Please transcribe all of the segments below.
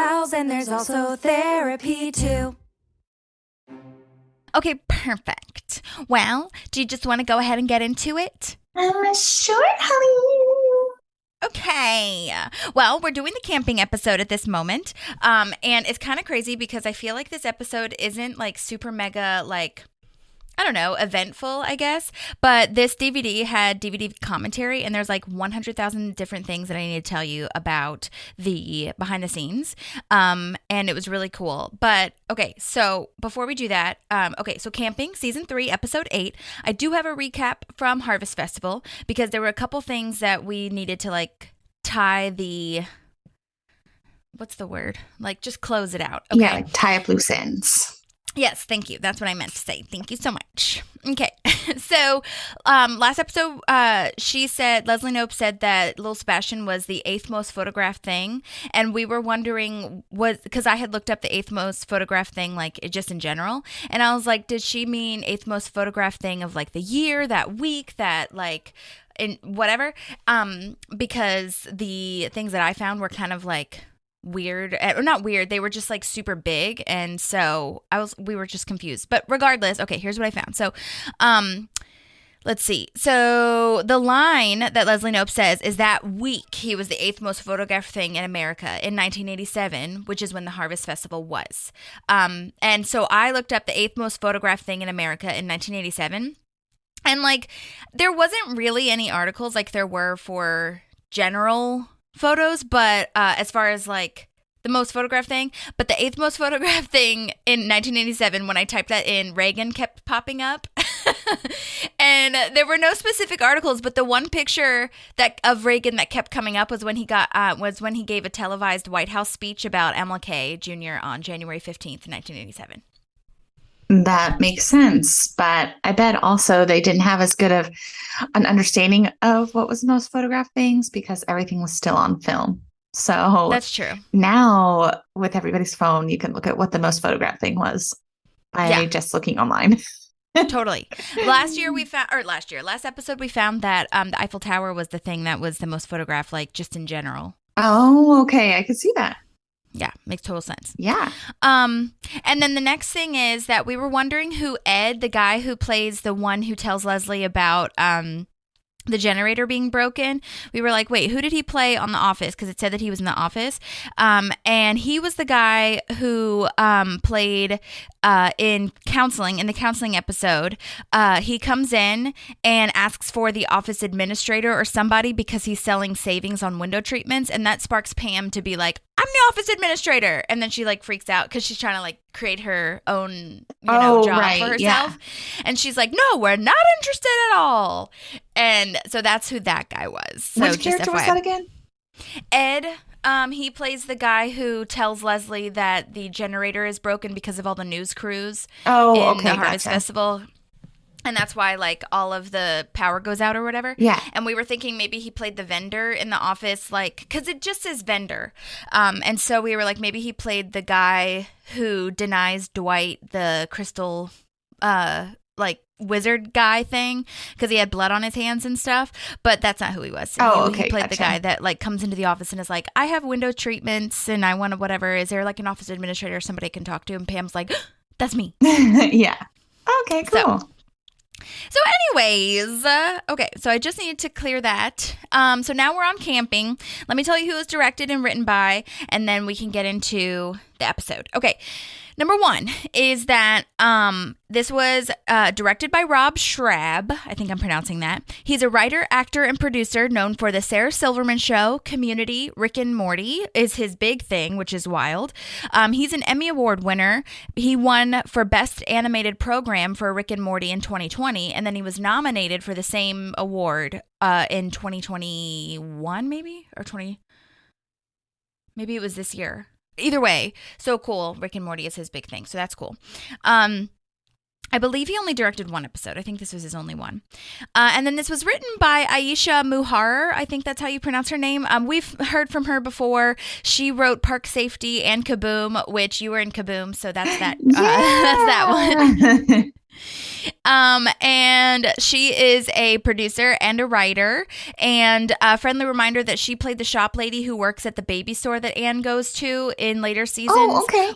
pals, and there's also therapy too. Okay, perfect. Well, do you just want to go ahead and get into it? Sure, honey. Okay. Well, we're doing the camping episode at this moment. And it's kind of crazy because I feel like this episode isn't like super mega like, I don't know, eventful, I guess. But this DVD had DVD commentary, and there's like 100,000 different things that I need to tell you about the behind the scenes. And it was really cool. But okay, so before we do that, so Camping Season 3, Episode 8, I do have a recap from Harvest Festival because there were a couple things that we needed to like tie the, what's the word? Like just close it out. Okay? Yeah, like tie up loose ends. Yes, thank you. That's what I meant to say. Thank you so much. Okay. So, last episode, Leslie Knope said that Lil Sebastian was the 8th most photographed thing. And we were wondering, because I had looked up the 8th most photographed thing, like just in general. And I was like, did she mean 8th most photographed thing of like the year, that week, that like, in whatever? Because the things that I found were kind of like weird, or not weird, they were just like super big, and so we were just confused. But regardless, okay, here's what I found. So let's see. So the line that Leslie Knope says is that week he was the 8th most photographed thing in America in 1987, which is when the Harvest Festival was. And so I looked up the 8th most photographed thing in America in 1987, and like there wasn't really any articles like there were for general photos, but as far as like the most photographed thing, but the 8th most photographed thing in 1987, when I typed that in, Reagan kept popping up. And there were no specific articles, but the one picture that of Reagan that kept coming up was when he gave a televised White House speech about MLK Jr. on January 15th, 1987. That makes sense, but I bet also they didn't have as good of an understanding of what was the most photographed things because everything was still on film. So that's true. Now with everybody's phone, you can look at what the most photographed thing was by just looking online. Totally. Last episode we found that the Eiffel Tower was the thing that was the most photographed, like just in general. Oh, okay. I could see that. Yeah, makes total sense. Yeah. And then the next thing is that we were wondering who Ed, the guy who plays the one who tells Leslie about the generator being broken. We were like, wait, who did he play on The Office? Because it said that he was in The Office. And he was the guy who played in the counseling episode. He comes in and asks for the office administrator or somebody because he's selling savings on window treatments. And that sparks Pam to be like, I'm the office administrator. And then she like freaks out because she's trying to like create her own job for herself. Yeah. And she's like, no, we're not interested at all. And so that's who that guy was. So which character was that again? Ed. He plays the guy who tells Leslie that the generator is broken because of all the news crews in the Harvest Festival. And that's why, like, all of the power goes out or whatever. Yeah. And we were thinking maybe he played the vendor in The Office, like, because it just says vendor. And so we were like, maybe he played the guy who denies Dwight the crystal, like, wizard guy thing because he had blood on his hands and stuff. But that's not who he was. So he played the guy that, like, comes into the office and is like, I have window treatments and I want to whatever. Is there, like, an office administrator or somebody I can talk to? And Pam's like, that's me. Yeah. Okay, cool. So anyways, okay, so I just needed to clear that. So now we're on camping. Let me tell you who it was directed and written by, and then we can get into the episode. Okay, number one is that this was directed by Rob Schrab. I think I'm pronouncing that. He's a writer, actor, and producer known for The Sarah Silverman Show, Community, Rick and Morty is his big thing, which is wild. He's an Emmy Award winner. He won for Best Animated Program for Rick and Morty in 2020, and then he was nominated for the same award in 2021, maybe? Or maybe it was this year. Either way, so cool. Rick and Morty is his big thing, so that's cool. I believe he only directed one episode. I think this was his only one. And then this was written by Aisha Muharrar. I think that's how you pronounce her name. We've heard from her before. She wrote Park Safety and Kaboom, which you were in Kaboom, so that's that. That's that one. And she is a producer and a writer. And a friendly reminder that she played the shop lady who works at the baby store that Anne goes to in later seasons. Oh, okay.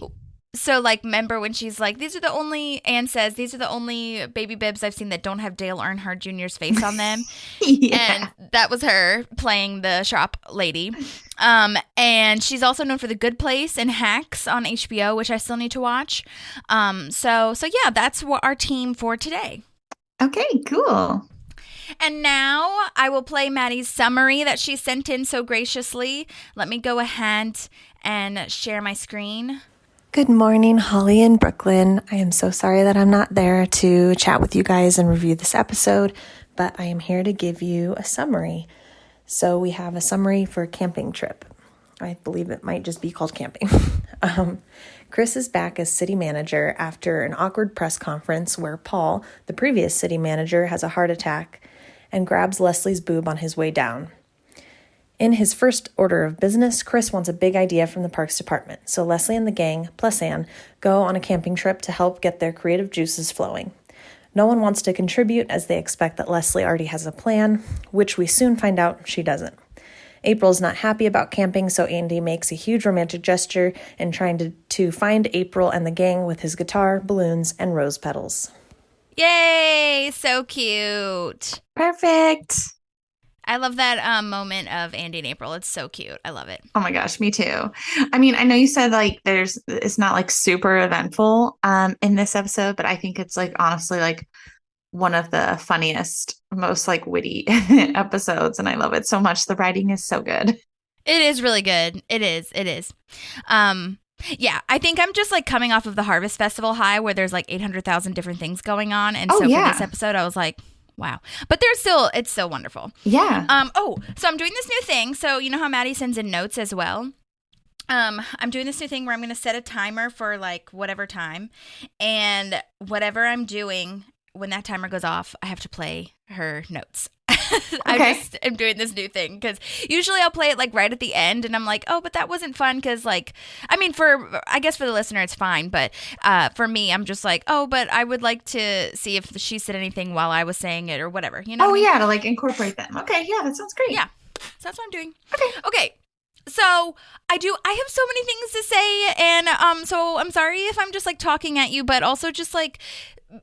So, like, remember when she's like, Anne says, these are the only baby bibs I've seen that don't have Dale Earnhardt Jr.'s face on them. Yeah. And that was her playing the shop lady. And she's also known for The Good Place and Hacks on HBO, which I still need to watch. So yeah, that's what our team for today. Okay, cool. And now I will play Madi's summary that she sent in so graciously. Let me go ahead and share my screen. Good morning, Holly and Brooklyn. I am so sorry that I'm not there to chat with you guys and review this episode, but I am here to give you a summary. So we have a summary for camping trip. I believe it might just be called camping. Chris is back as city manager after an awkward press conference where Paul, the previous city manager, has a heart attack and grabs Leslie's boob on his way down. In his first order of business, Chris wants a big idea from the Parks Department, so Leslie and the gang, plus Anne, go on a camping trip to help get their creative juices flowing. No one wants to contribute as they expect that Leslie already has a plan, which we soon find out she doesn't. April's not happy about camping, so Andy makes a huge romantic gesture in trying to find April and the gang with his guitar, balloons, and rose petals. Yay! So cute. Perfect. I love that moment of Andy and April. It's so cute. I love it. Oh my gosh, me too. I mean, I know you said like it's not like super eventful in this episode, but I think it's like honestly like one of the funniest, most like witty episodes, and I love it so much. The writing is so good. It is really good. It is. Yeah, I think I'm just like coming off of the Harvest Festival high where there's like 800,000 different things going on, and for this episode I was like, wow. But it's still wonderful. Yeah. So I'm doing this new thing. So you know how Madi sends in notes as well? I'm doing this new thing where I'm going to set a timer for like whatever time, and whatever I'm doing when that timer goes off, I have to play her notes. I just am doing this new thing because usually I'll play it like right at the end, and I'm like, oh, but that wasn't fun because like, I mean, I guess for the listener it's fine, but for me, I'm just like, oh, but I would like to see if she said anything while I was saying it or whatever, you know? Oh, what I mean? yeah, to like incorporate them. Okay, yeah, that sounds great. Yeah, so that's what I'm doing. Okay. So I have so many things to say, and so I'm sorry if I'm just like talking at you, but also just like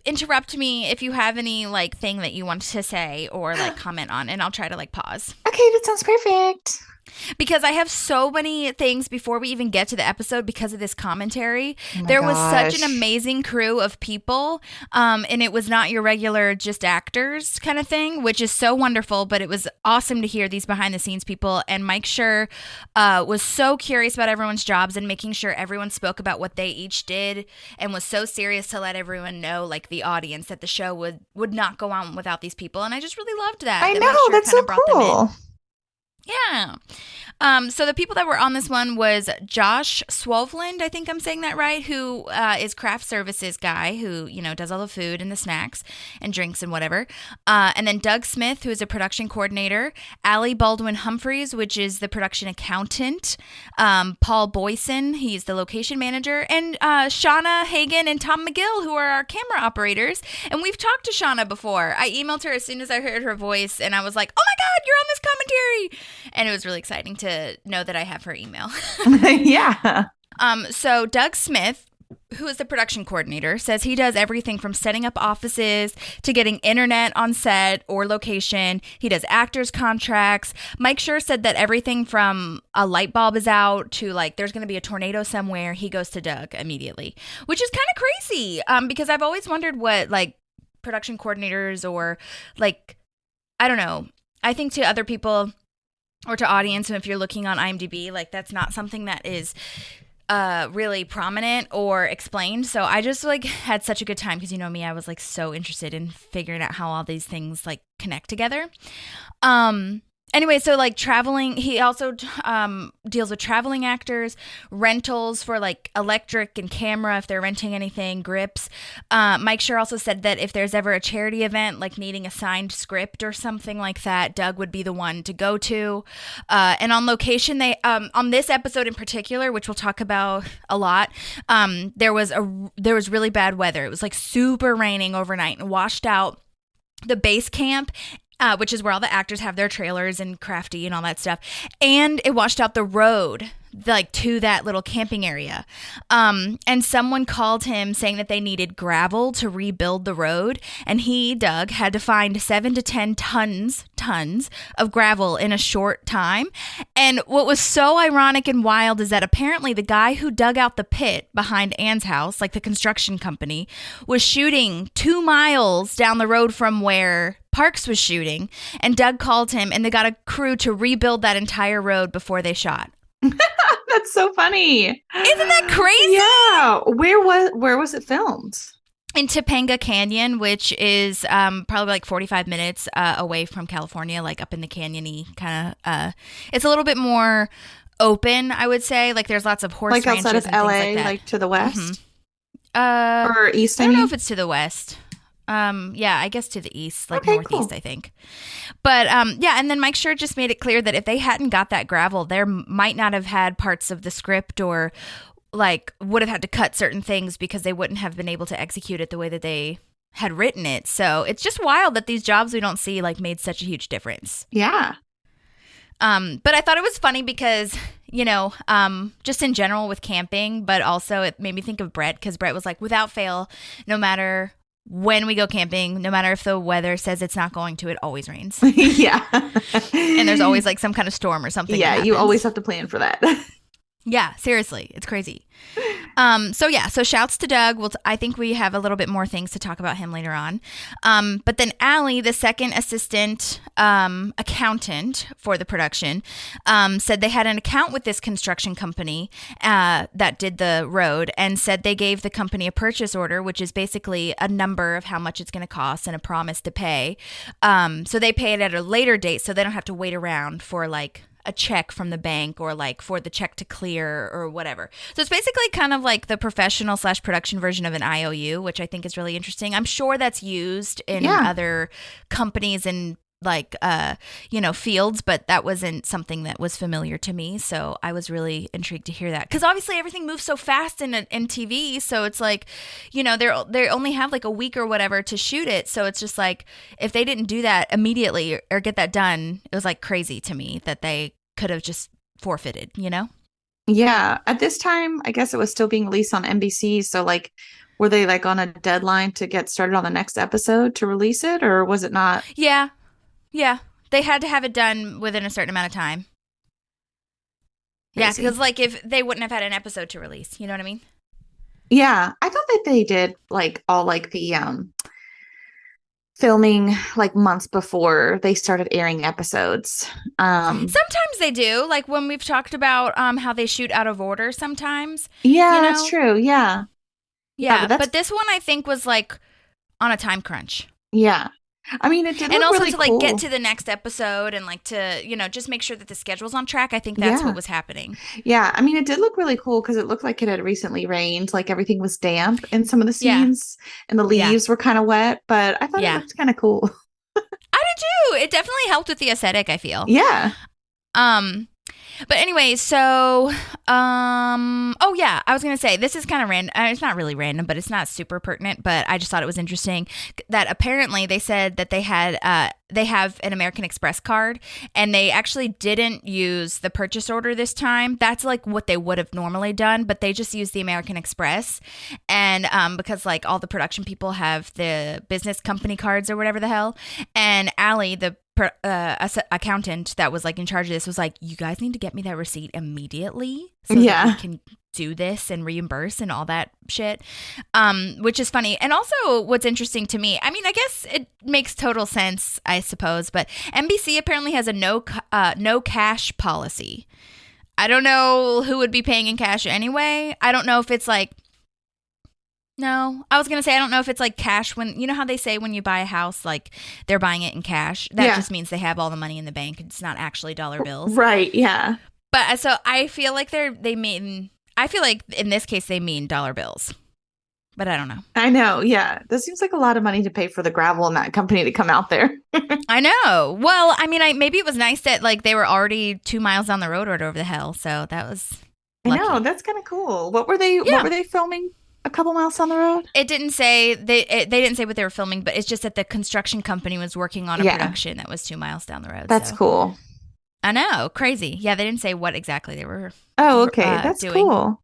interrupt me if you have any like thing that you want to say or like comment on, and I'll try to like pause. Okay, that sounds perfect. Because I have so many things before we even get to the episode because of this commentary. Oh there was such an amazing crew of people, and it was not your regular just actors kind of thing, which is so wonderful, but it was awesome to hear these behind the scenes people. And Mike Schur was so curious about everyone's jobs and making sure everyone spoke about what they each did, and was so serious to let everyone know, like the audience, that the show would not go on without these people. And I just really loved that. I know, that's so cool. Yeah. So the people that were on this one was Josh Swovland, I think I'm saying that right, who is craft services guy who, you know, does all the food and the snacks and drinks and whatever. And then Doug Smith, who is a production coordinator. Allie Baldwin Humphreys, which is the production accountant. Paul Boyson, he's the location manager. And Shauna Hagen and Tom McGill, who are our camera operators. And we've talked to Shauna before. I emailed her as soon as I heard her voice, and I was like, oh my God, you're on this commentary. And it was really exciting to know that I have her email. Yeah. So Doug Smith, who is the production coordinator, says he does everything from setting up offices to getting internet on set or location. He does actors' contracts. Mike Schur said that everything from a light bulb is out to like there's going to be a tornado somewhere, he goes to Doug immediately, which is kind of crazy because I've always wondered what like production coordinators or like, I don't know. I think to other people or to audience, and if you're looking on IMDb, like that's not something that is really prominent or explained. So I just like had such a good time because you know me, I was like so interested in figuring out how all these things like connect together. Anyway, so like traveling, he also deals with traveling actors, rentals for like electric and camera if they're renting anything, grips. Mike Schur also said that if there's ever a charity event, like needing a signed script or something like that, Doug would be the one to go to. And on location, they on this episode in particular, which we'll talk about a lot, there was really bad weather. It was like super raining overnight and washed out the base camp, which is where all the actors have their trailers and crafty and all that stuff. And it washed out the road, like to that little camping area. And someone called him saying that they needed gravel to rebuild the road. And he, Doug, had to find 7 to 10 tons of gravel in a short time. And what was so ironic and wild is that apparently the guy who dug out the pit behind Anne's house, like the construction company, was shooting 2 miles down the road from where Parks was shooting. And Doug called him and they got a crew to rebuild that entire road before they shot. That's so funny. Isn't that crazy? Yeah. Where was it filmed? In Topanga Canyon, which is probably like 45 minutes away from California, like up in the canyon-y kind of. It's a little bit more open, I would say. Like there's lots of horse like ranches outside of and LA, things like that. like to the west, or east. I don't know if it's to the west. Yeah, I guess to the east, like okay, northeast, cool. I think. But yeah, and then Mike Schur just made it clear that if they hadn't got that gravel, there might not have had parts of the script or like would have had to cut certain things because they wouldn't have been able to execute it the way that they had written it. So it's just wild that these jobs we don't see like made such a huge difference. Yeah. But I thought it was funny because, you know, just in general with camping, but also it made me think of Brett because Brett was like, without fail, no matter when we go camping, no matter if the weather says it's not going to, it always rains. Yeah. And there's always like some kind of storm or something. Yeah, you always have to plan for that. Yeah, seriously. It's crazy. So shouts to Doug. I think we have a little bit more things to talk about him later on. But then Allie, the second assistant accountant for the production, said they had an account with this construction company that did the road and said they gave the company a purchase order, which is basically a number of how much it's going to cost and a promise to pay. So they pay it at a later date so they don't have to wait around for like a check from the bank or like for the check to clear or whatever. So it's basically kind of like the professional / production version of an IOU, which I think is really interesting. I'm sure that's used in other companies and like, fields, but that wasn't something that was familiar to me. So I was really intrigued to hear that because obviously everything moves so fast in TV. So it's like, they only have like a week or whatever to shoot it. So it's just like, if they didn't do that immediately or get that done, it was like crazy to me that they could have just forfeited, Yeah. At this time, I guess it was still being released on NBC. So like, were they like on a deadline to get started on the next episode to release it, or was it not? Yeah. Yeah, they had to have it done within a certain amount of time. Yeah, because like if they wouldn't have had an episode to release, you know what I mean? Yeah, I thought that they did like all like the filming like months before they started airing episodes. Sometimes they do, like when we've talked about how they shoot out of order sometimes. Yeah, that's true. Yeah. Yeah, but this one I think was like on a time crunch. Yeah. I mean, it did look and also really to like cool. get to the next episode and like to just make sure that the schedule's on track. I think that's what was happening. Yeah, I mean, it did look really cool because it looked like it had recently rained. Like everything was damp in some of the scenes, and the leaves were kind of wet. But I thought it looked kind of cool. I did too. It definitely helped with the aesthetic, I feel. Yeah. But anyway, so, I was going to say, this is kind of random. It's not really random, but it's not super pertinent, but I just thought it was interesting that apparently they said that they have an American Express card and they actually didn't use the purchase order this time. That's like what they would have normally done, but they just used the American Express. And, because like all the production people have the business company cards or whatever the hell. And Allie, the accountant that was like in charge of this was like, you guys need to get me that receipt immediately so that we can do this and reimburse and all that shit, which is funny. And also what's interesting to me, I mean, I guess it makes total sense, I suppose, but NBC apparently has a no cash policy. I don't know who would be paying in cash anyway. I don't know if it's like No, I was going to say, I don't know if it's like cash when, you know how they say when you buy a house, like they're buying it in cash. That just means they have all the money in the bank. It's not actually dollar bills. Right. Yeah. But so I feel like I feel like in this case they mean dollar bills. But I don't know. I know. Yeah. That seems like a lot of money to pay for the gravel in that company to come out there. I know. Well, I mean, maybe it was nice that like they were already 2 miles down the road or whatever the hell. So that was lucky. I know. That's kind of cool. What were they filming? A couple miles down the road? It didn't say they didn't say what they were filming, but it's just that the construction company was working on a production that was 2 miles down the road. That's cool. I know, crazy. Yeah, they didn't say what exactly they were. Oh, okay, that's doing. cool.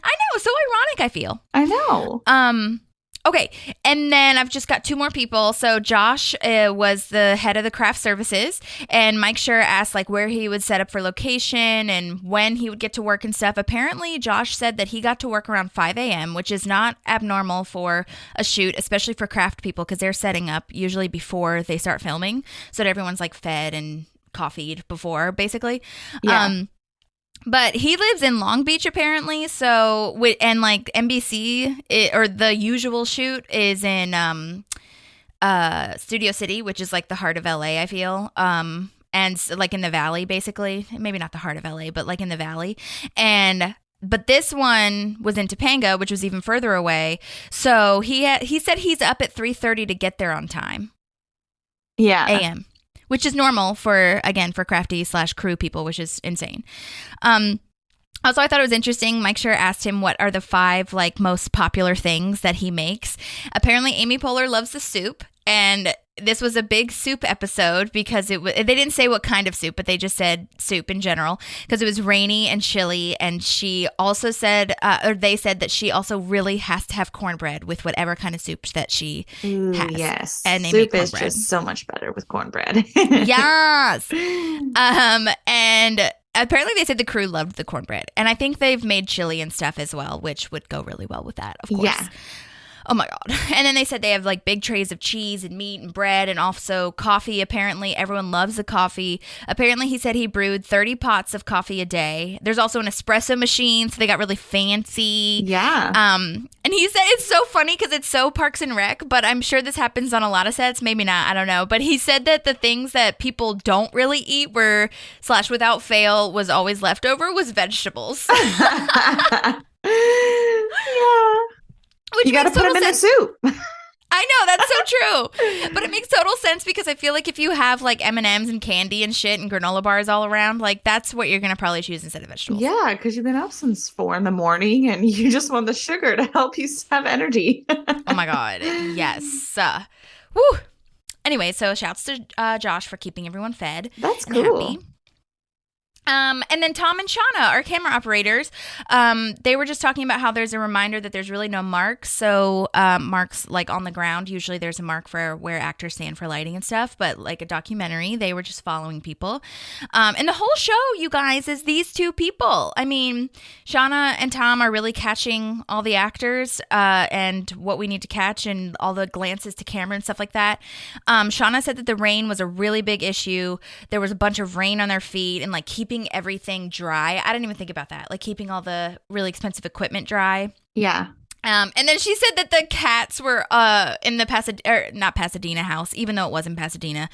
I know, so ironic. I feel. I know. Okay, and then I've just got 2 more people. So Josh was the head of the craft services, and Mike Schur asked like where he would set up for location and when he would get to work and stuff. Apparently, Josh said that he got to work around 5 a.m., which is not abnormal for a shoot, especially for craft people, because they're setting up usually before they start filming, so that everyone's like fed and coffeeed before, basically. Yeah. But he lives in Long Beach, apparently. So, and like NBC or the usual shoot is in Studio City, which is like the heart of LA, I feel. And like in the valley, basically. Maybe not the heart of LA, but like in the valley. But this one was in Topanga, which was even further away. So he said he's up at 3:30 to get there on time. Yeah. AM. Which is normal for crafty / crew people, which is insane. Also, I thought it was interesting. Mike Schur asked him what are the 5 like most popular things that he makes. Apparently, Amy Poehler loves the soup, and this was a big soup episode because they didn't say what kind of soup, but they just said soup in general because it was rainy and chilly. And she also said, or they said that she also really has to have cornbread with whatever kind of soup that she has. Yes, and soup is just so much better with cornbread. Yes, and apparently they said the crew loved the cornbread, and I think they've made chili and stuff as well, which would go really well with that, of course. Yeah. Oh my God. And then they said they have like big trays of cheese and meat and bread and also coffee. Apparently everyone loves the coffee. Apparently he said he brewed 30 pots of coffee a day. There's also an espresso machine, so they got really fancy. Yeah. And he said it's so funny because it's so Parks and Rec, but I'm sure this happens on a lot of sets. Maybe not. I don't know. But he said that the things that people don't really eat were / without fail was always leftover was vegetables. Yeah. Which you got to put them in a soup. I know, that's so true. But it makes total sense because I feel like if you have like M&Ms and candy and shit and granola bars all around, like that's what you're going to probably choose instead of vegetables. Yeah, because you've been up since 4 a.m. and you just want the sugar to help you have energy. Oh my God. Yes. Woo. Anyway, so shouts to Josh for keeping everyone fed. That's cool. Happy. And then Tom and Shauna, our camera operators, they were just talking about how there's a reminder that there's really no marks. So marks like on the ground, usually there's a mark for where actors stand for lighting and stuff. But like a documentary, they were just following people. And the whole show, you guys, is these 2 people. I mean, Shauna and Tom are really catching all the actors and what we need to catch and all the glances to camera and stuff like that. Shauna said that the rain was a really big issue. There was a bunch of rain on their feet and like keeping everything dry. I didn't even think about that. Like keeping all the really expensive equipment dry. Yeah. And then she said that the cats were in the not Pasadena house, even though it was in Pasadena.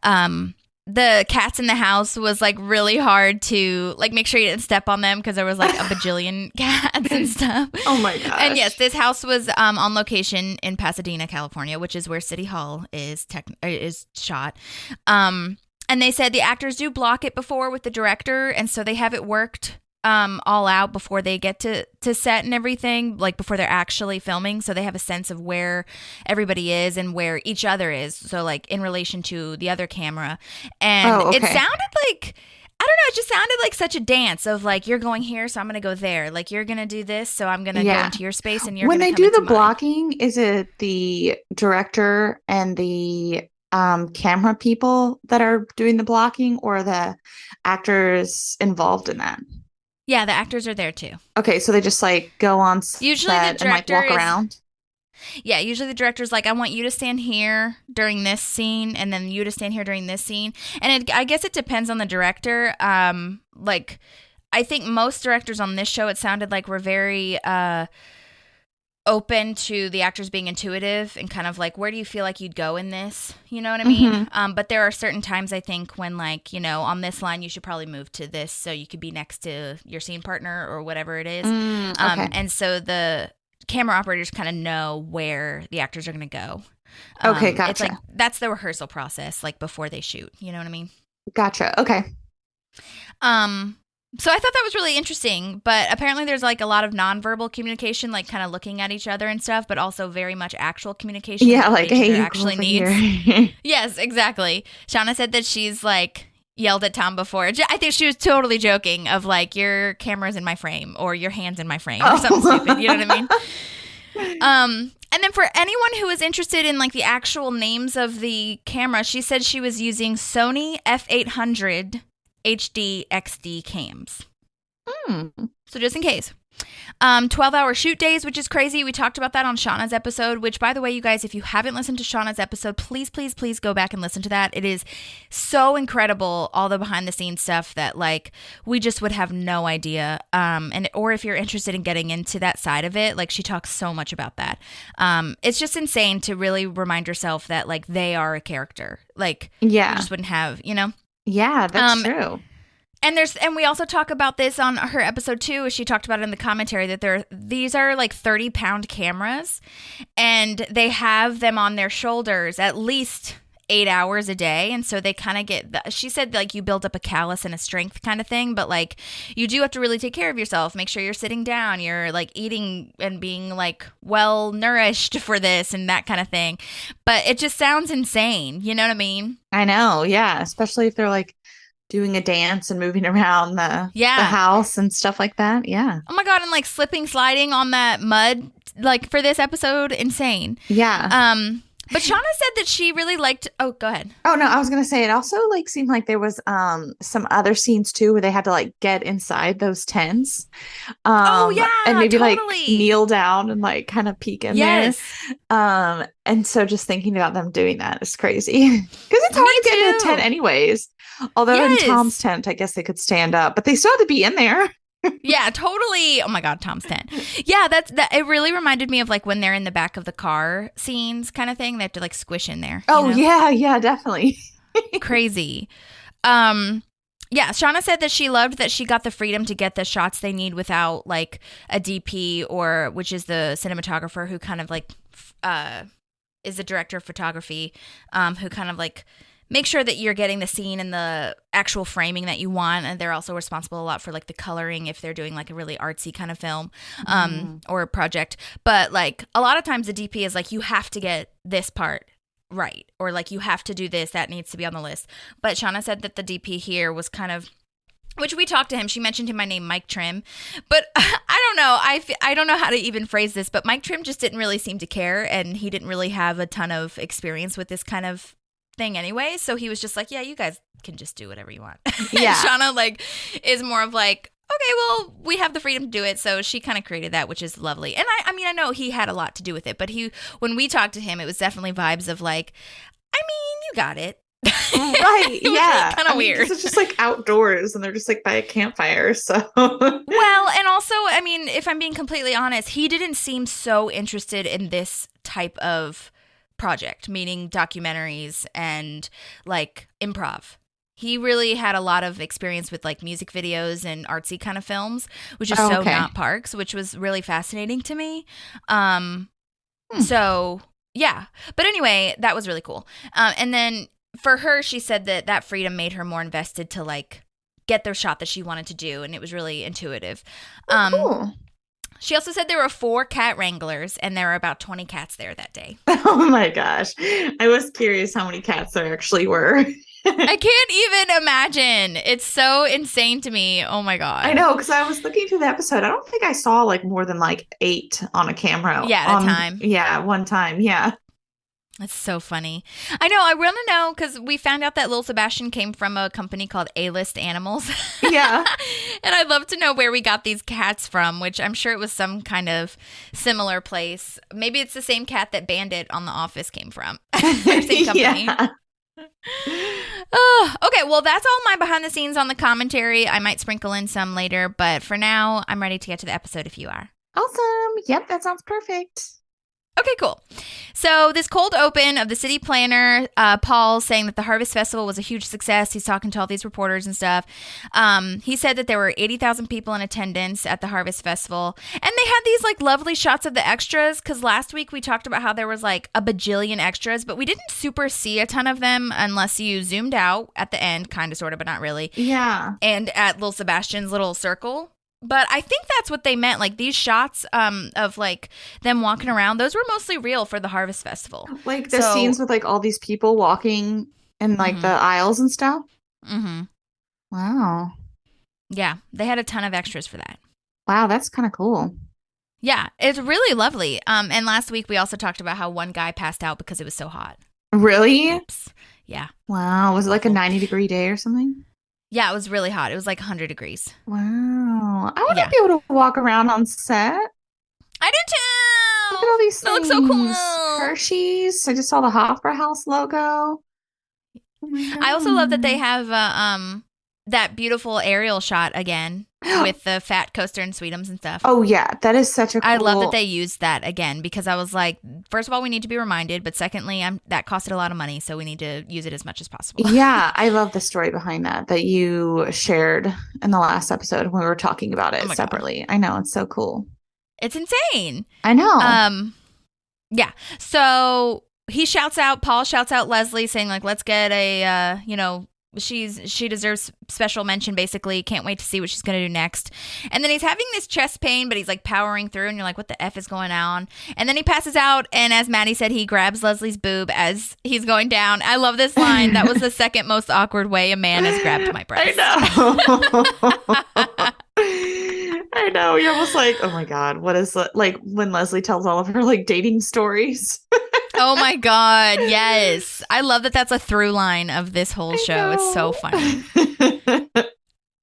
The cats in the house was like really hard to like make sure you didn't step on them because there was like a bajillion cats and stuff. Oh my gosh. And yes, this house was on location in Pasadena, California, which is where City Hall is shot. And they said the actors do block it before with the director, and so they have it worked all out before they get to set and everything, like before they're actually filming. So they have a sense of where everybody is and where each other is. So like in relation to the other camera. And it sounded like, I don't know, it just sounded like such a dance of like, you're going here, so I'm going to go there. Like you're going to do this, so I'm going to go into your space and you're going to come into mine. When they do the blocking, is it the director and the camera people that are doing the blocking or the actors involved in that? Yeah, the actors are there too. Okay, so they just like go on usually set the and director like walk around? Yeah, usually the director's like, I want you to stand here during this scene and then you to stand here during this scene. And I guess it depends on the director. Like, I think most directors on this show, it sounded like were very open to the actors being intuitive and kind of like, where do you feel like you'd go in this? You know what I mean? But there are certain times I think when like, on this line, you should probably move to this so you could be next to your scene partner or whatever it is. Okay. And so the camera operators kind of know where the actors are going to go. Okay, gotcha. It's like, that's the rehearsal process, like before they shoot. You know what I mean? Gotcha. Okay. So I thought that was really interesting, but apparently there's like a lot of nonverbal communication, like kind of looking at each other and stuff, but also very much actual communication. Yeah, like, that each hey, other you actually go over needs. here. Yes, exactly. Shauna said that she's like yelled at Tom before. I think she was totally joking of like, your camera's in my frame or your hand's in my frame or something stupid. You know what I mean? And then for anyone who is interested in like the actual names of the camera, she said she was using Sony F800 HD XD cams. So just in case. 12-hour shoot days, which is crazy. We talked about that on Shauna's episode, which, by the way, you guys, if you haven't listened to Shauna's episode, please, please, please go back and listen to that. It is so incredible, all the behind-the-scenes stuff that, like, we just would have no idea. Or if you're interested in getting into that side of it, like, she talks so much about that. It's just insane to really remind yourself that, like, they are a character. Like, Yeah. you just wouldn't have, Yeah, that's true. And we also talk about this on her episode too, as she talked about it in the commentary, that these are like 30-pound cameras, and they have them on their shoulders at least 8 hours a day, and so they kind of get. She said like you build up a callus and a strength kind of thing, but like you do have to really take care of yourself. Make sure you're sitting down, you're like eating and being like well nourished for this and that kind of thing. But it just sounds insane. You know what I mean? I know. Yeah, especially if they're like doing a dance and moving around the house and stuff like that. Yeah. Oh my God. And like sliding on that mud, like for this episode, insane. Yeah. But Shauna said that she really liked. Oh, go ahead. Oh no, I was gonna say it also like seemed like there was some other scenes too where they had to like get inside those tents. Oh yeah, and maybe totally. like kneel down and like kind of peek in there. And so just thinking about them doing that is crazy because it's hard to get in a tent anyways. Although in Tom's tent, I guess they could stand up, but they still had to be in there. Yeah, totally. Oh my God, Tom's tent. Yeah, that. It really reminded me of like when they're in the back of the car scenes kind of thing. They have to like squish in there. Oh yeah, definitely. Crazy. Yeah, Shauna said that she loved that she got the freedom to get the shots they need without like a DP which is the cinematographer who kind of like is the director of photography, who kind of like make sure that you're getting the scene and the actual framing that you want. And they're also responsible a lot for like the coloring if they're doing like a really artsy kind of film or project. But like a lot of times the DP is like, you have to get this part right. Or like you have to do this. That needs to be on the list. But Shauna said that the DP here was kind of, which we talked to him. She mentioned him by name, Mike Trim. But I don't know. I don't know how to even phrase this. But Mike Trim just didn't really seem to care. And he didn't really have a ton of experience with this kind of thing anyway, so he was just like, yeah, you guys can just do whatever you want. Yeah. Shauna like is more of like, okay, well, we have the freedom to do it, so she kind of created that, which is lovely. And I mean I know he had a lot to do with it, but when we talked to him, it was definitely vibes of like, I mean, you got it. Right. Yeah. Kind of weird. It's just like outdoors and they're just like by a campfire. So well, and also, I mean, if I'm being completely honest, he didn't seem so interested in this type of project, meaning documentaries and like improv. He really had a lot of experience with like music videos and artsy kind of films, which is so not Parks, which was really fascinating to me. So yeah, but anyway, that was really cool. And then for her, she said that freedom made her more invested to like get the shot that she wanted to do, and it was really intuitive. Cool. She also said there were 4 cat wranglers, and there were about 20 cats there that day. Oh my gosh. I was curious how many cats there actually were. I can't even imagine. It's so insane to me. Oh my God. I know, because I was looking through the episode. I don't think I saw like more than like 8 on a camera. Yeah, at a time. Yeah, one time. Yeah. That's so funny. I know. I want to know because we found out that Lil Sebastian came from a company called A-List Animals. Yeah. And I'd love to know where we got these cats from, which I'm sure it was some kind of similar place. Maybe it's the same cat that Bandit on The Office came from. Same company. Yeah. Okay, well, that's all my behind the scenes on the commentary. I might sprinkle in some later, but for now, I'm ready to get to the episode if you are. Awesome. Yep, that sounds perfect. Okay, cool. So this cold open of the city planner, Paul, saying that the Harvest Festival was a huge success. He's talking to all these reporters and stuff. He said that there were 80,000 people in attendance at the Harvest Festival. And they had these like lovely shots of the extras, because last week we talked about how there was like a bajillion extras, but we didn't super see a ton of them unless you zoomed out at the end, kind of, sort of, but not really. Yeah. And at Lil Sebastian's little circle. But I think that's what they meant. Like these shots of like them walking around, those were mostly real for the Harvest Festival. Like the scenes with like all these people walking in like the aisles and stuff. Mm-hmm. Wow. Yeah, they had a ton of extras for that. Wow, that's kind of cool. Yeah, it's really lovely. And last week we also talked about how one guy passed out because it was so hot. Really? Oops. Yeah. Wow. Was it like a 90-degree day or something? Yeah, it was really hot. It was like 100 degrees. Wow. I want to be able to walk around on set. I do too. Look at all these That things. looks so cool. Hershey's. I just saw the Hofbräu House logo. Oh my God. I also love that they have that beautiful aerial shot again with the fat coaster and Sweetums and stuff. Oh yeah, that is such a cool... I love that they used that again, because I was like, first of all, we need to be reminded, but secondly, that costed a lot of money, so we need to use it as much as possible. Yeah, I love the story behind that you shared in the last episode when we were talking about it separately. God. I know, it's so cool. It's insane. I know. Yeah. So Paul shouts out Leslie, saying like, let's get a, she deserves special mention, basically. Can't wait to see what she's going to do next. And then he's having this chest pain, but he's like powering through, and you're like, what the F is going on? And then he passes out, and as Madi said, he grabs Leslie's boob as he's going down. I love this line. That was the second most awkward way a man has grabbed my breast. I know. I know. You're almost like, oh my God, what is like when Leslie tells all of her like dating stories? Oh my God, yes. I love that that's a through line of this whole show. It's so funny.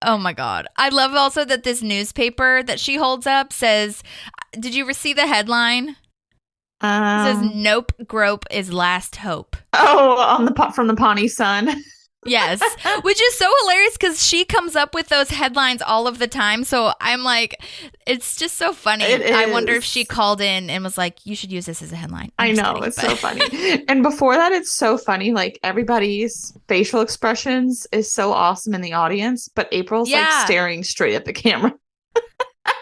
Oh my God. I love also that this newspaper that she holds up says, did you see the headline? It says, nope, grope is last hope. Oh, from the Pawnee Sun. Yes, which is so hilarious because she comes up with those headlines all of the time. So I'm like, it's just so funny. I wonder if she called in and was like, you should use this as a headline. I know, it's so funny. And before that, it's so funny. Like everybody's facial expressions is so awesome in the audience, but April's like staring straight at the camera.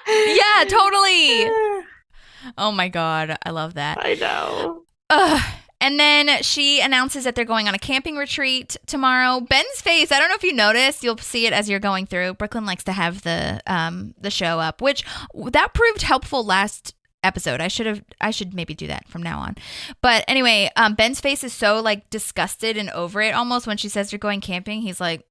Yeah, totally. Oh my God, I love that. I know. And then she announces that they're going on a camping retreat tomorrow. Ben's face, I don't know if you noticed, you'll see it as you're going through. Brookelyn likes to have the show up, which that proved helpful last episode. I should maybe do that from now on. But anyway, Ben's face is so like disgusted and over it almost when she says they're going camping. He's like,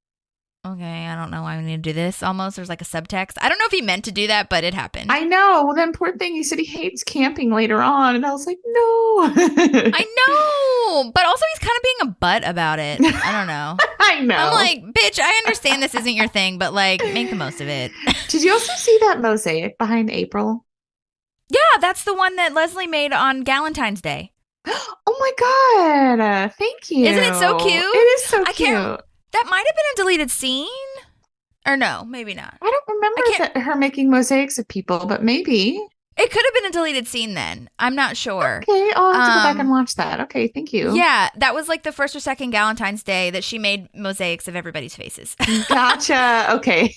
okay, I don't know why we need to do this. Almost there's like a subtext. I don't know if he meant to do that, but it happened. I know. Well, then poor thing, he said he hates camping later on, and I was like, no. I know, but also he's kind of being a butt about it. I don't know. I know. I'm like, bitch, I understand this isn't your thing, but like, make the most of it. Did you also see that mosaic behind April? Yeah, that's the one that Leslie made on Galentine's Day. Oh my God. Thank you. Isn't it so cute? It is so cute. That might have been a deleted scene. Or no, maybe not. I don't remember her making mosaics of people, but maybe. It could have been a deleted scene then. I'm not sure. Okay, I'll have to go back and watch that. Okay, thank you. Yeah, that was like the first or second Galentine's Day that she made mosaics of everybody's faces. Gotcha. Okay.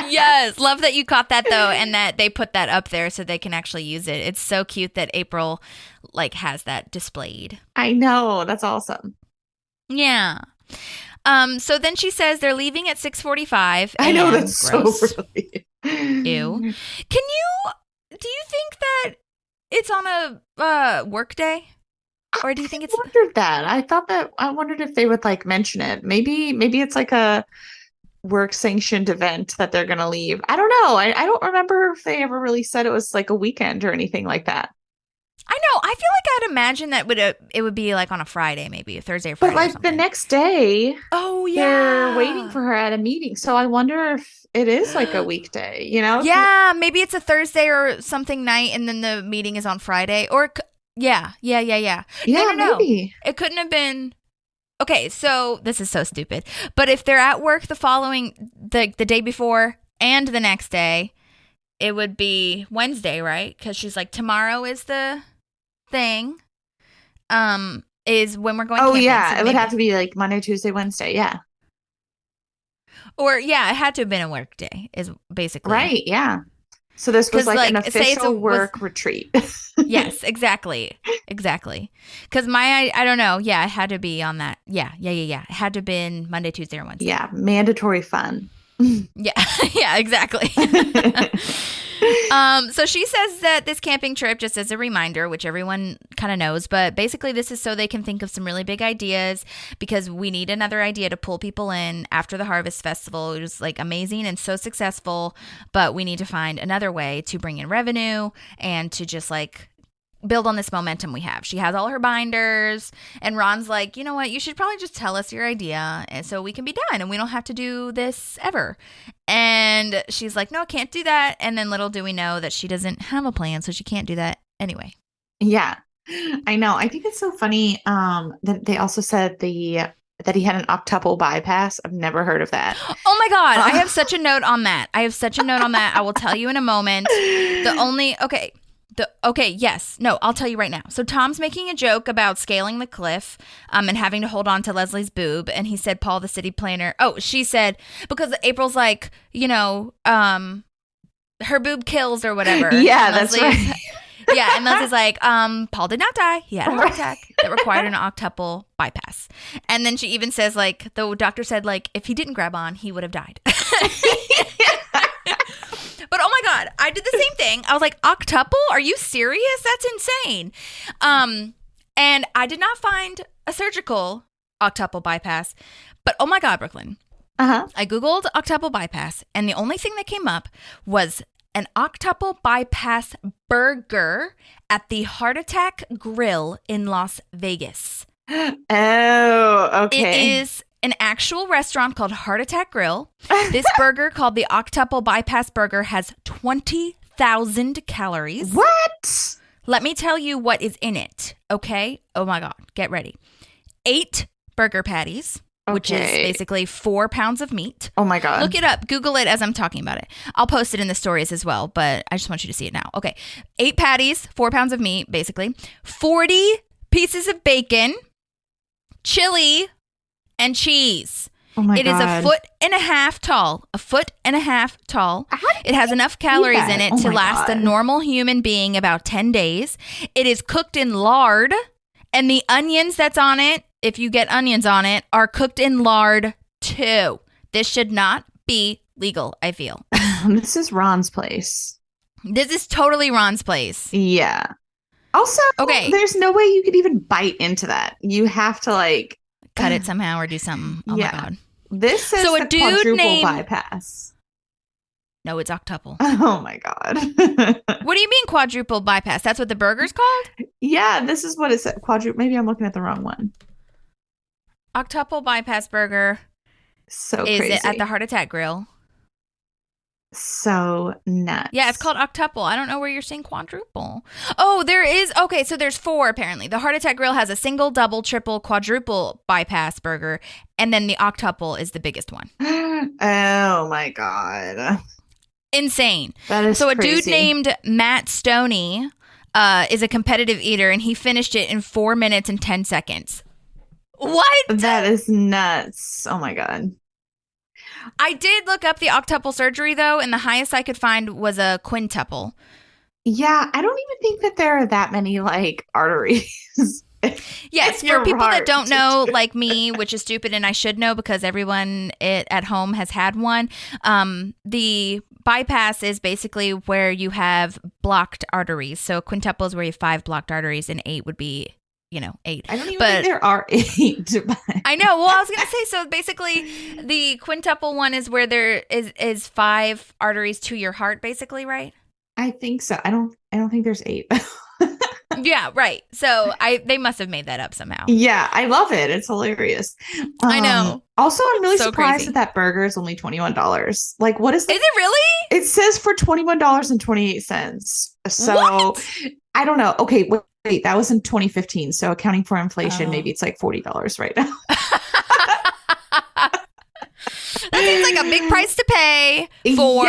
Yes, love that you caught that though, and that they put that up there so they can actually use it. It's so cute that April like has that displayed. I know. That's awesome. Yeah. So then she says they're leaving at 6:45. I know, that's gross. so really. Ew. Do you think that it's on a work day? Or do you think it's... I wondered that. I wondered if they would like mention it. Maybe it's like a work sanctioned event that they're going to leave. I don't know. I don't remember if they ever really said it was like a weekend or anything like that. I know. I feel like I'd imagine that it would be like on a Friday, maybe a Thursday or Friday. But like the next day, they're waiting for her at a meeting. So I wonder if it is like a weekday, you know? Yeah, maybe it's a Thursday or something night, and then the meeting is on Friday. Or yeah. Yeah, no. maybe. It couldn't have been. Okay, so this is so stupid. But if they're at work the day before and the next day, it would be Wednesday, right? Because she's like, tomorrow is the thing. Is when we're going Oh, camping. yeah. So It would have to be like Monday, Tuesday, Wednesday. Yeah. Or, yeah, it had to have been a work day, is basically. Right. Yeah. So this was 'Cause, like an like, say it's official work retreat. Yes, exactly. Exactly. Because I don't know. Yeah, it had to be on that. Yeah. It had to have been Monday, Tuesday, or Wednesday. Yeah. Mandatory fun. Yeah. Yeah, exactly. So she says that this camping trip, just as a reminder, which everyone kind of knows, but basically this is so they can think of some really big ideas, because we need another idea to pull people in after the Harvest Festival. It was like amazing and so successful, but we need to find another way to bring in revenue and to just like build on this momentum we have. She has all her binders, and Ron's like, you know what, you should probably just tell us your idea, and so we can be done and we don't have to do this ever. And she's like, no, I can't do that. And then little do we know that she doesn't have a plan, so she can't do that anyway. Yeah, I know. I think it's so funny that they also said that he had an octuple bypass. I've never heard of that. Oh my God. I have such a note on that. I will tell you in a moment. Yes. No, I'll tell you right now. So Tom's making a joke about scaling the cliff and having to hold on to Leslie's boob. And he said, Paul, the city planner. Oh, she said, because April's like, her boob kills or whatever. Yeah, and that's right. Yeah, and Leslie's like, Paul did not die. He had a heart attack that required an octuple bypass. And then she even says, like, the doctor said, like, if he didn't grab on, he would have died. But oh my God, I did the same thing. I was like, octuple? Are you serious? That's insane. And I did not find a surgical octuple bypass. But oh my God, Brookelyn. Uh-huh. I Googled octuple bypass, and the only thing that came up was an octuple bypass burger at the Heart Attack Grill in Las Vegas. Oh, okay. It is an actual restaurant called Heart Attack Grill. This burger, called the octuple bypass burger, has 20,000 calories. What? Let me tell you what is in it, okay? Oh my God, get ready. 8 burger patties, which is basically 4 pounds of meat. Oh my God. Look it up. Google it as I'm talking about it. I'll post it in the stories as well, but I just want you to see it now. Okay. 8 patties, 4 pounds of meat, basically. 40 pieces of bacon, chili, and cheese. Oh my God. It is a foot and a half tall. It has enough calories in it to last a normal human being about 10 days. It is cooked in lard, and the onions that's on it, if you get onions on it, are cooked in lard too. This should not be legal, I feel. This is Ron's place. This is totally Ron's place. Yeah. Also, there's no way you could even bite into that. You have to like cut it somehow or do something. Oh my God. This says so the quadruple bypass. No, it's octuple. Oh my God. What do you mean quadruple bypass? That's what the burger's called? Yeah, this is what it said. Quadruple. Maybe I'm looking at the wrong one. Octuple bypass burger. So is crazy. It at the Heart Attack Grill? So nuts. Yeah, it's called octuple. I don't know where you're saying quadruple. Oh, there is. Okay, so there's 4 apparently. The Heart Attack Grill has a single, double, triple, quadruple bypass burger, and then the octuple is the biggest one. Oh my God. Insane. That is so a crazy. dude named Matt Stoney is a competitive eater, and he finished it in 4 minutes and 10 seconds. What? That is nuts. Oh my God. I did look up the octuple surgery, though, and the highest I could find was a quintuple. Yeah, I don't even think that there are that many, like, arteries. Yes, for people that don't know, like me, which is stupid and I should know because everyone at home has had one, the bypass is basically where you have blocked arteries. So a quintuple is where you have 5 blocked arteries, and 8 would be 8. I don't even think there are 8. I know. Well, I was going to say, so basically the quintuple one is where there is 5 arteries to your heart, basically, right? I think so. I don't think there's 8. Yeah, right. So they must have made that up somehow. Yeah, I love it. It's hilarious. I know. Also, I'm really So surprised crazy. that burger is only $21. Like, what is Is it really? It says for $21.28. So What? I don't know. Okay, wait, that was in 2015. So accounting for inflation, maybe it's like $40 right now. That seems like a big price to pay for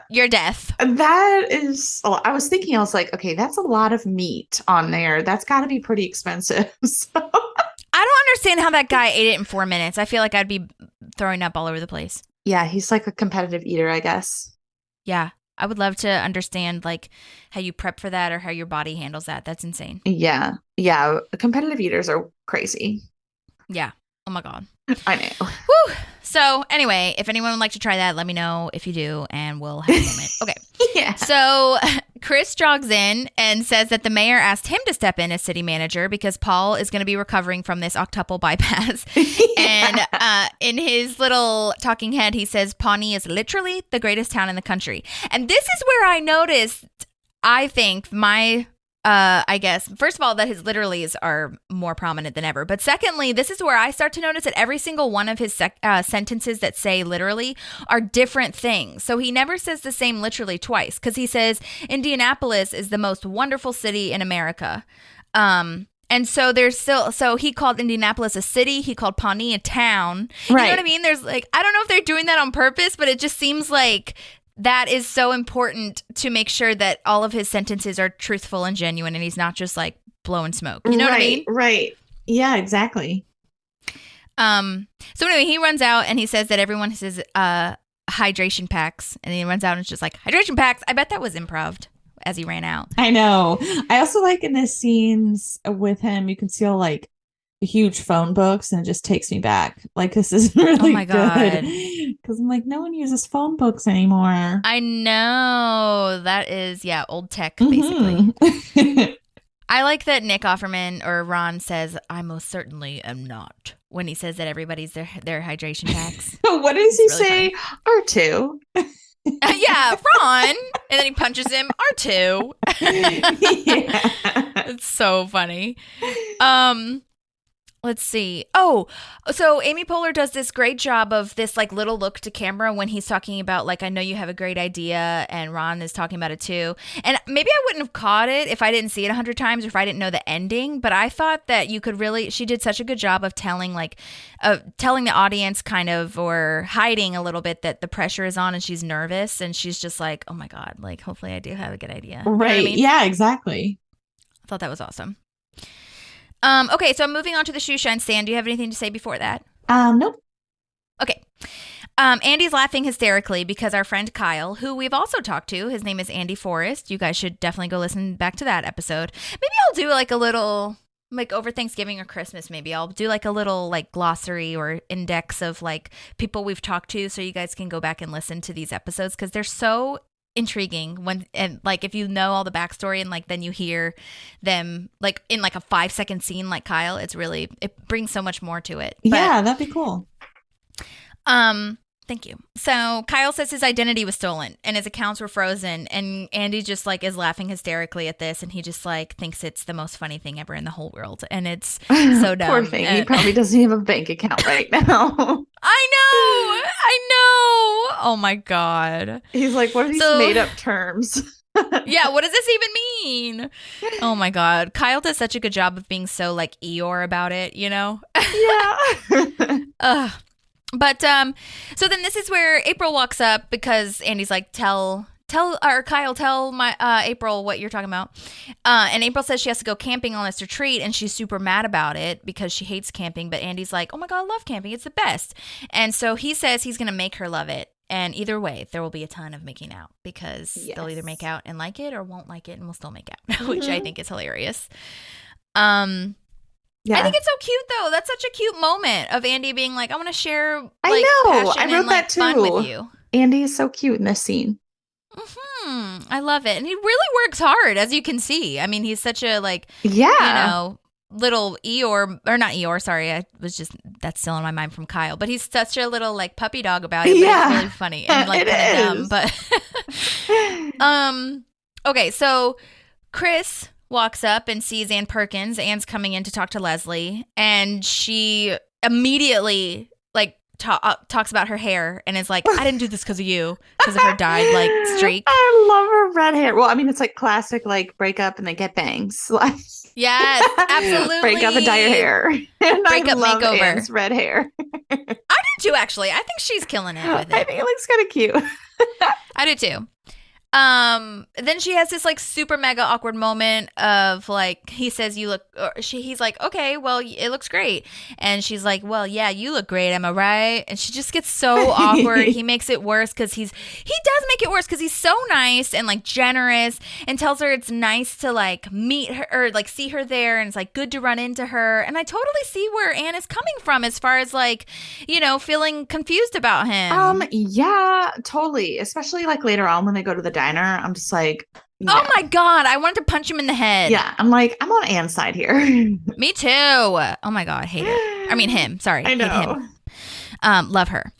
your death. That is, I was thinking, I was like, okay, that's a lot of meat on there. That's got to be pretty expensive. So. I don't understand how that guy ate it in 4 minutes. I feel like I'd be throwing up all over the place. Yeah, he's like a competitive eater, I guess. Yeah. I would love to understand like how you prep for that or how your body handles that. That's insane. Yeah. Yeah. Competitive eaters are crazy. Yeah. Oh my God. I know. Whew. So anyway, if anyone would like to try that, let me know if you do and we'll have a moment. Okay. Yeah. So Chris jogs in and says that the mayor asked him to step in as city manager because Paul is going to be recovering from this octuple bypass. And in his little talking head, he says Pawnee is literally the greatest town in the country. And this is where I noticed, I think, I guess, first of all, that his literallys are more prominent than ever. But secondly, this is where I start to notice that every single one of his sentences that say literally are different things. So he never says the same literally twice because he says Indianapolis is the most wonderful city in America. And so there's still, so he called Indianapolis a city. He called Pawnee a town. You know what I mean? There's like, I don't know if they're doing that on purpose, but it just seems like that is so important to make sure that all of his sentences are truthful and genuine and he's not just like blowing smoke. You know what I mean? Right. Yeah, exactly. So anyway, he runs out and he says that everyone says hydration packs and he runs out and it's just like hydration packs. I bet that was improv as he ran out. I know. I also like in the scenes with him, you can see all like huge phone books and it just takes me back. Like this is really good because I'm like, no one uses phone books anymore. I know that is old tech basically. I like that Nick Offerman or Ron says I most certainly am not when he says that everybody's their hydration packs. What does he say? R2. Yeah, Ron. And then he punches him. R2. Yeah. It's so funny. Let's see. Oh, so Amy Poehler does this great job of this like little look to camera when he's talking about like, I know you have a great idea and Ron is talking about it too. And maybe I wouldn't have caught it if I didn't see it 100 times or if I didn't know the ending, but I thought that you could really, she did such a good job of telling the audience kind of, or hiding a little bit that the pressure is on and she's nervous and she's just like, oh my God, like hopefully I do have a good idea. Right. You know what I mean? Yeah, exactly. I thought that was awesome. Okay, so I'm moving on to the shoe shine stand. Do you have anything to say before that? Nope. Okay. Andy's laughing hysterically because our friend Kyle, who we've also talked to, his name is Andy Forrest. You guys should definitely go listen back to that episode. Maybe I'll do like a little, like over Thanksgiving or Christmas, maybe I'll do like a little like glossary or index of like people we've talked to so you guys can go back and listen to these episodes because they're so intriguing when, and like if you know all the backstory and like then you hear them like in like a 5-second scene like Kyle, it's really, it brings so much more to it. But, yeah, that'd be cool. Thank you. So Kyle says his identity was stolen and his accounts were frozen and Andy just like is laughing hysterically at this and he just like thinks it's the most funny thing ever in the whole world and it's so dumb. Poor thing. He probably doesn't have a bank account right now. I know. Oh my God. He's like, what are these made up terms? Yeah, what does this even mean? Oh my God. Kyle does such a good job of being so like Eeyore about it, you know? Yeah. But so then this is where April walks up because Andy's like, Kyle, tell my April what you're talking about. And April says she has to go camping on this retreat and she's super mad about it because she hates camping. But Andy's like, oh my God, I love camping. It's the best. And so he says he's going to make her love it. And either way, there will be a ton of making out because they'll either make out and like it or won't like it and we'll still make out, which I think is hilarious. Yeah. I think it's so cute though. That's such a cute moment of Andy being like, I want to share like, I know. passion I wrote and, like, that too. fun with you. Andy is so cute in this scene. I love it. And he really works hard, as you can see. I mean, he's such a like, little Eeyore, or not Eeyore, sorry. That's still in my mind from Kyle. But he's such a little like puppy dog about it. But it's really funny and like kind of dumb. But okay, so Chris walks up and sees Ann Perkins. Ann's coming in to talk to Leslie, and she immediately like talks about her hair and is like, I didn't do this because of you, because of her dyed like streak. I love her red hair. Well, I mean, it's like classic like breakup and they get bangs. Yes, absolutely. Break up and dye your hair. And breakup I love makeover. Ann's red hair. I didn't too, actually. I think she's killing it with I it. think it looks kind of cute. I do too. Then she has this like super mega awkward moment of like, he says, you look, he's like, okay, well, it looks great. And she's like, well, yeah, you look great. Am I right? And she just gets so awkward. He makes it worse because he does make it worse because he's so nice and like generous and tells her it's nice to like meet her or like see her there. And it's like good to run into her. And I totally see where Anne is coming from as far as like, you know, feeling confused about him. Yeah, totally. Especially like later on when they go to the diner, I'm just like, no. Oh my God, I wanted to punch him in the head. Yeah, I'm like, I'm on Anne's side here. Me too. Oh my God, hate her. I mean him. Sorry. I know. Hate him. Love her.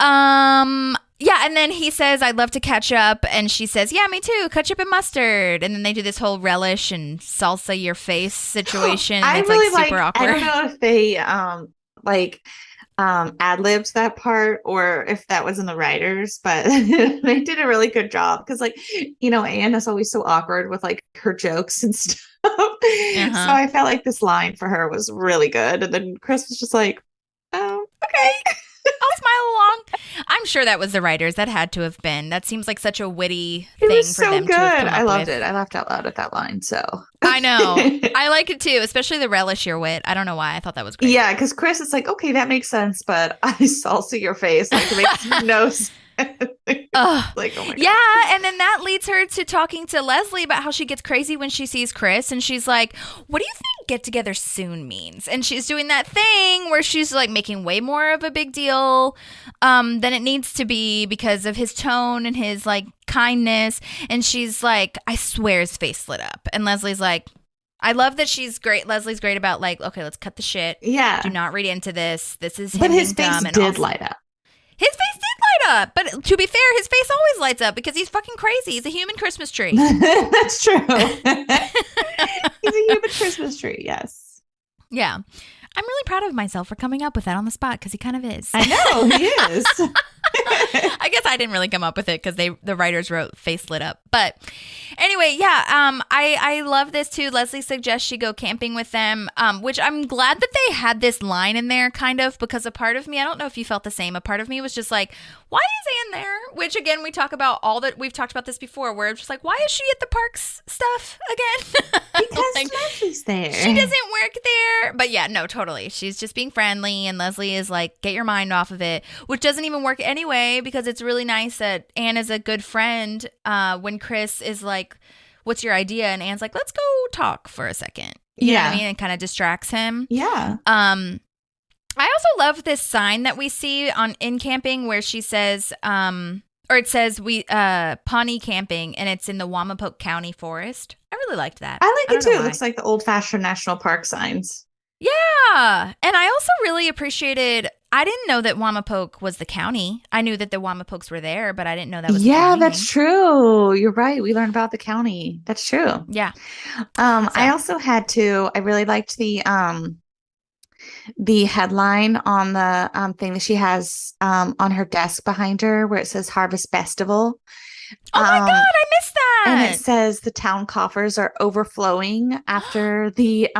Yeah, and then he says, I'd love to catch up. And she says, yeah, me too. Ketchup and mustard. And then they do this whole relish and salsa your face situation. I it's really like super awkward. I don't know if they ad-libbed that part or if that was in the writers, but they did a really good job because like, you know, Anne is always so awkward with like her jokes and stuff. So I felt like this line for her was really good. And then Chris was just like, oh, okay. I'll smile along. I'm sure that was the writers. That had to have been. That seems like such a witty It thing was for so them good. to have come I up loved with. it. I laughed out loud at that line. So I know. I like it too, especially the relish your wit. I don't know why. I thought that was great. yeah, because Chris is like, okay, that makes sense, but I salsa your face. Like it makes no sense. Like, oh my God. Yeah, and then that leads her to talking to Leslie about how she gets crazy when she sees Chris, and she's like, what do you think get together soon means? And she's doing that thing where she's like making way more of a big deal than it needs to be because of his tone and his like kindness. And she's like, I swear his face lit up. And Leslie's like, I love that she's great. Leslie's great about like, okay, let's cut the shit. Yeah. Do not read into this. This is him But his being face dumb. did light up. His face did light up. But to be fair, his face always lights up because he's fucking crazy. He's a human Christmas tree. That's true. He's a human Christmas tree. Yes. Yeah. I'm really proud of myself for coming up with that on the spot because he kind of is. I know, he is. I guess I didn't really come up with it because the writers wrote face lit up. But anyway, yeah, I love this too. Leslie suggests she go camping with them, which I'm glad that they had this line in there kind of because a part of me, I don't know if you felt the same, a part of me was just like, why is Anne there? Which again, we talk about we've talked about this before where it's just like, why is she at the parks stuff again? Because like, Leslie's there. She doesn't work there. But yeah, no, totally. She's just being friendly and Leslie is like, get your mind off of it, which doesn't even work anyway because it's really nice that Anne is a good friend when Chris is like, what's your idea? And Anne's like, let's go talk for a second. You know what I mean? And kind of distracts him. Yeah. I also love this sign that we see in camping where she says, or it says Pawnee camping, and it's in the Wamapoke County Forest. I really liked that. I like it too. It why. looks like the old-fashioned national park signs. Yeah. And I also really appreciated, I didn't know that Wamapoke was the county. I knew that the Wamapokes were there, but I didn't know that was the county that's name. true. You're right. We learned about the county. That's true. Yeah. I also had to, I really liked the headline on the thing that she has on her desk behind her where it says Harvest Festival. Oh my God, I missed that. And it says the town coffers are overflowing after the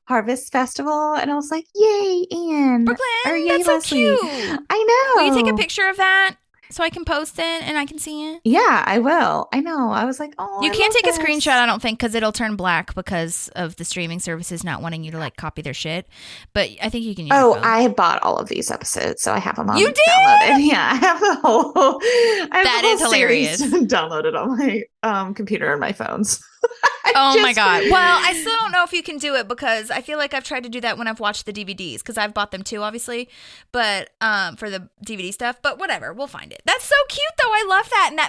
Harvest Festival. And I was like, yay, Anne. Brookelynn, or yay, that's so Leslie. cute. I know. Will you take a picture of that so I can post it and I can see it? Yeah, I will. I know. I was like, oh, You I can't love take a this. screenshot, I don't think, because it'll turn black because of the streaming services not wanting you to like copy their shit. But I think you can use your phone. I bought all of these episodes, so I have them on. You did? Downloaded. Yeah, I have the whole. That is hilarious. Downloaded on my computer and my phones. Oh my God. Well, I still don't know if you can do it because I feel like I've tried to do that when I've watched the DVDs because I've bought them too, obviously, but for the DVD stuff, but whatever, we'll find it. That's so cute though. I love that. And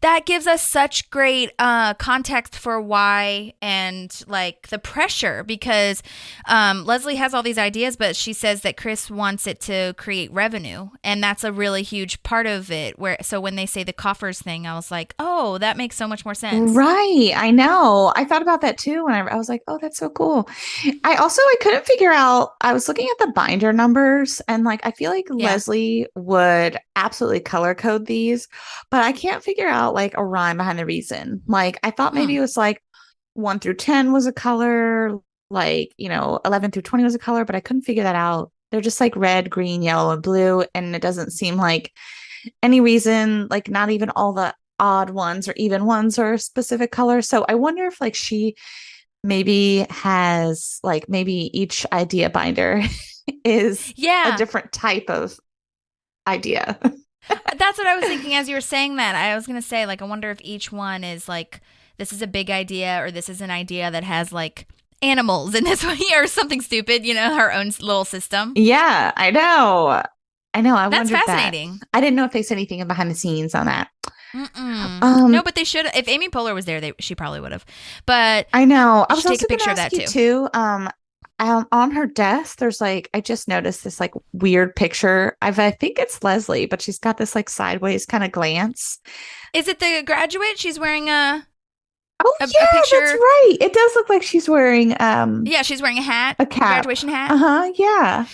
that gives us such great context for why and like the pressure because Leslie has all these ideas, but she says that Chris wants it to create revenue. And that's a really huge part of it so when they say the coffers thing, I was like, oh, that makes so much more sense. Right. I know. I thought about that too when I was like, oh, that's so cool. I couldn't figure out, I was looking at the binder numbers and like, I feel like Leslie would absolutely color code these, but I can't figure out like a rhyme behind the reason. Like I thought maybe it was like 1 through 10 was a color, like, 11 through 20 was a color, but I couldn't figure that out. They're just like red, green, yellow, and blue. And it doesn't seem like any reason, like not even all the odd ones or even ones are a specific color. So I wonder if like she maybe has like maybe each idea binder is a different type of idea. That's what I was thinking as you were saying that. I was going to say, like, I wonder if each one is like, this is a big idea or this is an idea that has like animals in this one or something stupid, you know, her own little system. Yeah, I know. That's fascinating. I didn't know if they said anything behind the scenes on that. No, but they should. If Amy Poehler was there, she probably would have. But I know. I was take also a picture of that too. On her desk, there's like I just noticed this like weird picture. I think it's Leslie, but she's got this like sideways kind of glance. Is it the graduate? She's wearing a picture. That's right. It does look like she's wearing she's wearing a hat, a cap. Graduation hat. Yeah.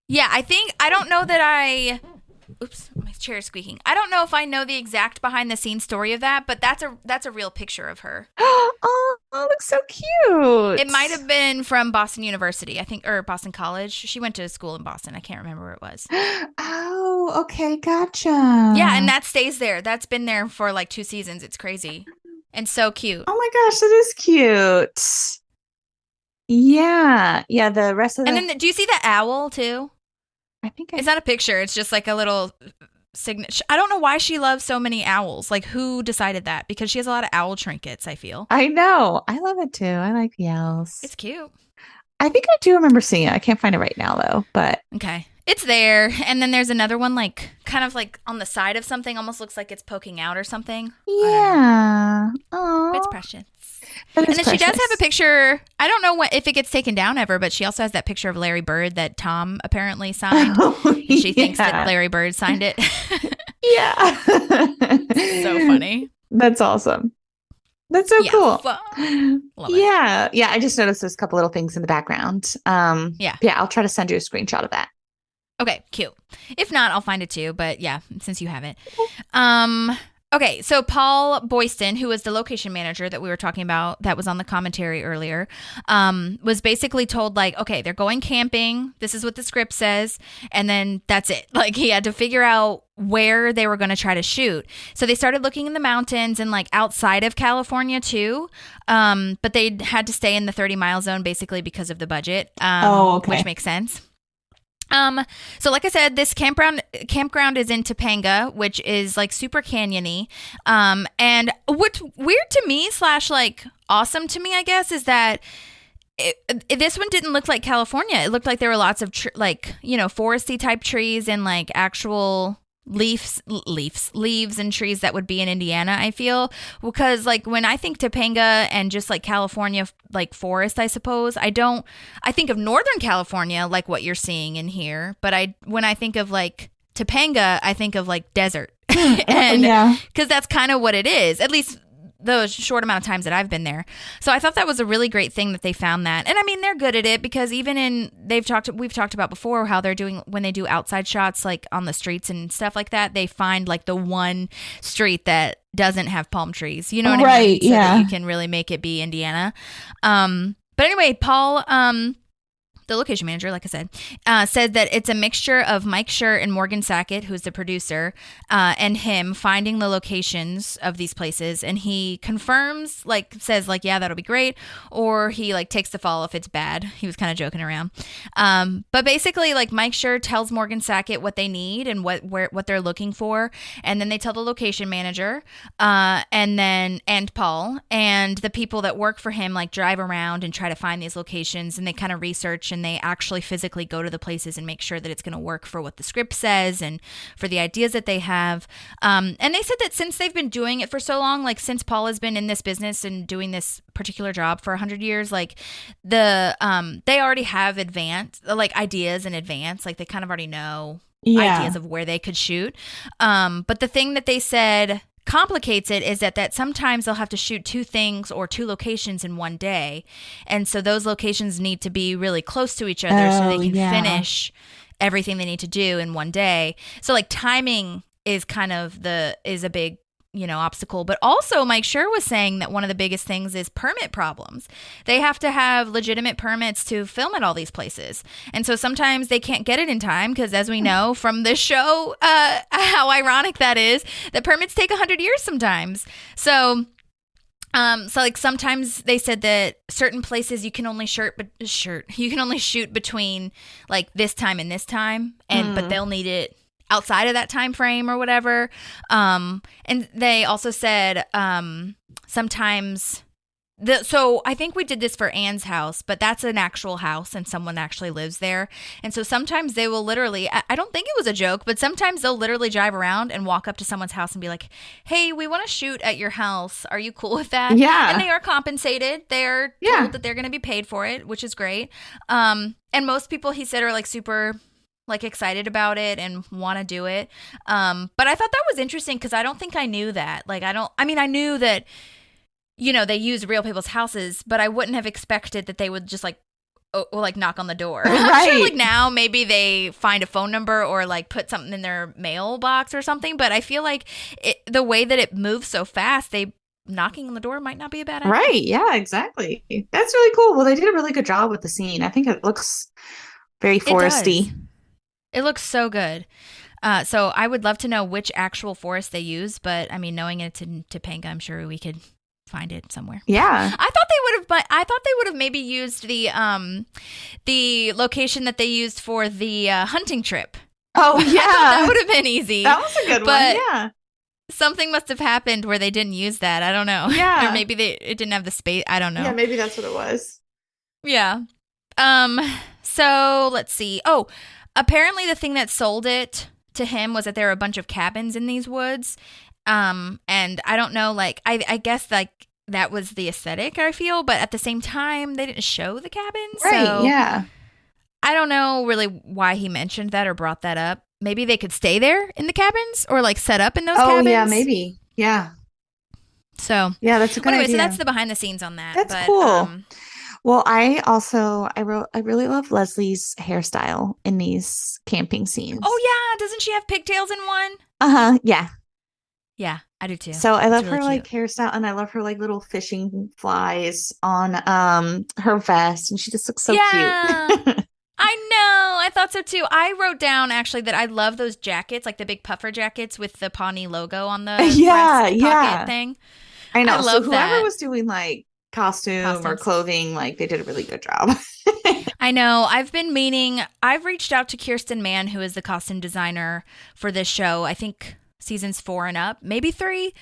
Yeah, I don't know that oops, my chair is squeaking. I don't know if I know the exact behind the scenes story of that, but that's a real picture of her. Oh, looks so cute. It might have been from Boston University, I think, or Boston College. She went to school in Boston. I can't remember where it was. Oh, okay, gotcha. Yeah, and that stays there. That's been there for like 2 seasons. It's crazy and so cute. Oh my gosh, that is cute. Yeah, the rest of and then do you see the owl too? I think it's not a picture. It's just like a little signature. I don't know why she loves so many owls. Like, who decided that? Because she has a lot of owl trinkets, I feel. I know. I love it too. I like the owls. It's cute. I think I do remember seeing it. I can't find it right now though, but okay. It's there. And then there's another one like kind of like on the side of something, almost looks like it's poking out or something. Yeah. Oh, it's precious. And then she does have a picture. I don't know if it gets taken down ever, but she also has that picture of Larry Bird that Tom apparently signed. She thinks that Larry Bird signed it. Yeah. So funny. That's awesome. That's so cool. Love it. Yeah. I just noticed there's a couple little things in the background. Yeah, I'll try to send you a screenshot of that. Okay, cute. If not, I'll find it too. But yeah, since you have it. Okay, so Paul Boyston, who was the location manager that we were talking about, that was on the commentary earlier, was basically told, like, okay, they're going camping. This is what the script says. And then that's it. Like, he had to figure out where they were going to try to shoot. So they started looking in the mountains and, like, outside of California, too. But they had to stay in the 30-mile zone, basically, because of the budget, which makes sense. So like I said, this campground is in Topanga, which is like super canyony. And what's weird to me / like awesome to me, I guess, is that this one didn't look like California. It looked like there were lots of foresty type trees and like actual leaves and trees that would be in Indiana, I feel, because like when I think Topanga and just like California, like forest, I suppose, I think of Northern California, like what you're seeing in here, but when I think of like Topanga, I think of like desert. And because that's kind of what it is, at least the short amount of times that I've been there. So I thought that was a really great thing that they found that. And I mean, they're good at it because even we've talked about before how they're doing when they do outside shots, like on the streets and stuff like that, they find like the one street that doesn't have palm trees, you know what I mean? So that you can really make it be Indiana. But anyway, Paul, the location manager, like I said, said that it's a mixture of Mike Schur and Morgan Sackett, who's the producer, and him finding the locations of these places. And he confirms, like, says, like, yeah, that'll be great. Or he, like, takes the fall if it's bad. He was kind of joking around. But basically, like, Mike Schur tells Morgan Sackett what they need and what they're looking for. And then they tell the location manager and Paul. And the people that work for him, like, drive around and try to find these locations. And they kind of research and they actually physically go to the places and make sure that it's going to work for what the script says and for the ideas that they have. And they said that since they've been doing it for so long, like since Paul has been in this business and doing this particular job for 100 years, like they already have ideas in advance. Like they kind of already know ideas of where they could shoot. But the thing that they said complicates it is that sometimes they'll have to shoot 2 things or 2 locations in one day, and so those locations need to be really close to each other so they can finish everything they need to do in one day. So like timing is kind of is a big obstacle. But also Mike Schur was saying that one of the biggest things is permit problems. They have to have legitimate permits to film at all these places. And so sometimes they can't get it in time because, as we know from this show, how ironic that is, that permits take 100 years sometimes. So like sometimes they said that certain places you can only shoot between like this time and this time, but they'll need it outside of that time frame or whatever. And they also said sometimes so I think we did this for Anne's house, but that's an actual house and someone actually lives there. And so sometimes they will literally, I don't think it was a joke, but sometimes they'll literally drive around and walk up to someone's house and be like, hey, we want to shoot at your house. Are you cool with that? Yeah. And they are compensated. They're told that they're going to be paid for it, which is great. And most people, he said, are like super like excited about it and want to do it. But I thought that was interesting because I don't think I knew that. Like, I knew that, they use real people's houses, but I wouldn't have expected that they would just like knock on the door. Right. I'm sure like now maybe they find a phone number or like put something in their mailbox or something. But I feel like the way that it moves so fast, knocking on the door might not be a bad idea. Right. Yeah, exactly. That's really cool. Well, they did a really good job with the scene. I think it looks very foresty. It looks so good. So I would love to know which actual forest they use, but I mean, knowing it's in Topanga, I'm sure we could find it somewhere. Yeah. I thought they would have maybe used the location that they used for the hunting trip. Oh yeah. I thought that would have been easy. That was a good one. Yeah. Something must have happened where they didn't use that. I don't know. Yeah. Or maybe it didn't have the space. I don't know. Yeah, maybe that's what it was. Yeah. So let's see. Oh, apparently the thing that sold it to him was that there were a bunch of cabins in these woods. And I don't know, like, I guess like that was the aesthetic I feel, but at the same time they didn't show the cabins. Right. So Yeah. I don't know really why he mentioned that or brought that up. Maybe they could stay there in the cabins or like set up in those cabins. Oh yeah, maybe. Yeah. So yeah, that's a good idea. So that's the behind the scenes on that. That's cool. Well, I really love Leslie's hairstyle in these camping scenes. Oh yeah, doesn't she have pigtails in one? Yeah. Yeah, I do too. So I love really her like hairstyle, and I love her like little fishing flies on her vest, and she just looks so cute. I know. I thought so too. I wrote down actually that I love those jackets, like the big puffer jackets with the Pawnee logo on the pocket thing. I know. I love so whoever that. was doing like costume or clothing, like they did a really good job. I know. I've reached out to Kirsten Mann, who is the costume designer for this show. I think seasons 4 and up, maybe 3.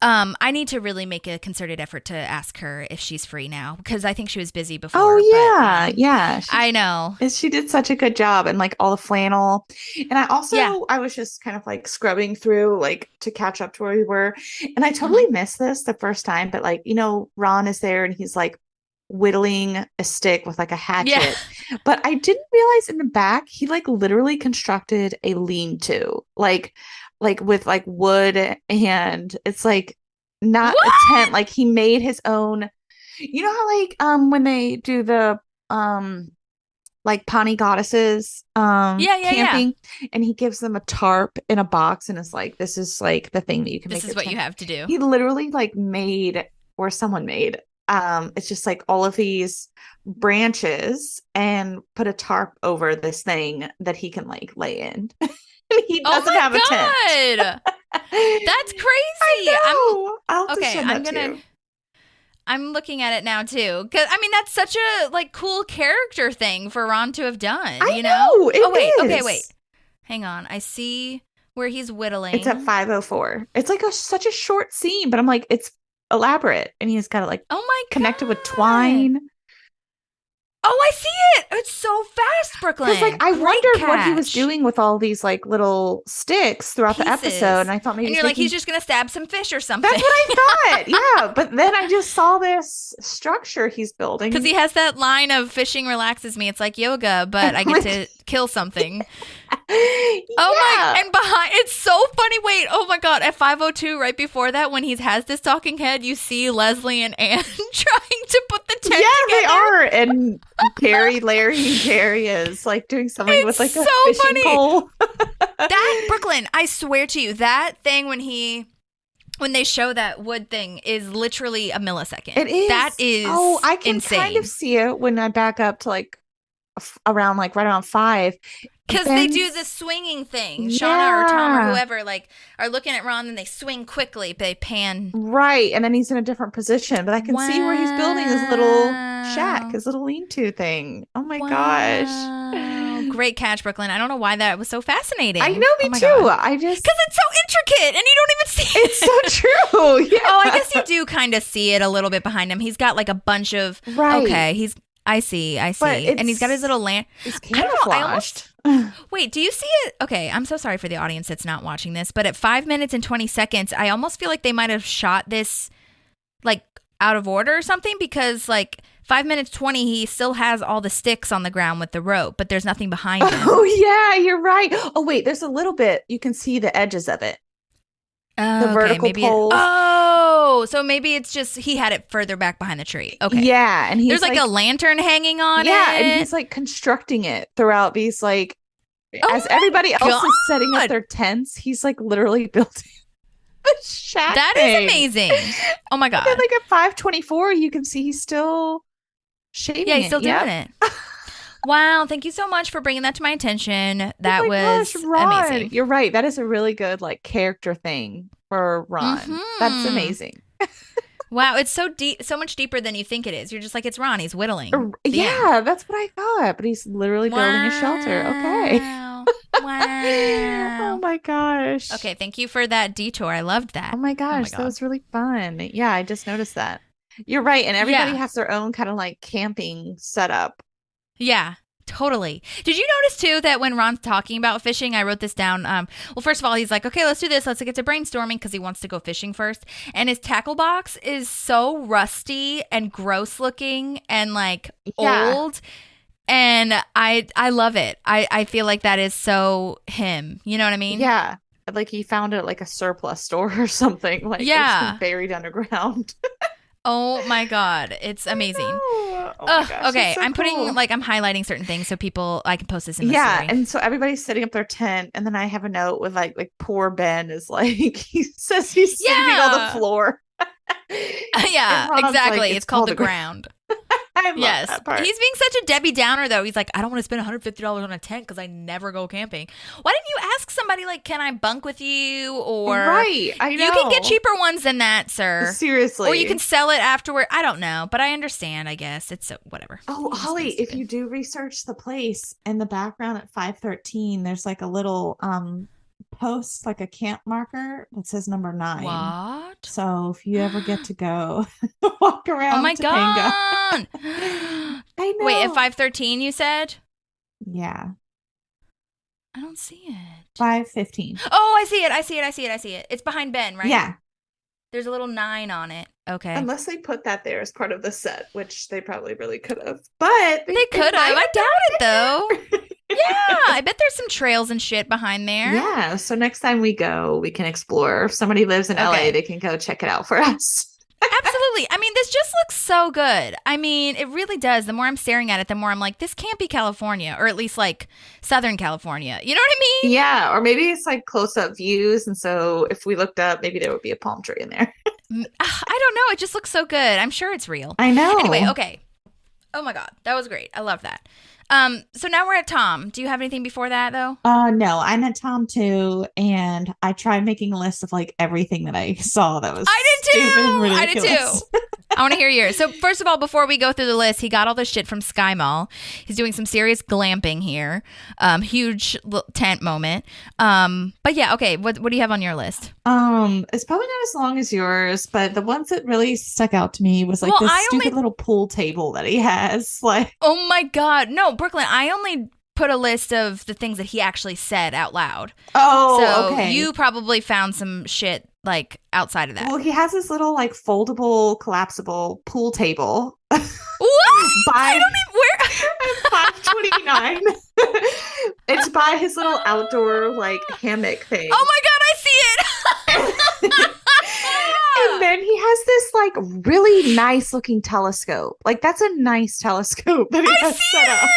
I need to really make a concerted effort to ask her if she's free now because I think she was busy before. Oh yeah, yeah. I know. She did such a good job, and like all the flannel. And I also I was just kind of like scrubbing through like to catch up to where we were, and I totally missed this the first time. But like Ron is there, and he's like whittling a stick with like a hatchet. Yeah. But I didn't realize in the back he like literally constructed a lean-to, like with like wood, and it's like not a tent. Like he made his own. You know how like when they do the like Pawnee goddesses camping, and he gives them a tarp in a box, and it's like, this is like the thing that you can make. This is what you have to do. He literally like made, or someone made, it's just like all of these branches and put a tarp over this thing that he can like lay in. He doesn't have a tent. That's crazy. I'm looking at it now too, because I mean that's such a like cool character thing for Ron to have done. I know. Okay, wait. Hang on. I see where he's whittling. It's at 5:04. It's like such a short scene, but I'm like, it's elaborate, and he's got it like connected with twine. Oh, I see it. It's so fast, Brookelyn. Because like I wondered what he was doing with all these like little sticks throughout the episode, and I thought maybe and you're like, he's just gonna stab some fish or something. That's what I thought. Yeah, but then I just saw this structure he's building because he has that line of "fishing relaxes me." It's like yoga, but I get to kill something. Oh my! And behind, it's so funny. Wait, oh my god! At 5:02, right before that, when he has this talking head, you see Leslie and Anne trying to put the tent together. They are, and Larry and Jerry is like doing something with like a fishing pole. That Brookelyn, I swear to you, that thing when he when they show that wood thing is literally a millisecond. It is. That is I can insane. kind of see it when I back up to like around like right around 5. Because they do the swinging thing. Shauna or Tom or whoever like are looking at Ron and they swing quickly, but they pan. Right. And then he's in a different position. But I can see where he's building his little shack, his little lean-to thing. Oh my gosh. Great catch, Brookelyn. I don't know why that was so fascinating. I know, me too. God. Because it's so intricate and you don't even see it. It's so true. Yeah. Oh, I guess you do kind of see it a little bit behind him. He's got like a bunch of, I see. And he's got his little lamp. It's camouflaged. Wait, do you see it? Okay, I'm so sorry for the audience that's not watching this, but at 5 minutes and 20 seconds, I almost feel like they might have shot this like out of order or something because like 5 minutes 20, he still has all the sticks on the ground with the rope, but there's nothing behind him. Oh, yeah, you're right. Oh, wait, there's a little bit. You can see the edges of it. The vertical poles. So maybe it's just he had it further back behind the tree. Okay. Yeah, and there's like a lantern hanging on it. Yeah, and he's like constructing it throughout these like as everybody else is setting up their tents, he's like literally building a shack. That is amazing. Oh my God. And like at 5:24, you can see he's still shaving. Yeah, he's still doing it. Wow, thank you so much for bringing that to my attention. That was amazing. You're right. That is a really good like character thing for Ron. Mm-hmm. That's amazing. Wow, it's so deep, so much deeper than you think it is. You're just like, it's Ron. He's whittling. Yeah, that's what I thought. But he's literally building a shelter. Okay. Wow. Oh my gosh. Okay, thank you for that detour. I loved that. Oh my gosh, that was really fun. Yeah, I just noticed that. You're right. And everybody has their own kind of like camping setup. Yeah, totally. Did you notice too that when Ron's talking about fishing, I wrote this down. Well, first of all, he's like, okay, let's do this. Let's get to brainstorming because he wants to go fishing first. And his tackle box is so rusty and gross looking and like old. And I love it. I feel like that is so him. You know what I mean? Yeah. Like he found it at like a surplus store or something. Like it's buried underground. Oh my God. It's amazing. Oh my gosh, okay. so I'm putting cool. like I'm highlighting certain things so I can post this in the story. And so everybody's setting up their tent, and then I have a note with like poor Ben is like he says he's sleeping on the floor. Yeah, exactly. Like, it's called the ground. I love that part. He's being such a Debbie Downer though. He's like, I don't want to spend $150 on a tent because I never go camping. Why didn't you ask somebody like, can I bunk with you? Or right, I know. You can get cheaper ones than that, sir. Seriously. Or you can sell it afterward. I don't know, but I understand. I guess it's whatever. Oh, Holly, if you do research the place in the background at 513, there's like a little post, like a camp marker that says number 9. What? So if you ever get to go walk around, oh my God. I know. Wait, at 513 you said? Yeah. I don't see it. 515. Oh, I see it. It's behind Ben, right? Yeah. There's a little 9 on it. Okay. Unless they put that there as part of the set, which they probably really could have. But they could have. I doubt it though. Yeah, I bet there's some trails and shit behind there. Yeah, so next time we go, we can explore. If somebody lives in LA, they can go check it out for us. Absolutely. I mean, this just looks so good. I mean, it really does. The more I'm staring at it, the more I'm like, this can't be California, or at least like Southern California. You know what I mean? Yeah, or maybe it's like close-up views, and so if we looked up, maybe there would be a palm tree in there. I don't know. It just looks so good. I'm sure it's real. I know. Anyway, okay. Oh my God, that was great. I love that. So now we're at Tom. Do you have anything before that though? No, I'm at Tom too, and I tried making a list of like everything that I saw that was I did too. I want to hear yours. So first of all, before we go through the list, he got all this shit from Sky Mall. He's doing some serious glamping here. Huge tent moment. But yeah, okay. What do you have on your list? It's probably not as long as yours, but the ones that really stuck out to me was like this stupid little pool table that he has. Like, oh my God, no, Brookelyn. I only put a list of the things that he actually said out loud. Oh, so okay. You probably found some shit like outside of that. Well, he has this little like foldable, collapsible pool table. What? I don't even where 529. It's by his little outdoor like hammock thing. Oh my God, I see it. And then he has this like really nice looking telescope. Like that's a nice telescope that he has set up.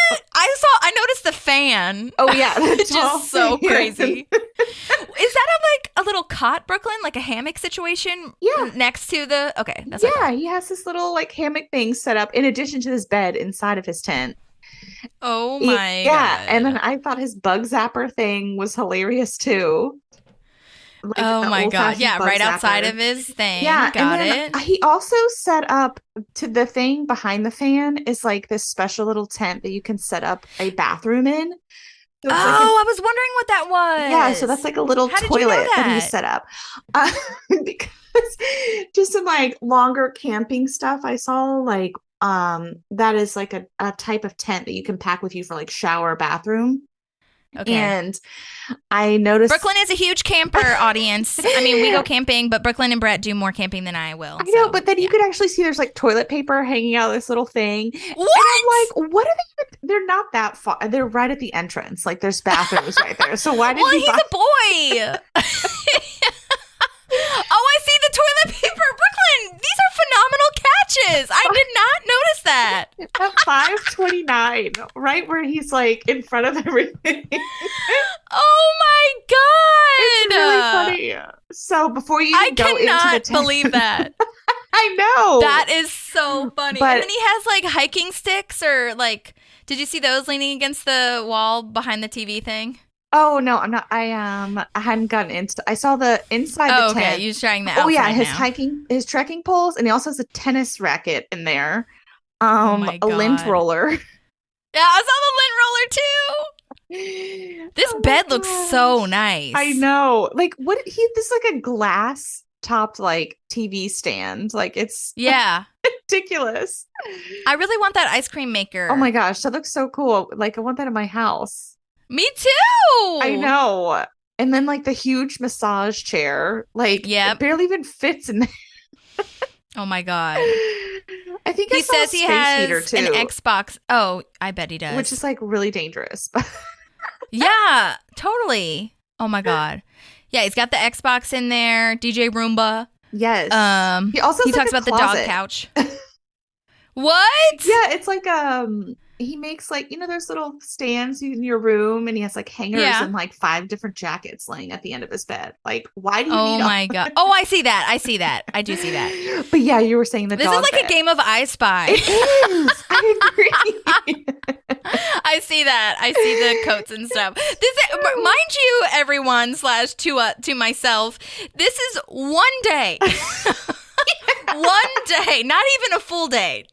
I noticed the fan. Oh yeah, it's just so crazy. Is that like a little cot, Brooklyn, like a hammock situation? Yeah. Next to the okay, that's what I Yeah, thought. he has this little like hammock thing set up in addition to his bed inside of his tent. Oh my Yeah, and then god. I thought his bug zapper thing was hilarious too. Like Oh the my god. old-fashioned Yeah, bug right outside zapper. of his thing. Yeah, and Got then it. he also set up to the thing behind the fan is like this special little tent that you can set up a bathroom in. So Oh, it's like I was wondering what that was. yeah, so that's like a little How did you know toilet that he that? set up. Uh, because just some like longer camping stuff I saw like that is like a type of tent that you can pack with you for like shower bathroom. Okay. And I noticed Brooklyn is a huge camper audience. I mean, we go camping, but Brooklyn and Brett do more camping than I will. I know, so, but then you yeah. could actually see there's like toilet paper hanging out of this little thing. What? And I'm like, what are they even? They're not that far. They're right at the entrance. Like there's bathrooms right there. So why did Well, he he's buy? a boy. Oh, I see the toilet paper. Brooklyn, these are phenomenal catches. I did not notice that. At 5:29, right where he's like in front of everything. Oh my god. It's really funny. So before you I even go into the cannot tent, believe that. I know That is so funny. But- and then he has like hiking sticks or like, did you see those leaning against the wall behind the TV thing? Oh no, I'm not. I hadn't gotten into. I saw the inside Oh, the okay. tent. You're trying the outside Oh yeah, his trekking poles, and he also has a tennis racket in there. my A lint God. roller. Yeah, I saw the lint roller too. This Oh my bed looks so gosh. nice. I know. Like what he this is like a glass topped like TV stand. Like it's Yeah. ridiculous. I really want that ice cream maker. Oh my gosh, that looks so cool. Like I want that in my house. Me too. I know. And then like the huge massage chair, like Yep. it barely even fits in there. Oh my God. I think I He saw a says he space has heater too, an Xbox. Oh, I bet he does. which is like really dangerous. yeah, totally. Oh my God. Yeah, he's got the Xbox in there, DJ Roomba. Yes. He also has, like, talks a about the closet. dog couch. What? Yeah, it's like he makes like those little stands in your room, and he has like hangers Yeah. and like 5 different jackets laying at the end of his bed. Like, why do you Oh need my God. Oh, I see that. I see that. I do see that. But yeah, you were saying the This dog is like bed. a game of I Spy. It is. I agree. I see that. I see the coats and stuff. Mind you, everyone / to myself, this is one day. One day, not even a full day.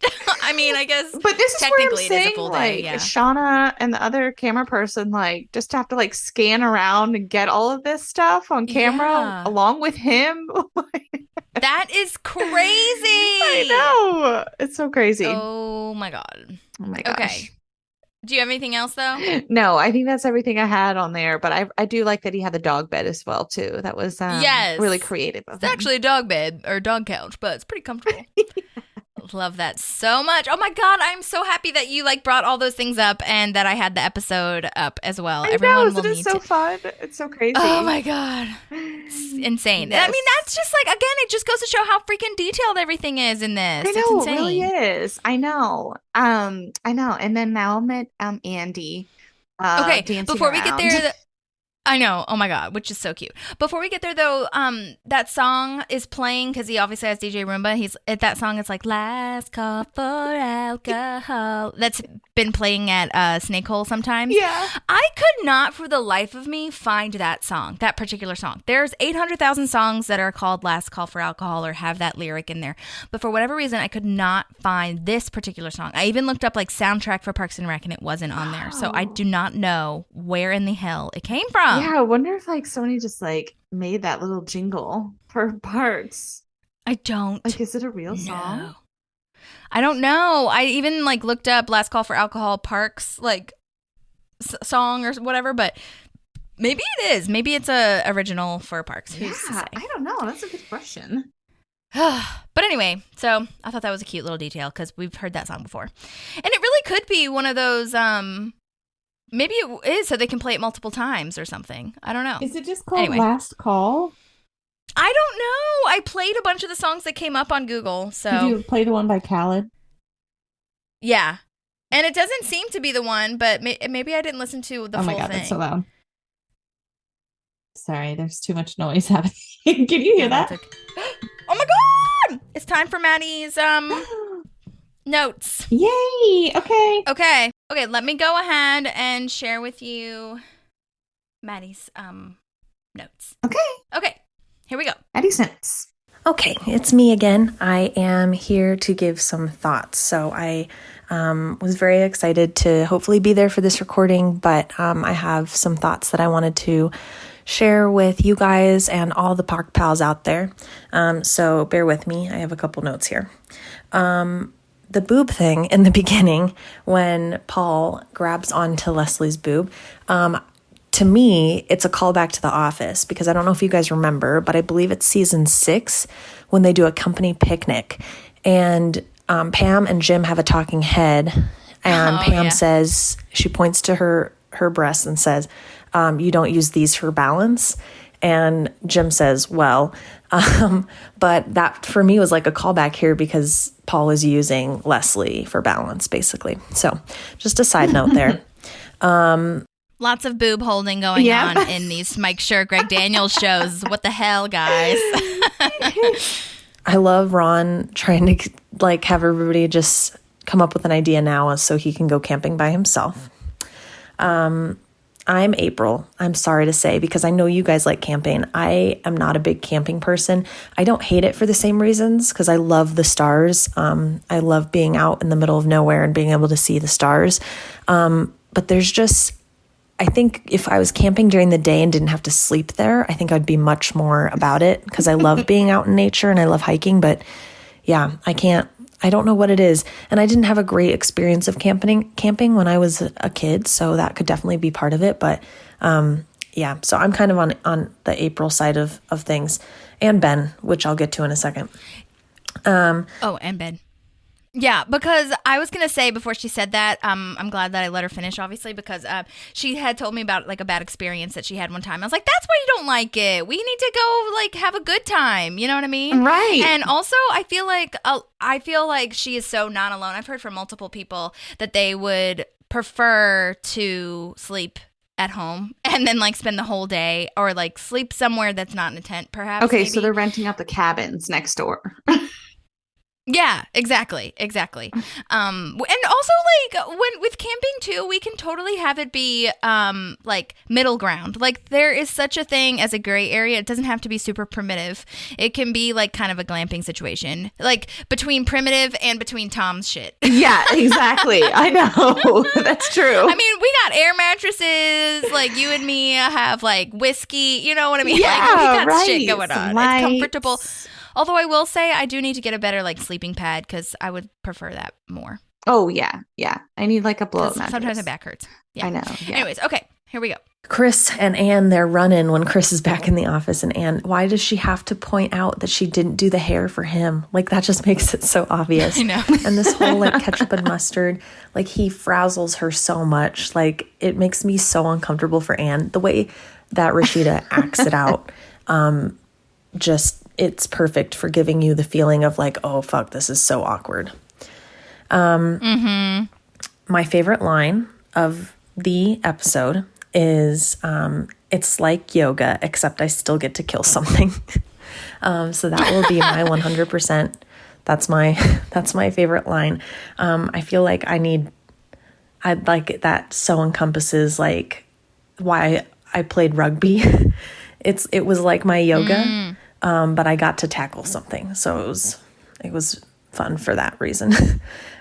I mean, I guess But this is where I'm technically it is saying, a full like, day. Yeah. Shauna and the other camera person, like, just have to like scan around and get all of this stuff on camera Yeah. along with him. That is crazy. I know. It's so crazy. Oh my God. Oh my gosh. Okay. Do you have anything else though? No, I think that's everything I had on there. But I do like that he had the dog bed as well too. That was Yes. really creative of It's him. actually a dog bed or dog couch, but it's pretty comfortable. Love that so much. Oh my God, I'm so happy that you like brought all those things up and that I had the episode up as well. I Everyone know, will isn't it need so to. fun? It's so crazy. Oh my God. It's insane. Yes. I mean, that's just like, again, it just goes to show how freaking detailed everything is in this. I It's know, it insane. really is. I know. I know. And then now I met Andy. Okay, dancing before we get around. there, I know. Oh my God, which is so cute. Before we get there, though, that song is playing because he obviously has DJ Roomba. He's at that song. It's like "Last Call for Alcohol." That's been playing at Snake Hole sometimes. Yeah. I could not, for the life of me, find that song, that particular song. There's 800,000 songs that are called "Last Call for Alcohol" or have that lyric in there, but for whatever reason, I could not find this particular song. I even looked up like soundtrack for Parks and Rec, and it wasn't on there. So I do not know where in the hell it came from. Yeah, I wonder if like Sony just like made that little jingle for Parks. I don't Like, is it a real know. song? I don't know. I even like looked up "Last Call for Alcohol" Parks like song or whatever, but maybe it is. Maybe it's a original for Parks. Who's to Yeah, say? I don't know. That's a good question. But anyway, so I thought that was a cute little detail because we've heard that song before, and it really could be one of those. Maybe it is so they can play it multiple times or something. I don't know. Is it just called Anyway. Last Call? I don't know. I played a bunch of the songs that came up on Google. So Did you play the one by Khaled? yeah, and it doesn't seem to be the one, but maybe I didn't listen to the Oh full my God, thing. that's so loud. Sorry, there's too much noise happening. Can you hear that? Oh my God! It's time for Maddie's notes. Yay! Okay. Okay, let me go ahead and share with you Maddie's notes. Okay, here we go. Maddie's notes. Okay, it's me again. I am here to give some thoughts. So I was very excited to hopefully be there for this recording, but I have some thoughts that I wanted to share with you guys and all the Park Pals out there. So bear with me. I have a couple notes here. The boob thing in the beginning, when Paul grabs onto Leslie's boob, to me, it's a callback to The Office, because I don't know if you guys remember, but I believe it's season 6 when they do a company picnic, and Pam and Jim have a talking head, and Pam says, she points to her breasts and says, you don't use these for balance. And Jim says, well, but that for me was like a callback here because Paul is using Leslie for balance, basically. So just a side note there. Lots of boob holding going on in these Mike Schur, Greg Daniels shows. What the hell, guys? I love Ron trying to like have everybody just come up with an idea now so he can go camping by himself. I'm April. I'm sorry to say, because I know you guys like camping. I am not a big camping person. I don't hate it for the same reasons, because I love the stars. I love being out in the middle of nowhere and being able to see the stars. But there's just, I think if I was camping during the day and didn't have to sleep there, I think I'd be much more about it, because I love being out in nature and I love hiking. But yeah, I don't know what it is. And I didn't have a great experience of camping when I was a kid, so that could definitely be part of it. But yeah, so I'm kind of on the April side of things. And Ben, which I'll get to in a second. And Ben. Yeah, because I was going to say before she said that, I'm glad that I let her finish, obviously, because she had told me about like a bad experience that she had one time. I was like, that's why you don't like it. We need to go like have a good time. You know what I mean? Right. And also I feel like she is so not alone. I've heard from multiple people that they would prefer to sleep at home and then like spend the whole day, or like sleep somewhere that's not in a tent, perhaps. Okay, maybe. so they're renting out the cabins next door. Yeah, exactly. And also like when with camping too, we can totally have it be like middle ground. Like there is such a thing as a gray area. It doesn't have to be super primitive. It can be like kind of a glamping situation, like between primitive and between Tom's shit. Yeah, exactly. I know. That's true. I mean, we got air mattresses. Like you and me have like whiskey. You know what I mean? Yeah, like, we got right. shit going on. Lights. It's comfortable. Although I will say I do need to get a better like sleeping pad, because I would prefer that more. Oh, yeah. Yeah. I need like a blow-up mattress. Sometimes my back hurts. Yeah. I know. Yeah. Anyways, okay, here we go. Chris and Anne, they're running when Chris is back in the office. And Anne, why does she have to point out that she didn't do the hair for him? Like, that just makes it so obvious. I know. And this whole, like, ketchup and mustard, like, he frazzles her so much. Like, it makes me so uncomfortable for Anne. The way that Rashida acts it out, just, it's perfect for giving you the feeling of, like, oh, fuck, this is so awkward. My favorite line of the episode is, it's like yoga, except I still get to kill something. So that will be my 100%. That's my favorite line. I feel like I'd like that so encompasses like why I played rugby. It was like my yoga, but I got to tackle something. So it was fun for that reason.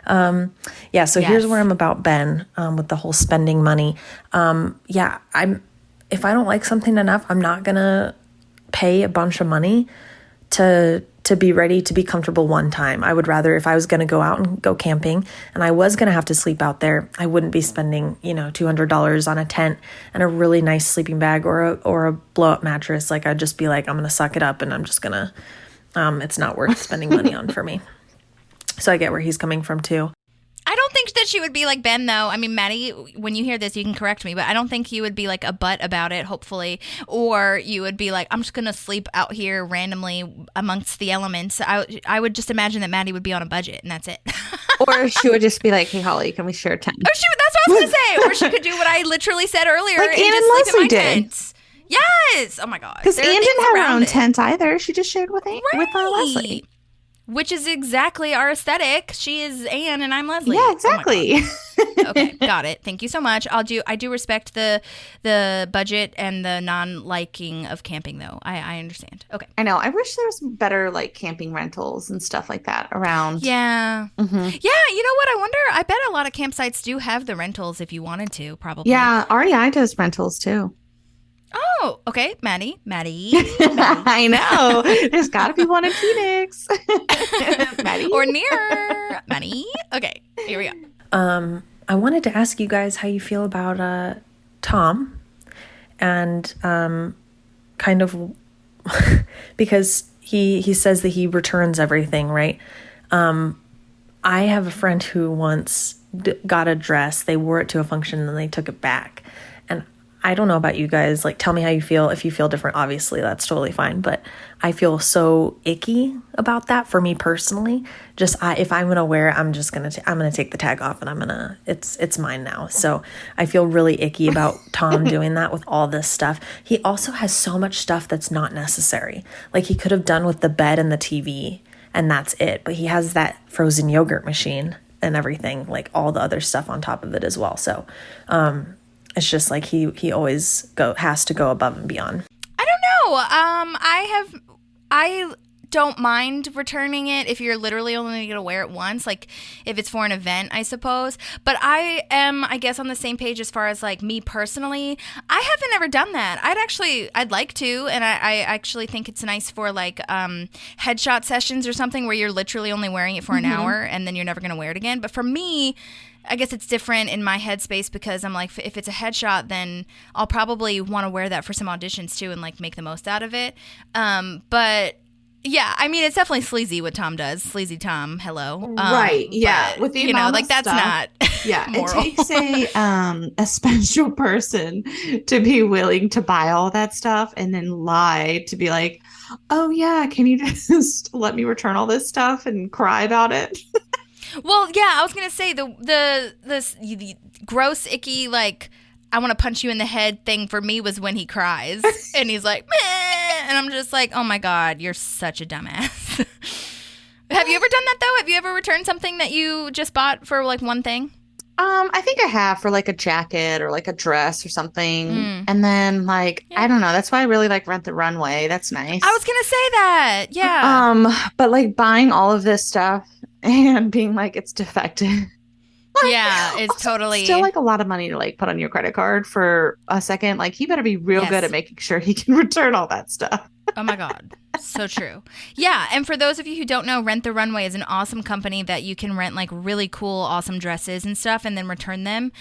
So here's where I'm about Ben, with the whole spending money. If I don't like something enough, I'm not gonna pay a bunch of money to be ready to be comfortable one time. I would rather, if I was gonna go out and go camping and I was gonna have to sleep out there, I wouldn't be spending, $200 on a tent and a really nice sleeping bag or a blow up mattress. Like, I'd just be like, I'm gonna suck it up and I'm just gonna, it's not worth spending money on for me. So I get where he's coming from too. I don't think that she would be like Ben, though. I mean, Maddie, when you hear this, you can correct me, but I don't think you would be like a butt about it, hopefully. Or you would be like, I'm just going to sleep out here randomly amongst the elements. I would just imagine that Maddie would be on a budget, and that's it. Or she would just be like, hey, Holly, can we share a tent? That's what I was going to say. Or she could do what I literally said earlier like and Ann just and sleep in Leslie my did. tent. Yes. Oh my god. Because Anne didn't have her own tent either. She just shared with Leslie. Which is exactly our aesthetic. She is Anne and I'm Leslie. Yeah, exactly. Oh okay, got it. Thank you so much. I do respect the budget and the non-liking of camping though. I understand. Okay. I know. I wish there was better like camping rentals and stuff like that around. Yeah. Mm-hmm. Yeah, you know what? I wonder, I bet a lot of campsites do have the rentals if you wanted to, probably. Yeah, REI does rentals too. Oh, okay. Maddie. I know. There's got to be one in Phoenix. Maddie. Or near Maddie. Okay, here we go. I wanted to ask you guys how you feel about Tom and kind of because he says that he returns everything, right? I have a friend who once got a dress. They wore it to a function and then they took it back. I don't know about you guys, like tell me how you feel. If you feel different, obviously that's totally fine. But I feel so icky about that for me personally. Just if I'm going to wear it, I'm going to take the tag off and it's mine now. So I feel really icky about Tom doing that with all this stuff. He also has so much stuff that's not necessary. Like he could have done with the bed and the TV and that's it. But he has that frozen yogurt machine and everything, like all the other stuff on top of it as well. So, it's just like he always has to go above and beyond. I don't know. I don't mind returning it if you're literally only going to wear it once, like if it's for an event, I suppose. But I am, I guess, on the same page as far as like me personally. I haven't ever done that. I'd like to, and I actually think it's nice for like headshot sessions or something where you're literally only wearing it for an hour and then you're never going to wear it again. But for me, I guess it's different in my headspace because I'm like, if it's a headshot, then I'll probably want to wear that for some auditions too and like make the most out of it. But yeah, I mean, it's definitely sleazy what Tom does. Sleazy Tom, hello. Right, yeah. But, with the amount like that's stuff, not yeah, moral. It takes a special person to be willing to buy all that stuff and then lie to be like, oh yeah, can you just let me return all this stuff and cry about it? Well, yeah, I was gonna say the gross, icky, like I want to punch you in the head thing for me was when he cries and he's like, meh, and I'm just like, oh my god, you're such a dumbass. Have you ever done that though? Have you ever returned something that you just bought for like one thing? I think I have for like a jacket or like a dress or something, and then like I don't know. That's why I really like Rent the Runway. That's nice. I was gonna say that, yeah. But like buying all of this stuff and being like it's defective. Yeah, it's totally still like a lot of money to like put on your credit card for a second. Like he better be real good at making sure he can return all that stuff. Oh my god, so true. Yeah, and for those of you who don't know, Rent the Runway is an awesome company that you can rent like really cool, awesome dresses and stuff, and then return them.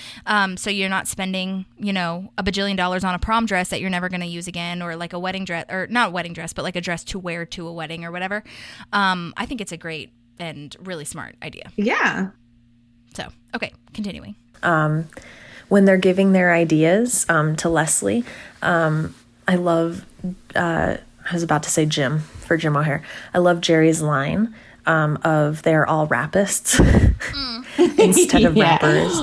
So you're not spending, $1 bajillion on a prom dress that you're never going to use again, or like a wedding dress, or not a wedding dress, but like a dress to wear to a wedding or whatever. I think it's a great and really smart idea. Yeah. So, okay, continuing. When they're giving their ideas to Leslie, I love, I was about to say Jim O'Hare. I love Jerry's line of they're all rapists instead of rappers,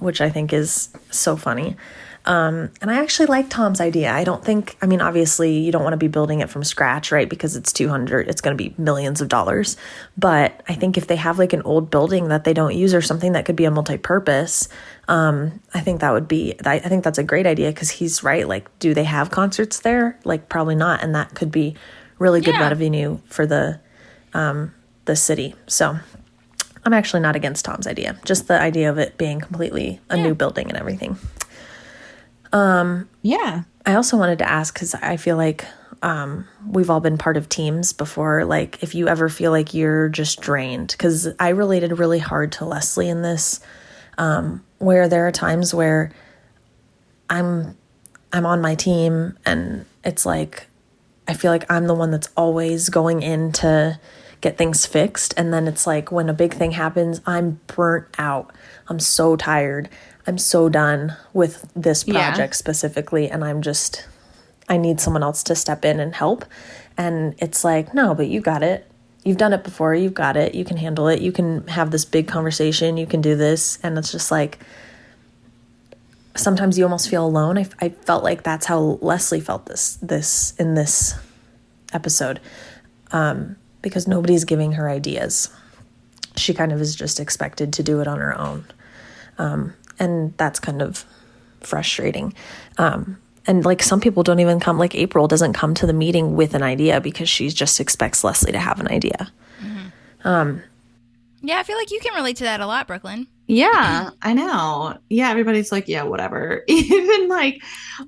which I think is so funny. And I actually like Tom's idea. Obviously you don't want to be building it from scratch, right? Because it's it's going to be millions of dollars. But I think if they have like an old building that they don't use or something that could be a multi-purpose, I think that's a great idea because he's right. Like, do they have concerts there? Like, probably not. And that could be really good revenue for the city. So I'm actually not against Tom's idea. Just the idea of it being completely a new building and everything. I also wanted to ask, because I feel like we've all been part of teams before, like if you ever feel like you're just drained, because I related really hard to Leslie in this, where there are times where I'm on my team and it's like I feel like I'm the one that's always going in to get things fixed, and then it's like when a big thing happens, I'm burnt out. I'm so tired. I'm so done with this project specifically, and I need someone else to step in and help. And it's like, no, but you got it. You've done it before. You've got it. You can handle it. You can have this big conversation. You can do this. And it's just like, sometimes you almost feel alone. I felt like that's how Leslie felt this in this episode, because nobody's giving her ideas. She kind of is just expected to do it on her own. And that's kind of frustrating. And like some people don't even come, like April doesn't come to the meeting with an idea because she just expects Leslie to have an idea. Yeah, I feel like you can relate to that a lot, Brookelyn. Yeah, I know. Yeah, everybody's like, yeah, whatever. Even like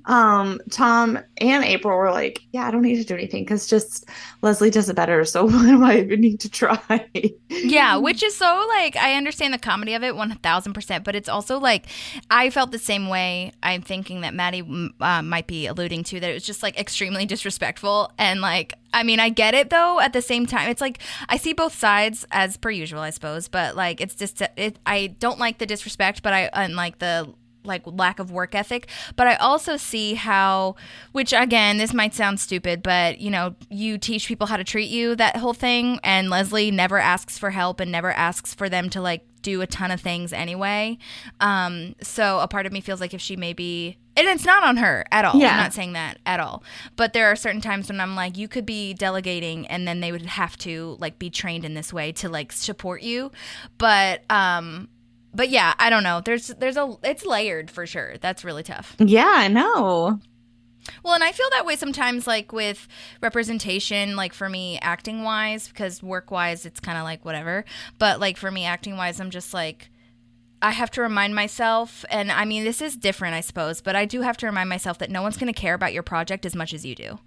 Tom and April were like, yeah, I don't need to do anything because just Leslie does it better. So why do I even need to try? Yeah, which is so like, I understand the comedy of it 1000%, but it's also like, I felt the same way. I'm thinking that Madi might be alluding to, that it was just like extremely disrespectful. And like, I mean, I get it though. At the same time, it's like I see both sides as per usual, I suppose. But like, it's just I don't like the disrespect, but I like the like lack of work ethic. But I also see how, which again, this might sound stupid, but you know, you teach people how to treat you, that whole thing. And Leslie never asks for help and never asks for them to like do a ton of things anyway. So a part of me feels like if she maybe, and it's not on her at all. Yeah. I'm not saying that at all. But there are certain times when I'm like, you could be delegating and then they would have to like be trained in this way to like support you. But yeah, I don't know. It's layered for sure. That's really tough. Yeah, I know. Well, and I feel that way sometimes, like with representation, like for me acting wise, because work wise, it's kind of like whatever. But like for me acting wise, I'm just like, I have to remind myself, and I mean, this is different, I suppose, but I do have to remind myself that no one's going to care about your project as much as you do.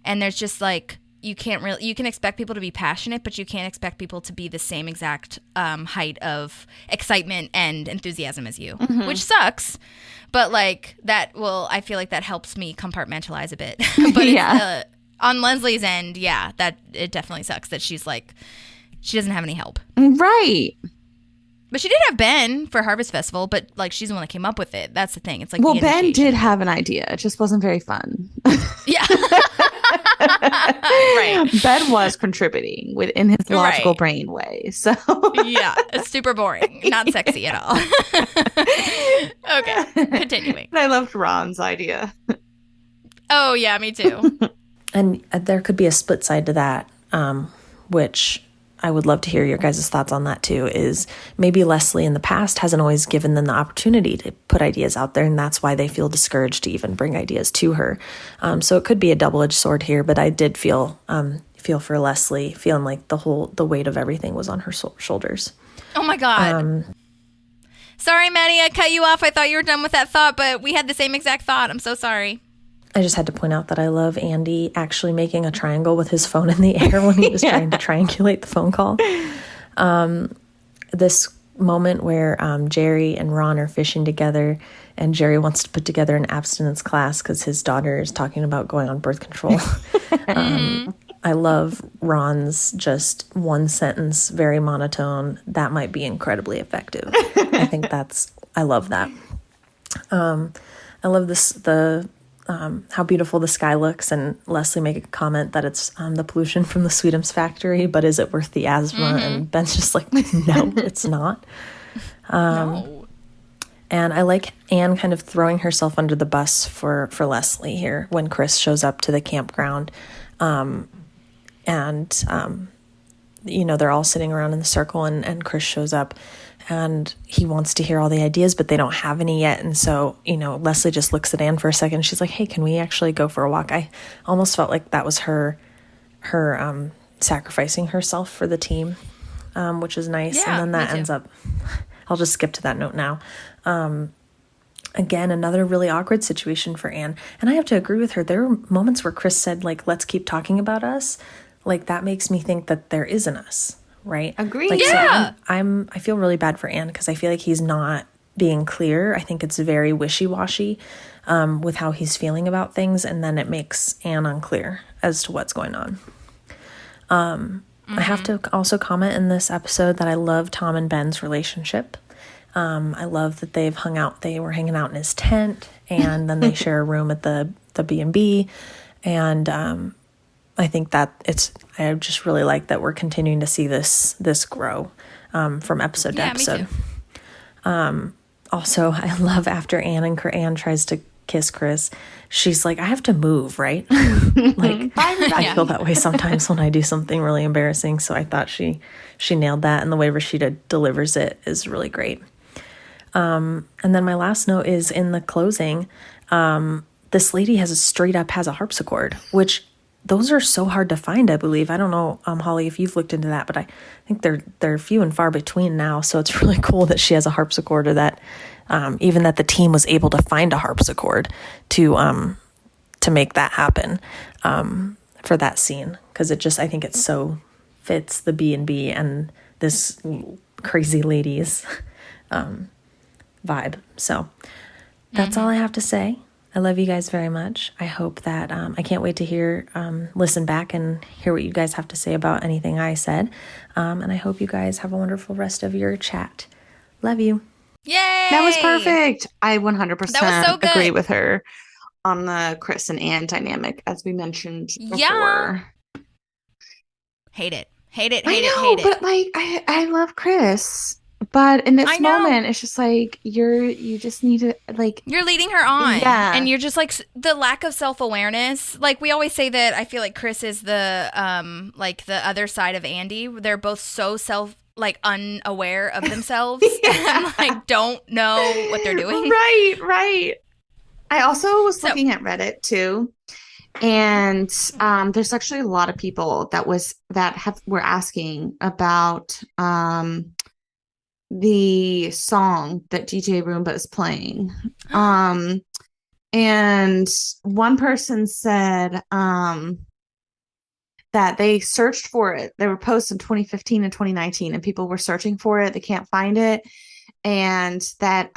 And there's just like, you can expect people to be passionate, but you can't expect people to be the same exact height of excitement and enthusiasm as you, which sucks. But like I feel like that helps me compartmentalize a bit. But yeah. On Leslie's end, yeah, that it definitely sucks that she's like, she doesn't have any help. Right. But she did have Ben for Harvest Festival, but like she's the one that came up with it. That's the thing. It's like, well, Ben did have an idea. It just wasn't very fun. Yeah. Right. Ben was contributing in his logical brain way. So yeah, it's super boring, not sexy at all. Okay, continuing. I loved Ron's idea. Oh yeah, me too. And there could be a split side to that, which I would love to hear your guys' thoughts on that too, is maybe Leslie in the past hasn't always given them the opportunity to put ideas out there, and that's why they feel discouraged to even bring ideas to her. So it could be a double-edged sword here, but I did feel for Leslie, feeling like the weight of everything was on her shoulders. Oh my God. Sorry, Madi, I cut you off. I thought you were done with that thought, but we had the same exact thought. I'm so sorry. I just had to point out that I love Andy actually making a triangle with his phone in the air when he was trying to triangulate the phone call. This moment where Jerry and Ron are fishing together, and Jerry wants to put together an abstinence class because his daughter is talking about going on birth control. I love Ron's just one sentence, very monotone. That might be incredibly effective. I love that. I love how beautiful the sky looks, and Leslie make a comment that it's the pollution from the Sweetums factory, but is it worth the asthma? And Ben's just like, no, it's not. No. And I like Anne kind of throwing herself under the bus for Leslie here when Chris shows up to the campground. They're all sitting around in the circle, and Chris shows up. And he wants to hear all the ideas, but they don't have any yet. And so, Leslie just looks at Anne for a second. She's like, hey, can we actually go for a walk? I almost felt like that was her sacrificing herself for the team, which is nice. Yeah, and then that ends up, I'll just skip to that note now. Again, another really awkward situation for Anne. And I have to agree with her. There were moments where Chris said, like, let's keep talking about us. Like, that makes me think that there isn't us. Right. Agreed. Like, yeah. So I feel really bad for Anne because I feel like he's not being clear. I think it's very wishy-washy with how he's feeling about things, and then it makes Anne unclear as to what's going on. I have to also comment in this episode that I love Tom and Ben's relationship. I love that they've hung out. They were hanging out in his tent, and then they share a room at the B&B, and I think that I just really like that we're continuing to see this grow from episode to episode. Also, I love after Anne tries to kiss Chris, she's like, I have to move, right? Like, I feel that way sometimes when I do something really embarrassing. So I thought she nailed that. And the way Rashida delivers it is really great. And then my last note is in the closing, this lady has a harpsichord, which those are so hard to find, I believe. I don't know, Holly, if you've looked into that, but I think they're few and far between now. So it's really cool that she has a harpsichord, or that even that the team was able to find a harpsichord to make that happen for that scene, because I think it so fits the B&B and this crazy lady's vibe. So that's all I have to say. I love you guys very much. I hope that I can't wait to listen back and hear what you guys have to say about anything I said. And I hope you guys have a wonderful rest of your chat. Love you. Yay! That was perfect. I 100% so agree with her on the Chris and Anne dynamic, as we mentioned before. Yeah. Hate it. But like, I love Chris. But in this moment, it's just like you just need to, like, you're leading her on. Yeah. And you're just like, the lack of self-awareness. Like, we always say that I feel like Chris is the other side of Andy. They're both so unaware of themselves and like don't know what they're doing. Right. I also was looking at Reddit too. And there's actually a lot of people that were asking about the song that DJ Roomba is playing. And one person said that they searched for it. There were posts in 2015 and 2019, and people were searching for it. They can't find it. And that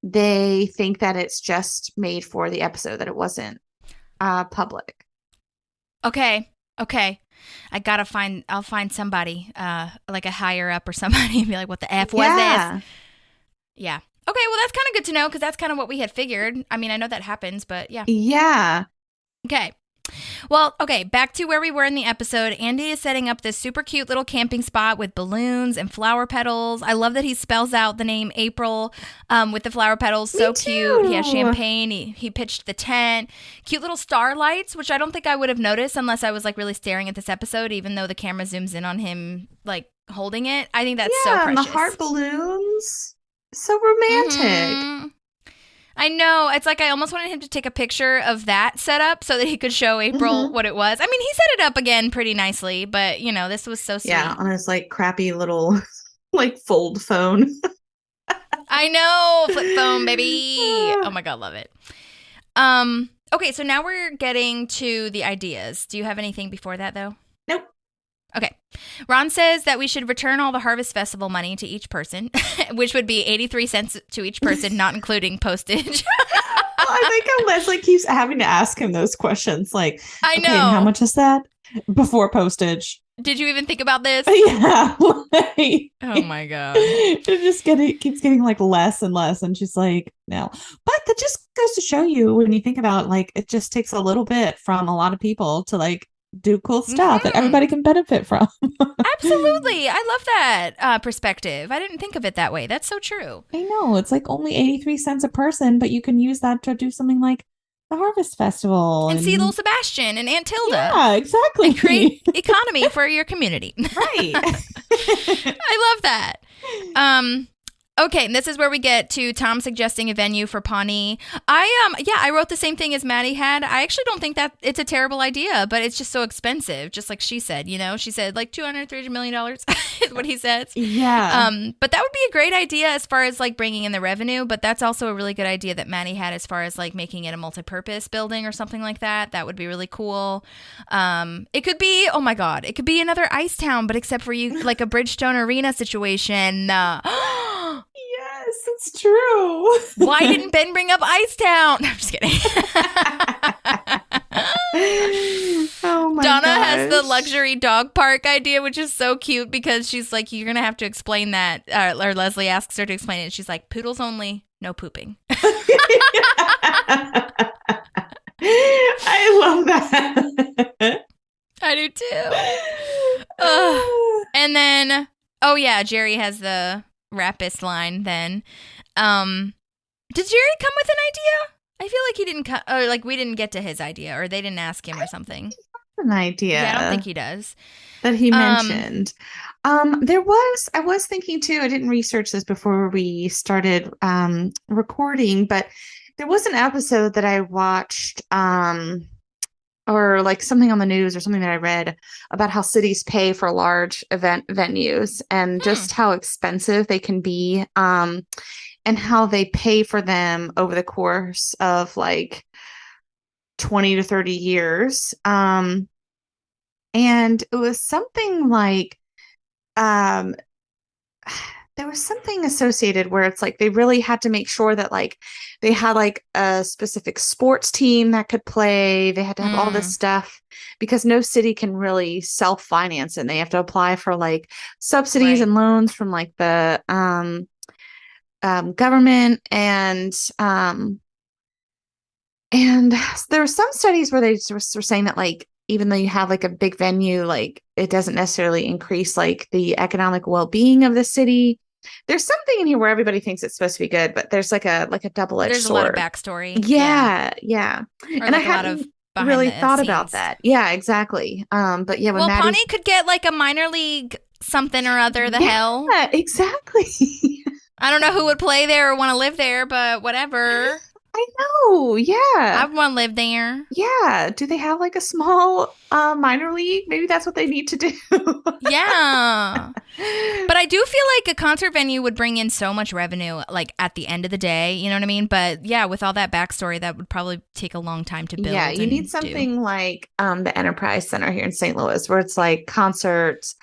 they think that it's just made for the episode, that it wasn't public. Okay. I'll find somebody, like a higher up or somebody, and be like, what the F was this? Yeah. Okay, well, that's kind of good to know, because that's kind of what we had figured. I mean, I know that happens, but yeah. Yeah. Okay. Well, okay, back to where we were in the episode. Andy is setting up this super cute little camping spot with balloons and flower petals. I love that he spells out the name April with the flower petals. So cute. He has champagne. He pitched the tent. Cute little starlights, which I don't think I would have noticed unless I was like really staring at this episode, even though the camera zooms in on him like holding it. I think that's so precious. And the heart balloons. So romantic. Mm-hmm. I know. It's like I almost wanted him to take a picture of that setup so that he could show April what it was. I mean, he set it up again pretty nicely, but, this was so sweet. Yeah, on his, like, crappy little, like, fold phone. I know. Flip phone, baby. Oh, my God. Love it. Okay, so now we're getting to the ideas. Do you have anything before that, though? Nope. Okay. Ron says that we should return all the Harvest Festival money to each person, which would be 83 cents to each person, not including postage. Well, I think Leslie keeps having to ask him those questions. Like, I know. And how much is that before postage? Did you even think about this? Yeah. Oh my God. It keeps getting like less and less. And she's like, no. But that just goes to show you, when you think about, like, it just takes a little bit from a lot of people to, like, do cool stuff that everybody can benefit from. Absolutely. I love that perspective. I didn't think of it that way. That's so true. I know. It's like only 83 cents a person, but you can use that to do something like the Harvest Festival. And see little Sebastian and Aunt Tilda. Yeah, exactly. And create economy for your community. Right. I love that. Okay, and this is where we get to Tom suggesting a venue for Pawnee. I wrote the same thing as Madi had. I actually don't think that it's a terrible idea, but it's just so expensive, just like she said, She said like $200-300 million is what he says. Yeah. But that would be a great idea as far as like bringing in the revenue, but that's also a really good idea that Madi had as far as like making it a multi-purpose building or something like that. That would be really cool. It could be, oh my God, it could be another Ice Town, but except for you, like a Bridgestone Arena situation. Yes, it's true. Why didn't Ben bring up Ice Town? No, I'm just kidding. Oh my Donna gosh. has the luxury dog park idea, which is so cute because she's like, you're going to have to explain that. Or Leslie asks her to explain it. And she's like, poodles only, no pooping. I love that. I do too. And then, oh yeah, Jerry has the rapist line then. Did Jerry come with an idea? I feel like he didn't come, or like we didn't get to his idea, or they didn't ask him or something. An idea. Yeah, I don't think he does. That he mentioned. I was thinking too, I didn't research this before we started recording, but there was an episode that I watched or like something on the news or something that I read about how cities pay for large event venues and just how expensive they can be, and how they pay for them over the course of like 20 to 30 years. And it was something like, there was something associated where it's like they really had to make sure that like they had like a specific sports team that could play. They had to have all this stuff because no city can really self-finance it. And they have to apply for like subsidies and loans from like the government. And there were some studies where they were saying that like even though you have like a big venue, like it doesn't necessarily increase like the economic well-being of the city. There's something in here where everybody thinks it's supposed to be good, but there's like a double-edged There's sword. a lot of backstory. Yeah. Or And like I hadn't really thought about that. Yeah, exactly. But yeah, when Pawnee could get like a minor league something or other. Hell. Yeah, exactly. I don't know who would play there or want to live there, but whatever. I know. Yeah. I want to live there. Yeah. Do they have like a small minor league? Maybe that's what they need to do. Yeah. But I do feel like a concert venue would bring in so much revenue, like at the end of the day. You know what I mean? But yeah, with all that backstory, that would probably take a long time to build. Yeah. You need something like the Enterprise Center here in St. Louis, where it's like concerts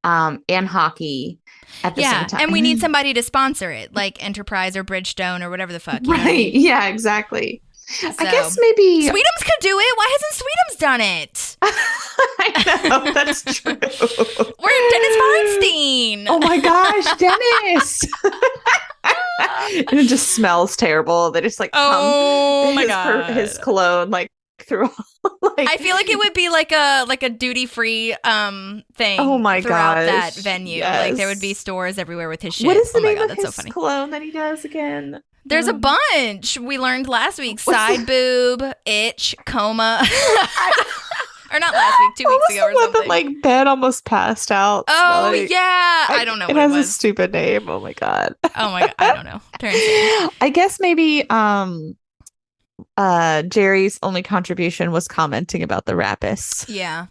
and hockey at the same time. And we need somebody to sponsor it, like Enterprise or Bridgestone or whatever the fuck. You know what I mean? Yeah, exactly. So, I guess maybe Sweetums could do it. Why hasn't Sweetums done it? I know, that's true. Or Dennis Feinstein. Oh my gosh, Dennis. And it just smells terrible. They just like his cologne like through like I feel like it would be like a duty-free thing. Oh my throughout gosh, that venue. yes. Like there would be stores everywhere with his shit. What is the name God, of that's his so funny. cologne that he does again? There's a bunch. We learned last week. Side boob, itch, coma. Or not last week, 2 weeks ago or something. That, like Ben almost passed out. Oh like, yeah, I don't know. It has a stupid name. Oh my god. Oh my god, I don't know. I guess maybe Jerry's only contribution was commenting about the Rapis. Yeah.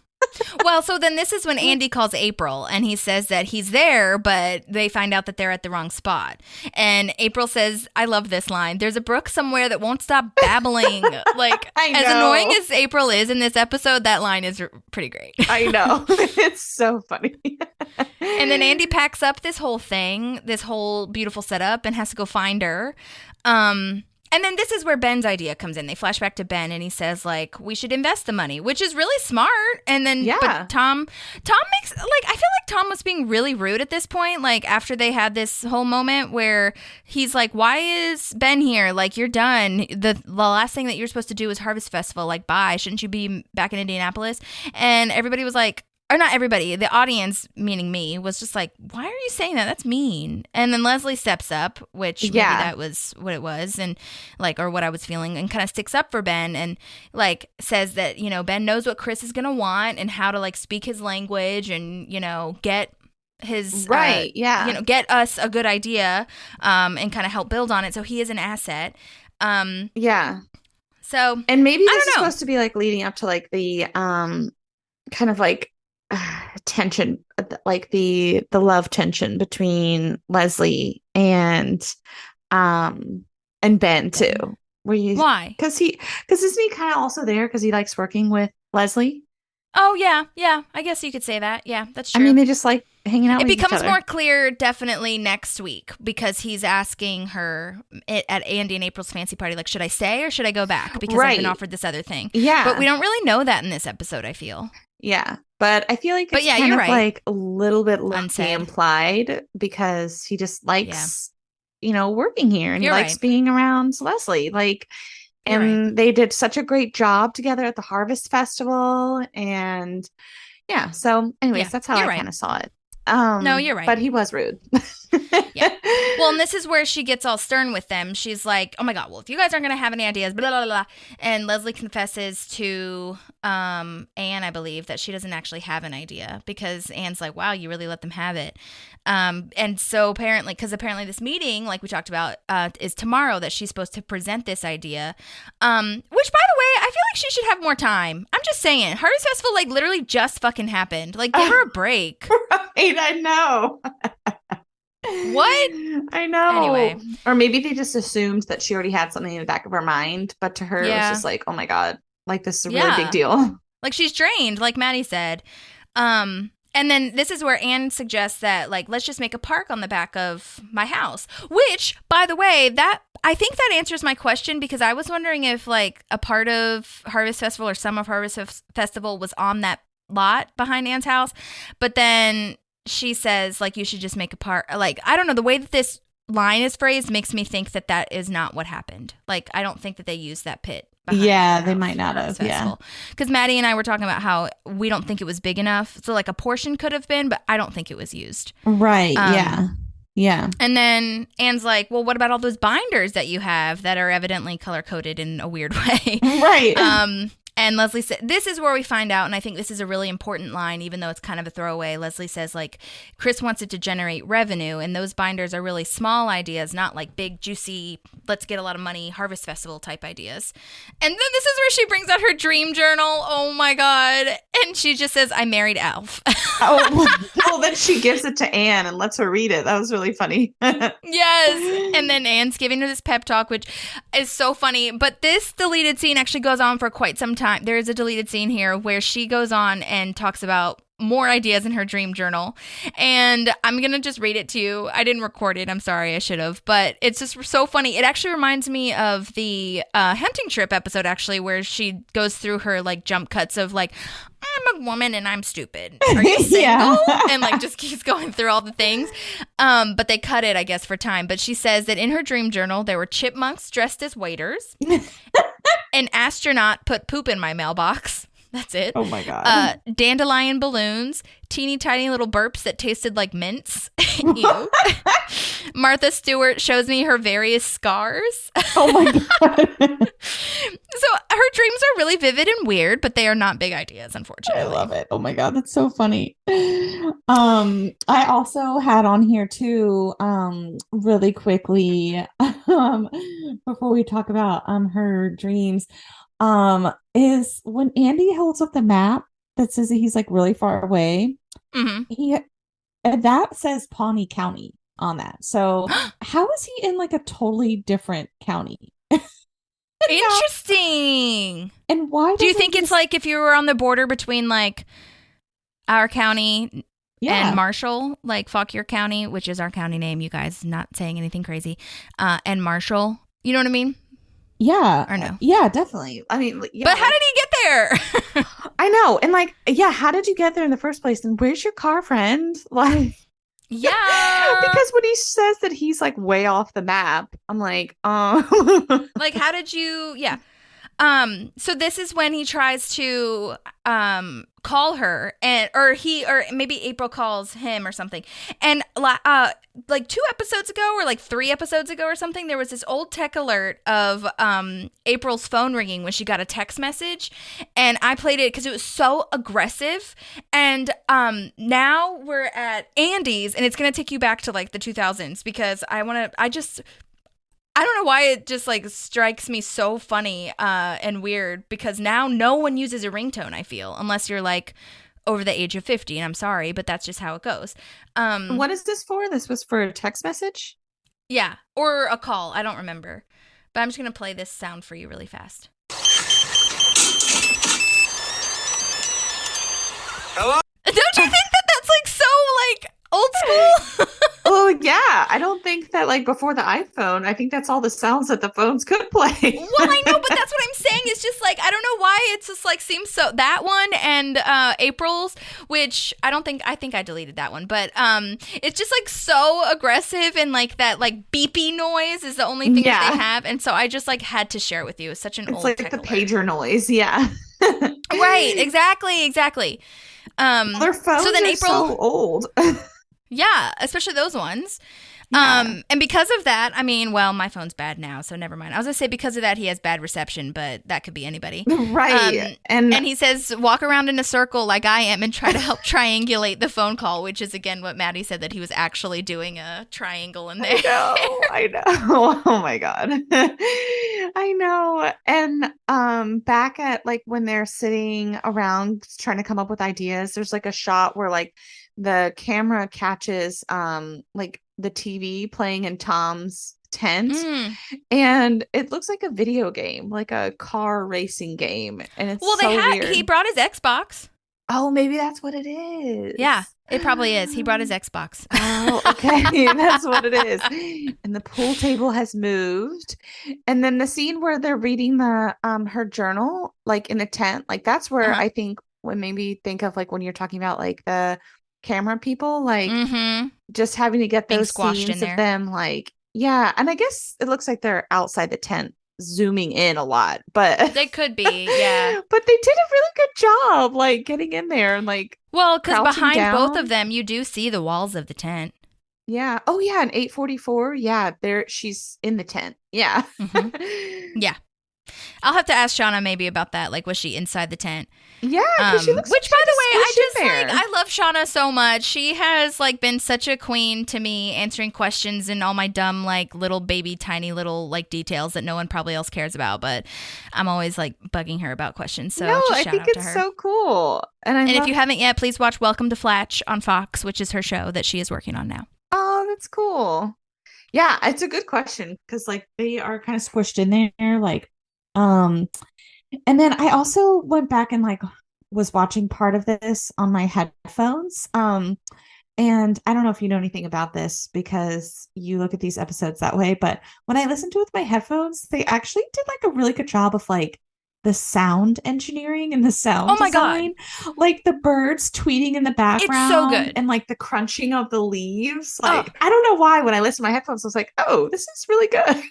Well, so then this is when Andy calls April and he says that he's there, but they find out that they're at the wrong spot. And April says, I love this line. There's a brook somewhere that won't stop babbling. Like, as annoying as April is in this episode, that line is pretty great. I know. It's so funny. And then Andy packs up this whole thing, this whole beautiful setup, and has to go find her. And then this is where Ben's idea comes in. They flash back to Ben and he says, like, we should invest the money, which is really smart. And then but Tom makes, like, I feel like Tom was being really rude at this point. Like, after they had this whole moment where he's like, why is Ben here? Like, you're done. The last thing that you're supposed to do is Harvest Festival. Like, bye. Shouldn't you be back in Indianapolis? And everybody was like, or not everybody, the audience, meaning me, was just like, why are you saying that? That's mean. And then Leslie steps up, which maybe that was what it was, and like, or what I was feeling, and kind of sticks up for Ben and like says that, you know, Ben knows what Chris is going to want and how to like speak his language and, you know, get his, you know, get us a good idea and kind of help build on it. So he is an asset. So, and maybe this is supposed to be like leading up to like the kind of like tension, like the love tension between Leslie and Ben too. Why? Because isn't he kind of also there because he likes working with Leslie? Oh yeah, I guess you could say that. Yeah, that's true. I mean, they just like hanging out. It with each becomes other. more clear definitely next week because he's asking her at Andy and April's fancy party, like, should I stay or should I go back? Because I've been offered this other thing. Yeah, but we don't really know that in this episode, I feel. Yeah, but I feel like it's kind of like a little bit implied because he just likes, you know, working here and he likes being around Leslie. Like, and they did such a great job together at the Harvest Festival. And yeah, so anyways, that's how I kind of saw it. No, you're right. But he was rude. Yeah. Well, and this is where she gets all stern with them. She's like, oh my God, well, if you guys aren't going to have any ideas, blah, blah, blah, blah. And Leslie confesses to Anne, I believe, that she doesn't actually have an idea because Anne's like, wow, you really let them have it. And so apparently this meeting, like we talked about, is tomorrow that she's supposed to present this idea, which, by the way, I feel like she should have more time. I'm just saying. Harvest Festival, like, literally just fucking happened. Like, give her a break. Right, I know. What? I know. Anyway. Or maybe they just assumed that she already had something in the back of her mind, but to her it was just like, oh my God, like this is a really big deal. Like she's drained, like Madi said. And then this is where Anne suggests that, like, let's just make a park on the back of my house. Which, by the way, I think that answers my question because I was wondering if, like, a part of Harvest Festival or some of Harvest Festival was on that lot behind Anne's house. But then she says, like, you should just make a park. Like, I don't know. The way that this line is phrased makes me think that that is not what happened. Like, I don't think that they used that pit. Yeah, they might not have. Yeah. Because Madi and I were talking about how we don't think it was big enough. So, like, a portion could have been, but I don't think it was used. Right. Yeah. Yeah. And then Anne's like, well, what about all those binders that you have that are evidently color-coded in a weird way? Right. And Leslie said, this is where we find out, and I think this is a really important line, even though it's kind of a throwaway. Leslie says, like, Chris wants it to generate revenue, and those binders are really small ideas, not like big, juicy, let's get a lot of money, Harvest Festival type ideas. And then this is where she brings out her dream journal. Oh, my God. And she just says, I married Alf. Well, then she gives it to Anne and lets her read it. That was really funny. Yes. And then Anne's giving her this pep talk, which is so funny. But this deleted scene actually goes on for quite some time. There is a deleted scene here where she goes on and talks about more ideas in her dream journal. And I'm going to just read it to you. I didn't record it. I'm sorry. I should have. But it's just so funny. It actually reminds me of the hunting trip episode, actually, where she goes through her, like, jump cuts of, like, I'm a woman and I'm stupid. Are you single? Yeah. And, like, just keeps going through all the things. But they cut it, I guess, for time. But she says that in her dream journal, there were chipmunks dressed as waiters. An astronaut put poop in my mailbox. That's it. Oh my God. Dandelion balloons, teeny tiny little burps that tasted like mints. Ew. Martha Stewart shows me her various scars. Oh my God. So her dreams are really vivid and weird, but they are not big ideas, unfortunately. I love it. Oh my God, that's so funny. I also had on here too, really quickly, before we talk about her dreams, is when Andy holds up the map that says that he's like really far away. Mm-hmm. That says Pawnee County on that. So how is he in like a totally different county? Interesting. And why do you think it's like if you were on the border between like our county and Marshall, like Fauquier County, which is our county name, you guys, not saying anything crazy, and Marshall, you know what I mean? Yeah. Or no? Yeah, definitely. I mean, yeah, but how did he get there? I know. And like, yeah, how did you get there in the first place? And where's your car, friend? Like, yeah. Because when he says that he's like way off the map, I'm like, like, how did you, yeah. So this is when he tries to call her, or maybe April calls him or something. And like 2 episodes ago or like 3 episodes ago or something, there was this old tech alert of April's phone ringing when she got a text message, and I played it because it was so aggressive. And now we're at Andy's, and it's gonna take you back to like the 2000s because I don't know why it just like strikes me so funny and weird, because now no one uses a ringtone, I feel, unless you're like over the age of 50, and I'm sorry, but that's just how it goes. What is this for? This was for a text message? Yeah, or a call. I don't remember. But I'm just going to play this sound for you really fast. Hello? Don't you think that that's like so like old school? Oh, yeah. I don't think that like before the iPhone, I think that's all the sounds that the phones could play. Well, I know, but that's what I'm saying. It's just like, I don't know why it's just like seems so, that one and April's, which I think I deleted that one, but it's just like so aggressive, and like that like beepy noise is the only thing that they have. And so I just like had to share with you. It's such an old like tech the alert. pager noise. Yeah. Right. Exactly. Their phones so then are April, so old. yeah, especially those ones. Yeah. And because of that, I mean, well, my phone's bad now, so never mind. I was gonna say because of that, he has bad reception, but that could be anybody. Right. And he says, walk around in a circle like I am and try to help triangulate the phone call, which is, again, what Madi said, that he was actually doing a triangle in there. I know. Oh my God. I know. And back at like when they're sitting around trying to come up with ideas, there's like a shot where like the camera catches like the TV playing in Tom's tent, and it looks like a video game, like a car racing game, and it's weird. He brought his Xbox. Oh, maybe that's what it is. Yeah, it probably is. He brought his Xbox. Oh, okay. That's what it is. And the pool table has moved. And then the scene where they're reading the her journal, like in the tent, like that's where I think what made me think of like when you're talking about like the camera people, like just having to get those scenes of them, like, yeah. And I guess it looks like they're outside the tent zooming in a lot, but they could be, yeah. But they did a really good job, like getting in there and like, well, because behind down. Both of them, you do see the walls of the tent. Yeah. Oh, yeah. And 844. Yeah. She's in the tent. Yeah. Yeah. I'll have to ask Shauna maybe about that. Like, was she inside the tent? Yeah, because she looks. Which, by the way, I love Shauna so much. She has like been such a queen to me, answering questions and all my dumb like little baby tiny little like details that no one probably else cares about. But I'm always like bugging her about questions. So no, just I shout think out to it's her. so cool. And if you haven't yet, please watch Welcome to Flatch on Fox, which is her show that she is working on now. Oh, that's cool. Yeah, it's a good question because like they are kind of squished in there, like. And then I also went back and like was watching part of this on my headphones. And I don't know if you know anything about this because you look at these episodes that way, but when I listened to it with my headphones, they actually did like a really good job of like the sound engineering and the sound design. God. Like the birds tweeting in the background. It's so good. And like the crunching of the leaves. Like I don't know why when I listened to my headphones, I was like, oh, this is really good.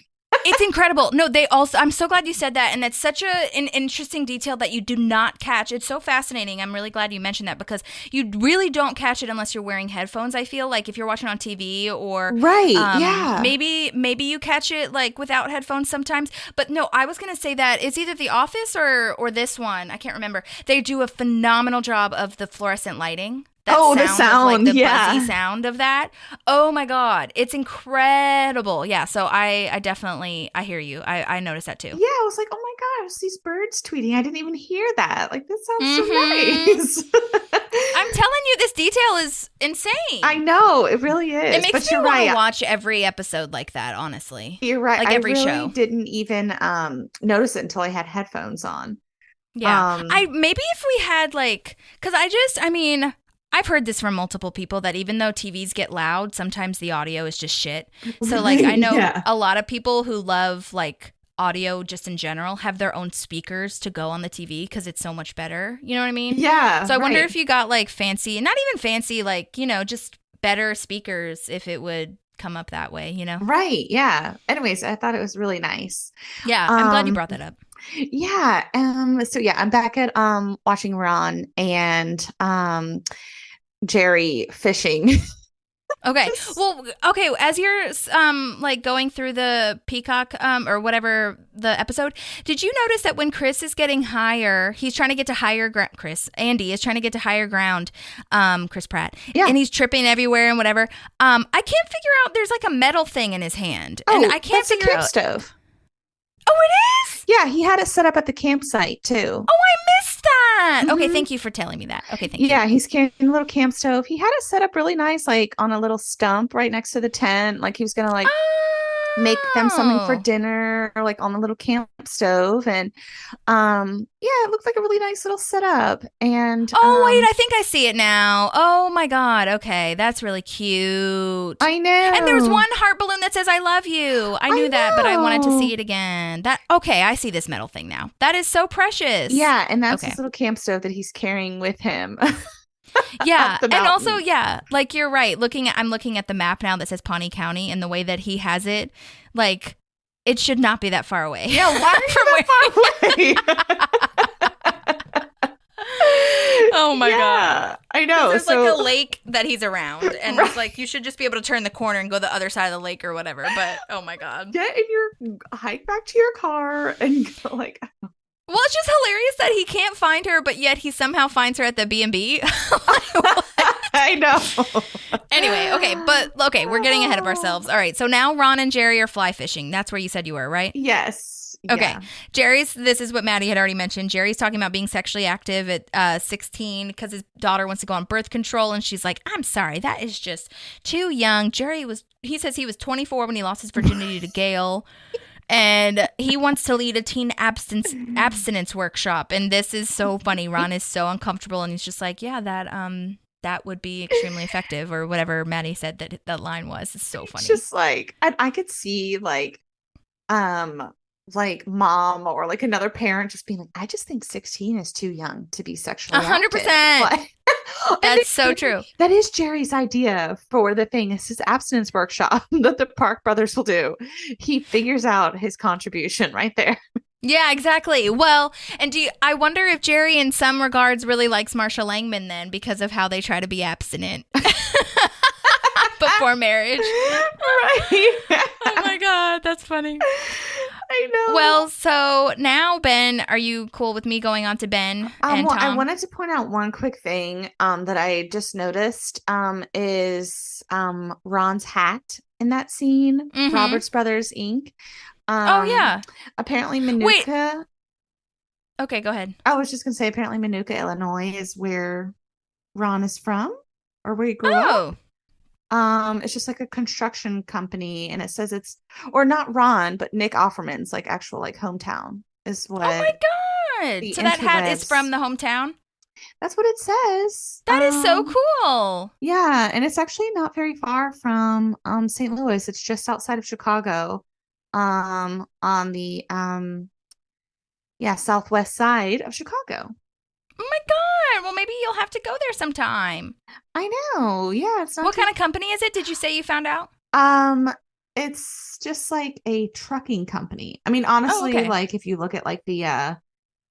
It's incredible. No, they also, I'm so glad you said that. And that's such an interesting detail that you do not catch. It's so fascinating. I'm really glad you mentioned that because you really don't catch it unless you're wearing headphones. I feel like if you're watching on TV or yeah, maybe you catch it like without headphones sometimes. But no, I was going to say that it's either The Office or this one. I can't remember. They do a phenomenal job of the fluorescent lighting. The sound, like the buzzy sound of that. Oh my God, it's incredible. Yeah, so I definitely, I hear you. I noticed that too. Yeah, I was like, oh my gosh, these birds tweeting. I didn't even hear that. Like, this sounds so nice. I'm telling you, this detail is insane. I know, it really is. It makes me want to watch every episode like that, honestly. You're right. Like every show. I really didn't even notice it until I had headphones on. Yeah. Maybe if we had like, because I've heard this from multiple people that even though TVs get loud, sometimes the audio is just shit. So like I know a lot of people who love like audio just in general have their own speakers to go on the TV because it's so much better. You know what I mean? Yeah. So I wonder if you got like fancy, not even fancy, like, you know, just better speakers if it would come up that way, you know? Right. Yeah. Anyways, I thought it was really nice. Yeah. I'm glad you brought that up. Yeah. So yeah, I'm back at watching Ron and Jerry fishing. Okay. Well, okay. As you're like going through the Peacock or whatever the episode, did you notice that when Chris is getting higher, he's trying to get to higher ground. Andy is trying to get to higher ground. Chris Pratt. Yeah. And he's tripping everywhere and whatever. I can't figure out. There's like a metal thing in his hand, and I can't figure camp out. Stove. Oh, it is? Yeah, he had it set up at the campsite too. Oh, I missed that. Okay, thank you for telling me that. Okay, thank you. Yeah, he's carrying a little camp stove. He had it set up really nice, like on a little stump right next to the tent. Like he was gonna like make them something for dinner, or like on the little camp stove. And yeah, it looked like a really nice little setup. And wait, I think I see it now. Oh my God. Okay, that's really cute. I know. And there's one heart balloon that says "I love you." I knew that, but I wanted to see it again. Okay, I see this metal thing now. That is so precious. Yeah, and that's his little camp stove that he's carrying with him. Yeah, and also, yeah, like you're right. I'm looking at the map now that says Pawnee County, and the way that he has it, like it should not be that far away. Yeah, why are you that far away? Oh my god. I know. There's like a lake that he's around, and it's like you should just be able to turn the corner and go the other side of the lake or whatever. But oh my god. Get in your hike back to your car and go like. Well, it's just hilarious that he can't find her, but yet he somehow finds her at the B&B. I know. Anyway, okay, we're getting ahead of ourselves. All right, so now Ron and Jerry are fly fishing. That's where you said you were, right? Yes. Okay. Yeah. This is what Madi had already mentioned. Jerry's talking about being sexually active at 16 because his daughter wants to go on birth control. And she's like, I'm sorry, that is just too young. He says he was 24 when he lost his virginity to Gail. And he wants to lead a teen abstinence workshop. And this is so funny. Ron is so uncomfortable. And he's just like, yeah, that would be extremely effective, or whatever Madi said that line was. It's so funny. It's just like, I could see like mom or like another parent just being like, I just think 16 is too young to be sexually 100%. That's so true. That is Jerry's idea for the thing. It's his abstinence workshop that the Park brothers will do. He figures out his contribution right there. Yeah, exactly. Well, and I wonder if Jerry in some regards really likes Marsha Langman then, because of how they try to be abstinent before marriage. Right. Oh my God, that's funny. I know. Well, so now, Ben, are you cool with me going on to Ben and Tom? I wanted to point out one quick thing that I just noticed is Ron's hat in that scene, Roberts Brothers Inc. Oh, yeah. Apparently Manuka. Wait. Okay, go ahead. I was just going to say, apparently Manuka, Illinois is where Ron is from, or where he grew up. It's just like a construction company, and it says or not Ron, but Nick Offerman's like actual like hometown is what. Oh my God! So that hat is from the hometown? That's what it says. That is so cool. Yeah, and it's actually not very far from St. Louis. It's just outside of Chicago, on the southwest side of Chicago. Oh my God. Well, maybe you'll have to go there sometime. I know. Yeah. It's not what kind of company is it? Did you say you found out? It's just like a trucking company. I mean, honestly, like if you look at like the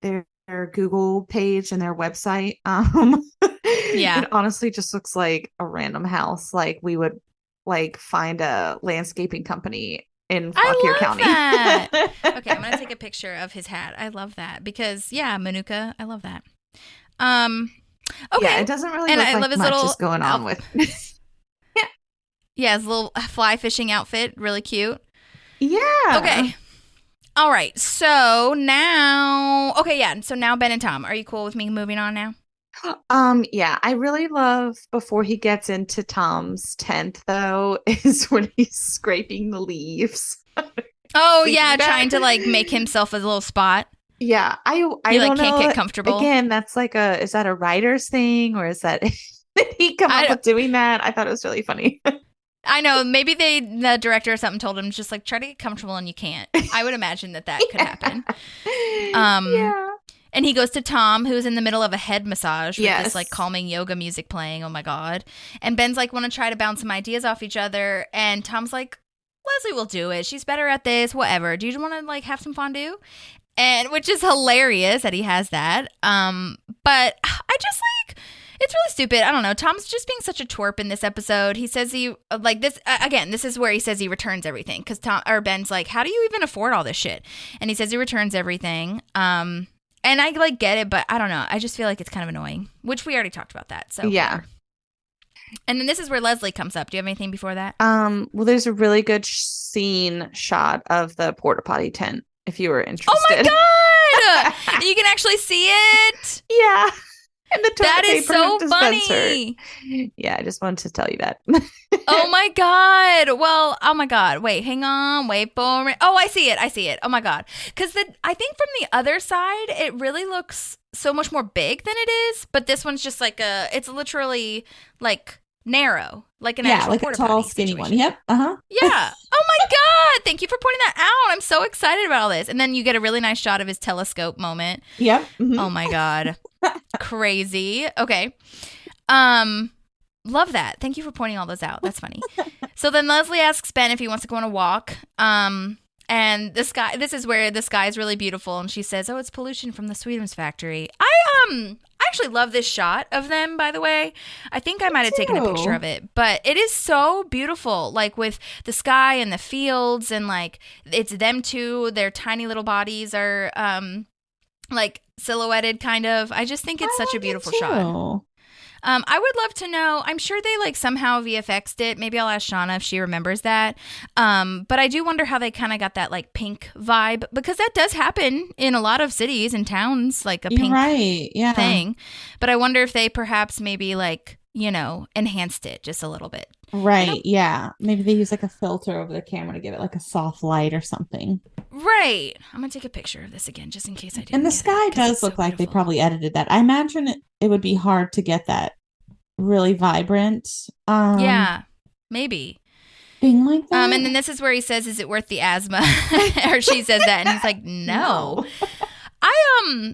their Google page and their website, yeah, it honestly just looks like a random house. Like we would like find a landscaping company in Fauquier County. That. Okay, I'm gonna take a picture of his hat. I love that because Manuka, I love that. Okay. Yeah, it doesn't really look like much is going on with. Yeah, his little fly fishing outfit, really cute. Yeah. Okay. All right. So now, So now Ben and Tom, are you cool with me moving on now? Yeah, I really love before he gets into Tom's tent though, is when he's scraping the leaves. Oh yeah, trying to like make himself a little spot. Yeah, I he don't like can't know. get comfortable. Again, that's like is that a writer's thing, or is that did he come up with doing that? I thought it was really funny. I know, maybe the director or something told him just like try to get comfortable and you can't. I would imagine that could happen. Yeah. And he goes to Tom, who's in the middle of a head massage with this like calming yoga music playing. Oh my God. And Ben's like, want to try to bounce some ideas off each other. And Tom's like, Leslie will do it. She's better at this, whatever. Do you want to like have some fondue? And which is hilarious that he has that. But I just like, it's really stupid. I don't know. Tom's just being such a twerp in this episode. He says he like this again. This is where he says he returns everything because Ben's like, how do you even afford all this shit? And he says he returns everything. And I like get it, but I don't know. I just feel like it's kind of annoying, which we already talked about that. So yeah. And then this is where Leslie comes up. Do you have anything before that? Well, there's a really good scene shot of the porta potty tent. If you were interested. Oh my God! You can actually see it. Yeah. And the that is so funny. Yeah, I just wanted to tell you that. Oh my God. Well, oh my God. Wait, hang on. Wait for it. Oh, I see it. Oh my God. Because I think from the other side, it really looks so much more big than it is. But this one's just like it's literally like narrow, like an actual like a tall, skinny one. Yep. Yeah. Oh my God. Thank you for pointing that out. I'm so excited about all this. And then you get a really nice shot of his telescope moment. Yep. Mm-hmm. Oh my God. Crazy. Okay. Love that. Thank you for pointing all those out. That's funny. So then Leslie asks Ben if he wants to go on a walk. And this is where the sky is really beautiful. And she says, oh, it's pollution from the Sweetums factory. I actually love this shot of them, by the way. I think I might have taken a picture of it, but it is so beautiful, like with the sky and the fields, and like it's them two, their tiny little bodies are like silhouetted kind of. I just think it's such a beautiful shot. I would love to know. I'm sure they like somehow VFX'd it. Maybe I'll ask Shauna if she remembers that. But I do wonder how they kind of got that like pink vibe, because that does happen in a lot of cities and towns, like a pink thing. But I wonder if they perhaps maybe like, you know, enhanced it just a little bit. Right. Yeah. Maybe they use like a filter over the camera to give it like a soft light or something. Right. I'm going to take a picture of this again just in case I didn't. And the sky does look like they probably edited that. I imagine it would be hard to get that really vibrant. Yeah, maybe. Being like that. And then this is where he says, "Is it worth the asthma?" Or she says that, and he's like, "No."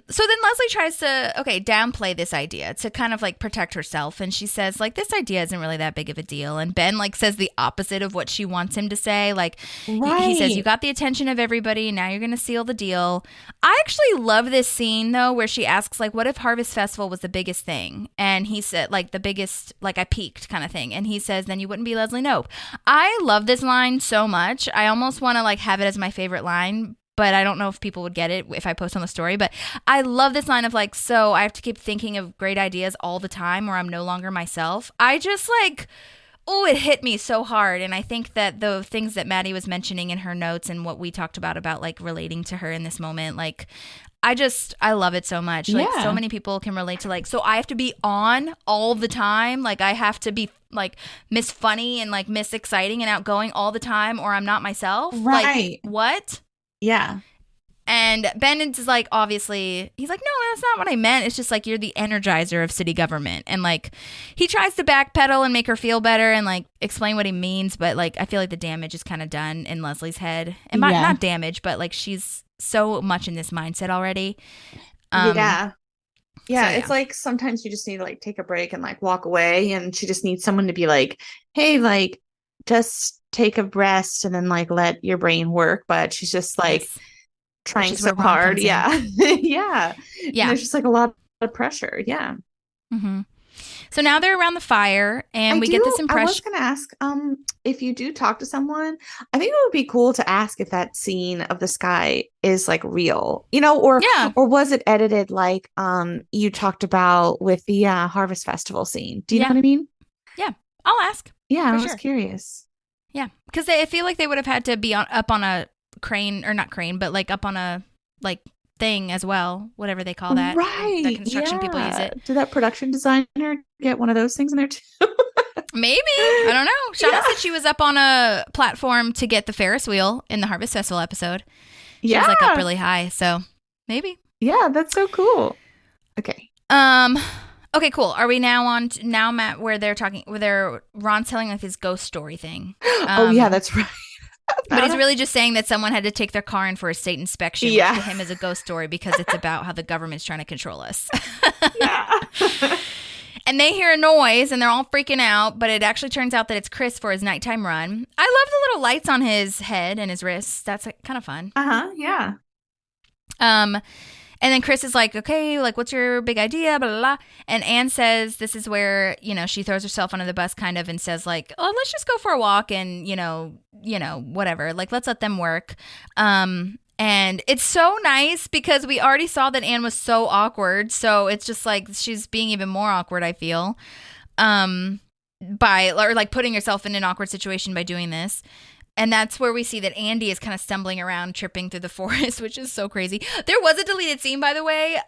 So then Leslie tries to downplay this idea to kind of like protect herself, and she says like, this idea isn't really that big of a deal, and Ben like says the opposite of what she wants him to say. Like he says, you got the attention of everybody, now you're gonna seal the deal. I actually love this scene though, where she asks like, what if Harvest Festival was the biggest thing? And he said like the biggest, like I peaked kind of thing, and he says, then you wouldn't be Leslie Knope. I love this line so much. I almost want to like have it as my favorite line, but I don't know if people would get it if I post on the story. But I love this line of like, so I have to keep thinking of great ideas all the time or I'm no longer myself. I just like, oh, it hit me so hard. And I think that the things that Madi was mentioning in her notes and what we talked about like relating to her in this moment, like I love it so much. Like so many people can relate to like, so I have to be on all the time. Like I have to be like Miss Funny and like Miss Exciting and outgoing all the time or I'm not myself. Right. Like, what? Yeah. And Ben is like, obviously, he's like, no, that's not what I meant. It's just like, you're the energizer of city government. And like, he tries to backpedal and make her feel better and like explain what he means. But like, I feel like the damage is kind of done in Leslie's head. And not damage, but like, she's so much in this mindset already. Yeah, it's like sometimes you just need to like take a break and like walk away. And she just needs someone to be like, hey, like, just take a rest and then like let your brain work. But she's just like trying so hard. Yeah. Yeah. And there's just like a lot of pressure. Yeah. Mm-hmm. So now they're around the fire and we get this impression. I was going to ask, if you do talk to someone, I think it would be cool to ask if that scene of the sky is like real, you know, or was it edited like you talked about with the Harvest Festival scene? Do you know what I mean? Yeah. I'll ask. Yeah. I was curious. Yeah, because I feel like they would have had to be up on a crane, or not crane, but like up on a like thing as well, whatever they call that. Right. That construction people use it. Did that production designer get one of those things in there too? Maybe. I don't know. Shauna said she was up on a platform to get the Ferris wheel in the Harvest Festival episode. She was like up really high, so maybe. Yeah, that's so cool. Okay. Okay, cool. Are we now on now, Matt, where Ron's telling like his ghost story thing? Oh yeah, that's right. But he's really just saying that someone had to take their car in for a state inspection, which to him is a ghost story because it's about how the government's trying to control us. Yeah. And they hear a noise and they're all freaking out, but it actually turns out that it's Chris for his nighttime run. I love the little lights on his head and his wrists. That's like, kind of fun. Yeah. And then Chris is like, okay, like, what's your big idea? Blah, blah, blah. And Anne says this is where, you know, she throws herself under the bus kind of and says like, oh, let's just go for a walk and, you know, whatever. Like, let's let them work. And it's so nice because we already saw that Anne was so awkward. So it's just like she's being even more awkward, I feel, by or like putting herself in an awkward situation by doing this. And that's where we see that Andy is kind of stumbling around, tripping through the forest, which is so crazy. There was a deleted scene, by the way,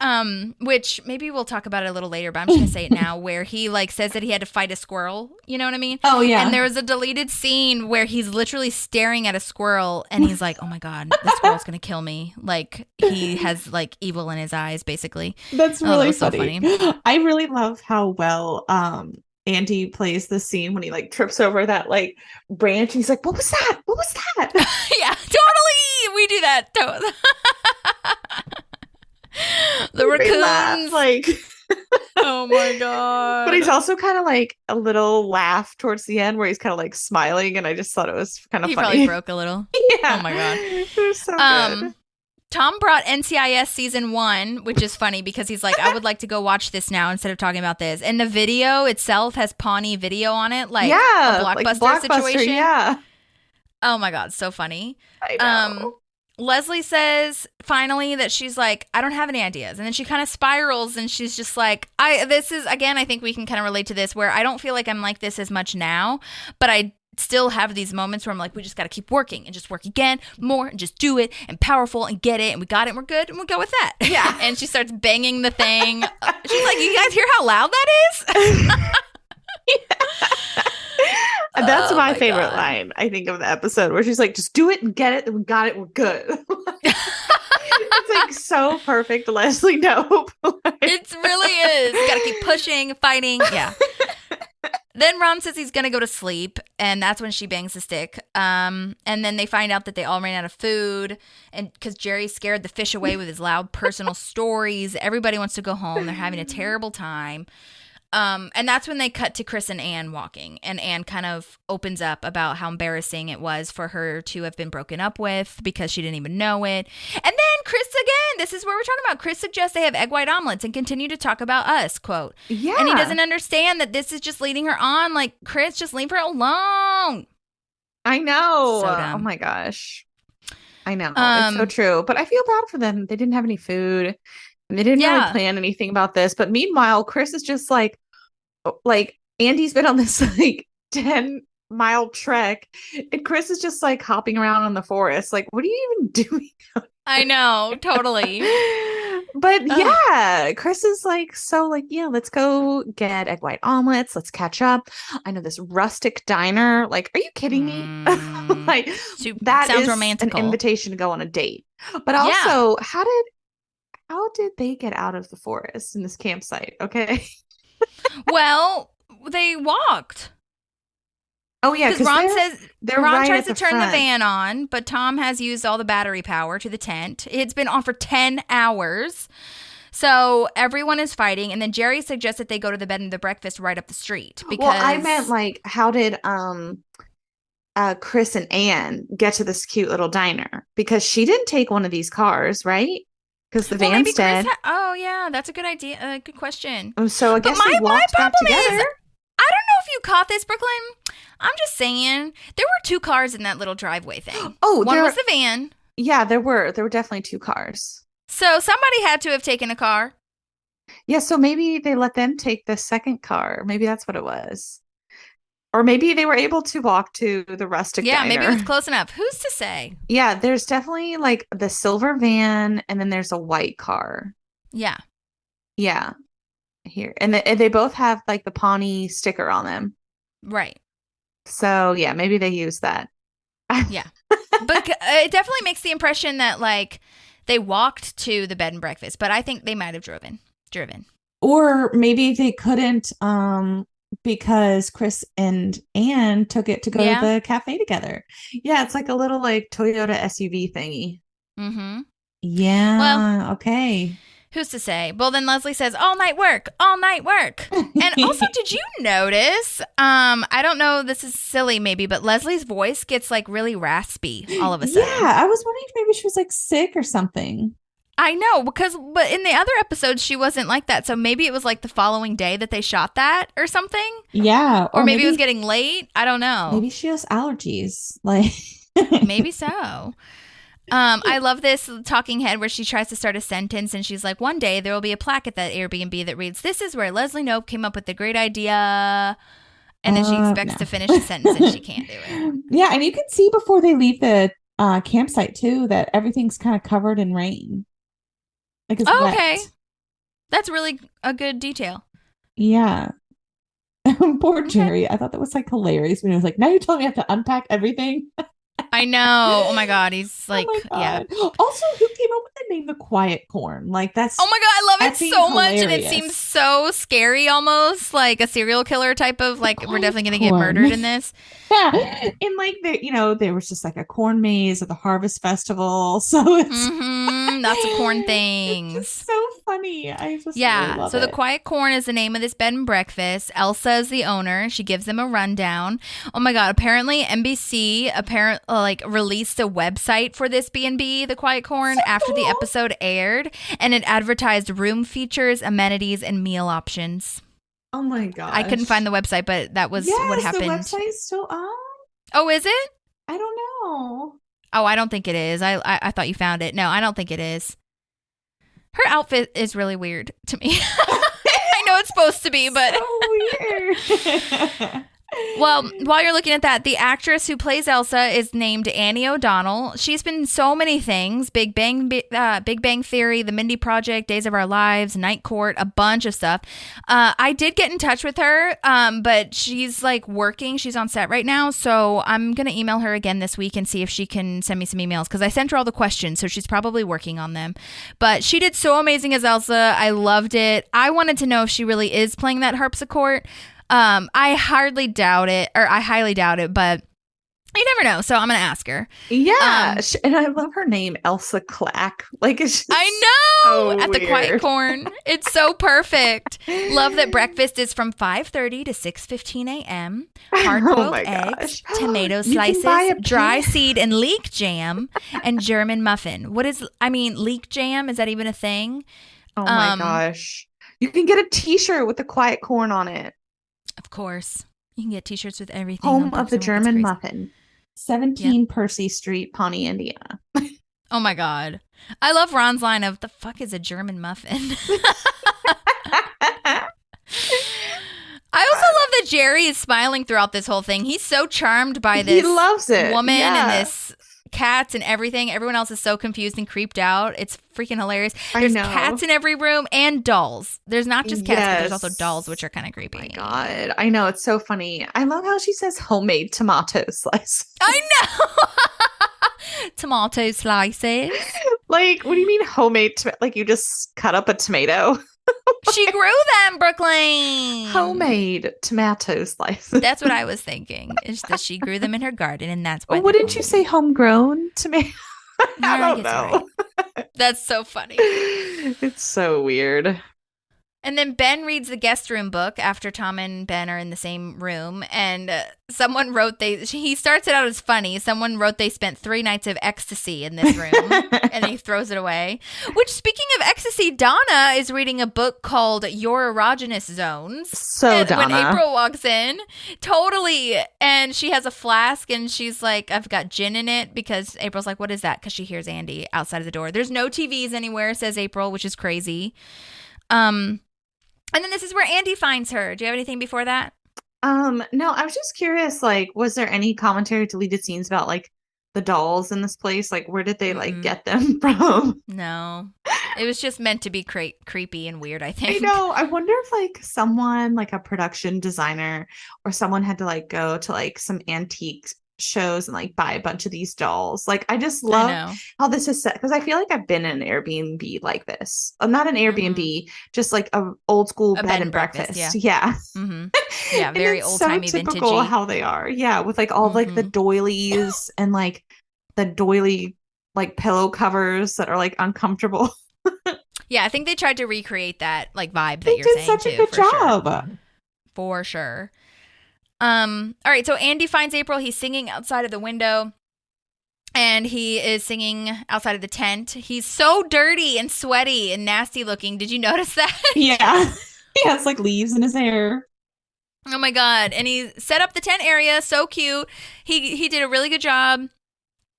which maybe we'll talk about it a little later, but I'm just going to say it now, where he like says that he had to fight a squirrel. You know what I mean? Oh, yeah. And there was a deleted scene where he's literally staring at a squirrel and he's like, oh my God, the squirrel's going to kill me. Like he has like evil in his eyes, basically. That's really so funny. I really love how well Andy plays the scene when he like trips over that like branch. He's like, what was that? What was that? Yeah, totally. We do that. The raccoons. Like, oh my God. But he's also kind of like a little laugh towards the end where he's kind of like smiling. And I just thought it was kind of funny. He probably broke a little. Yeah. Oh my God. It was so good. Tom brought NCIS season 1, which is funny because he's like, I would like to go watch this now instead of talking about this. And the video itself has Pawnee Video on it, like a Blockbuster situation. Yeah. Oh my God, so funny. I know. Leslie says finally that she's like, I don't have any ideas. And then she kind of spirals and she's just like, this is, again, I think we can kind of relate to this where I don't feel like I'm like this as much now, but I still have these moments where I'm like, we just got to keep working and just work again, more, and just do it, and powerful, and get it, and we got it, and we're good, and we'll go with that. Yeah. And she starts banging the thing. She's like, you guys hear how loud that is? That's my favorite line, I think, of the episode, where she's like, just do it and get it, and we got it, we're good. It's like so perfect, Leslie Knope. It really is. Gotta keep pushing, fighting. Yeah. Then Ron says he's gonna go to sleep, and that's when she bangs the stick. And then they find out that they all ran out of food, and because Jerry scared the fish away with his loud personal stories. Everybody wants to go home. They're having a terrible time. And that's when they cut to Chris and Anne walking, and Anne kind of opens up about how embarrassing it was for her to have been broken up with because she didn't even know it. And then Chris again, this is where we're talking about. Chris suggests they have egg white omelets and continue to talk about us, quote. Yeah. And he doesn't understand that this is just leading her on. Like, Chris, just leave her alone. I know. So dumb. Oh my gosh. I know. It's so true. But I feel bad for them. They didn't have any food. And they didn't really plan anything about this. But meanwhile, Chris is just like Andy's been on this like 10-mile trek, and Chris is just like hopping around in the forest. Like, what are you even doing? I know, totally. But yeah, Chris is like, so like, yeah, let's go get egg white omelets. Let's catch up. I know this rustic diner. Like, are you kidding me? Like, that sounds is romantical. an invitation to go on a date. But also, how did they get out of the forest in this campsite? Okay. Well, they walked. Oh yeah, because Ron says Ron tries to turn front. the van on, but Tom has used all the battery power to the tent. It's been on for 10 hours. So everyone is fighting, and then Jerry suggests that they go to the bed and the breakfast right up the street. Because Well, I meant like, how did Chris and Anne get to this cute little diner? Because she didn't take one of these cars, right? Because the van's dead. Oh yeah, that's a good idea. Good question. So I guess they walked back together. I don't know if you caught this, Brookelyn. I'm just saying there were 2 cars in that little driveway thing. Oh, one was the van. Yeah, there were definitely 2 cars. So somebody had to have taken a car. Yeah, so maybe they let them take the second car. Maybe that's what it was. Or maybe they were able to walk to the rustic diner. Maybe it was close enough. Who's to say? Yeah, there's definitely like the silver van, and then there's a white car. Yeah. Yeah. Here. And they both have like the Pawnee sticker on them. Right. So, yeah, maybe they use that. Yeah. But it definitely makes the impression that like they walked to the bed and breakfast, but I think they might have driven. Or maybe they couldn't because Chris and Anne took it to go to the cafe together. Yeah, it's like a little like Toyota SUV thingy. Mm-hmm. Yeah. Well, okay. Who's to say? Well, then Leslie says, all night work. And also, did you notice, I don't know, this is silly maybe, but Leslie's voice gets like really raspy all of a sudden. Yeah, I was wondering if maybe she was like sick or something. I know, but in the other episodes, she wasn't like that. So maybe it was like the following day that they shot that or something. Yeah. Or maybe it was getting late. I don't know. Maybe she has allergies. Like, maybe so. I love this talking head where she tries to start a sentence and she's like, one day there will be a plaque at that Airbnb that reads, this is where Leslie Knope came up with the great idea. And then she expects to finish the sentence and she can't do it. Yeah. And you can see before they leave the campsite too, that everything's kind of covered in rain. Like it's wet. Okay. That's really a good detail. Yeah. Poor Jerry. I thought that was like hilarious when he was like, now you're telling me I have to unpack everything. I know. Oh my God. He's like, yeah. Also, who came up with the name The Quiet Corn? Like, that's. Oh my God. I love it so much. Hilarious. And it seems so scary almost, like a serial killer type of, like, we're definitely going to get murdered in this. Yeah. And like, there was just like a corn maze at the Harvest Festival. So it's. Lots of corn things. It's just so funny. I just really love so it. The Quiet Corn is the name of this bed and breakfast. Elsa is the owner. She gives them a rundown. Oh my God. Apparently NBC like released a website for this B&B, The Quiet Corn, after the episode aired, and it advertised room features, amenities, and meal options. Oh my god! I couldn't find the website, but that was what happened. The website's still on. Oh, is it? I don't know. Oh, I don't think it is. I thought you found it. No, I don't think it is. Her outfit is really weird to me. I know it's supposed to be, but so weird. Well, while you're looking at that, the actress who plays Elsa is named Annie O'Donnell. She's been in so many things: Big Bang Theory, The Mindy Project, Days of Our Lives, Night Court, a bunch of stuff. I did get in touch with her, but she's like working. She's on set right now, so I'm gonna email her again this week and see if she can send me some emails, because I sent her all the questions, so she's probably working on them. But she did so amazing as Elsa. I loved it. I wanted to know if she really is playing that harpsichord. I highly doubt it, but you never know. So I'm going to ask her. Yeah. And I love her name, Elsa Clack. Like, it's just I know, so at the weird. Quiet Corn. It's so perfect. Love that breakfast is from 5:30 to 6:15 a.m. Hard-boiled eggs, tomato You can buy slices, a dry pan. seed and leek jam, and German muffin. Leek jam? Is that even a thing? Oh my gosh. You can get a t-shirt with the Quiet Corn on it. Of course. You can get t-shirts with everything. Home on of the Brooks and Wolf. It's German crazy. muffin. 17 Percy Street, Pawnee, Indiana. Oh my God. I love Ron's line of, the fuck is a German muffin? I also love that Jerry is smiling throughout this whole thing. He's so charmed by this He loves it. woman Yeah. and this cats and everything. Everyone else is so confused and creeped out. It's freaking hilarious. I There's know. cats in every room and dolls. There's not just cats, but there's also Yes. dolls, which are kind of creepy. Oh my God. I know. It's so funny. I love how she says homemade tomato slice. I know. Tomato slices. Like, what do you mean homemade tomato? Like, you just cut up a tomato? She grew them, Brooklyn. Homemade tomato slice. That's what I was thinking. It's that she grew them in her garden, and that's why. Wouldn't you say homegrown tomato? I I don't guess you're know. right. That's so funny. It's so weird. And then Ben reads the guest room book after Tom and Ben are in the same room. And someone wrote he starts it out as funny. Someone wrote they spent 3 nights of ecstasy in this room. And he throws it away. Which, speaking of ecstasy, Donna is reading a book called Your Erogenous Zones. So And Donna. when April walks in, totally. And she has a flask and she's like, I've got gin in it, because April's like, what is that? Because she hears Andy outside of the door. There's no TVs anywhere, says April, which is crazy. And then this is where Andy finds her. Do you have anything before that? No, I was just curious, like, was there any commentary, deleted scenes about like the dolls in this place? Like, where did they like get them from? No. It was just meant to be creepy and weird, I think. I know. I wonder if like someone, like a production designer or someone, had to like go to like some antique shows and like buy a bunch of these dolls. Like, I just love know. how this is set, because I feel like I've been in an Airbnb like this. Not an Airbnb, just like a old school A bed and breakfast. Yeah. Mm-hmm. Yeah, And very it's old-timey, so typical vintagey. how they are. Yeah, with like all like the doilies and like the doily like pillow covers that are like uncomfortable. Yeah, I think they tried to recreate that like vibe that They you're did saying such a too, good for sure. job. For sure. All right, so Andy finds April. He's singing outside of the window. And he is singing outside of the tent. He's so dirty and sweaty and nasty looking. Did you notice that? Yeah. He has like leaves in his hair. Oh my God. And he set up the tent area. So cute. He did a really good job.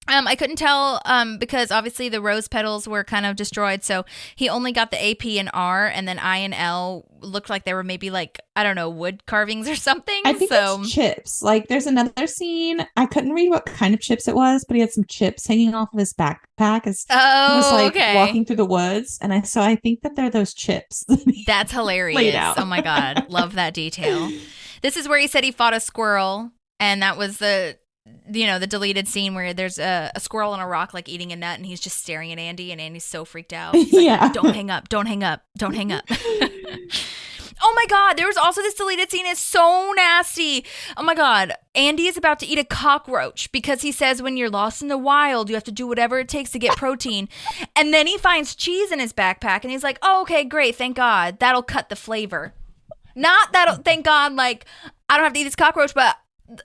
I couldn't tell because obviously the rose petals were kind of destroyed. So he only got the A, P, and R, and then I and L looked like they were maybe like, I don't know, wood carvings or something. I think it's chips. Like, there's another scene. I couldn't read what kind of chips it was, but he had some chips hanging off of his backpack as he was like walking through the woods. And I think that they're those chips. That's hilarious. Oh my God. Love that detail. This is where he said he fought a squirrel, and that was the deleted scene where there's a squirrel on a rock like eating a nut, and he's just staring at Andy, and Andy's so freaked out. He's like, Yeah. Don't hang up. Don't hang up. Don't hang up. Oh my God. There was also this deleted scene. It's so nasty. Oh my God. Andy is about to eat a cockroach because he says when you're lost in the wild, you have to do whatever it takes to get protein. And then he finds cheese in his backpack, and he's like, oh, okay, great. Thank God. That'll cut the flavor. Not that'll, thank God, like, I don't have to eat this cockroach, but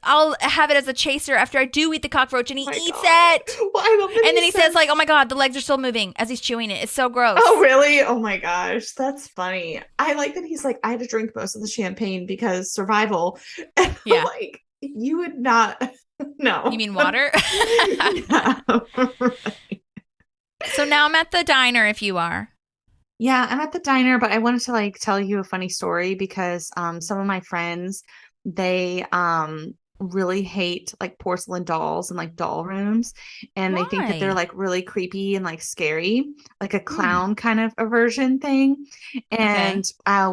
I'll have it as a chaser after I do eat the cockroach, and he eats God. it. Well, I love that And then he says like, oh my God, the legs are still moving as he's chewing it. It's so gross. Oh, really? Oh my gosh. That's funny. I like that he's like, I had to drink most of the champagne because survival. And Yeah. like, you would not. No. You mean water? Yeah. Right. So now I'm at the diner if you are. Yeah, I'm at the diner, but I wanted to like tell you a funny story because some of my friends, they really hate like porcelain dolls and like doll rooms, and they think that they're Why? like really creepy and like scary, like a clown kind of aversion thing. And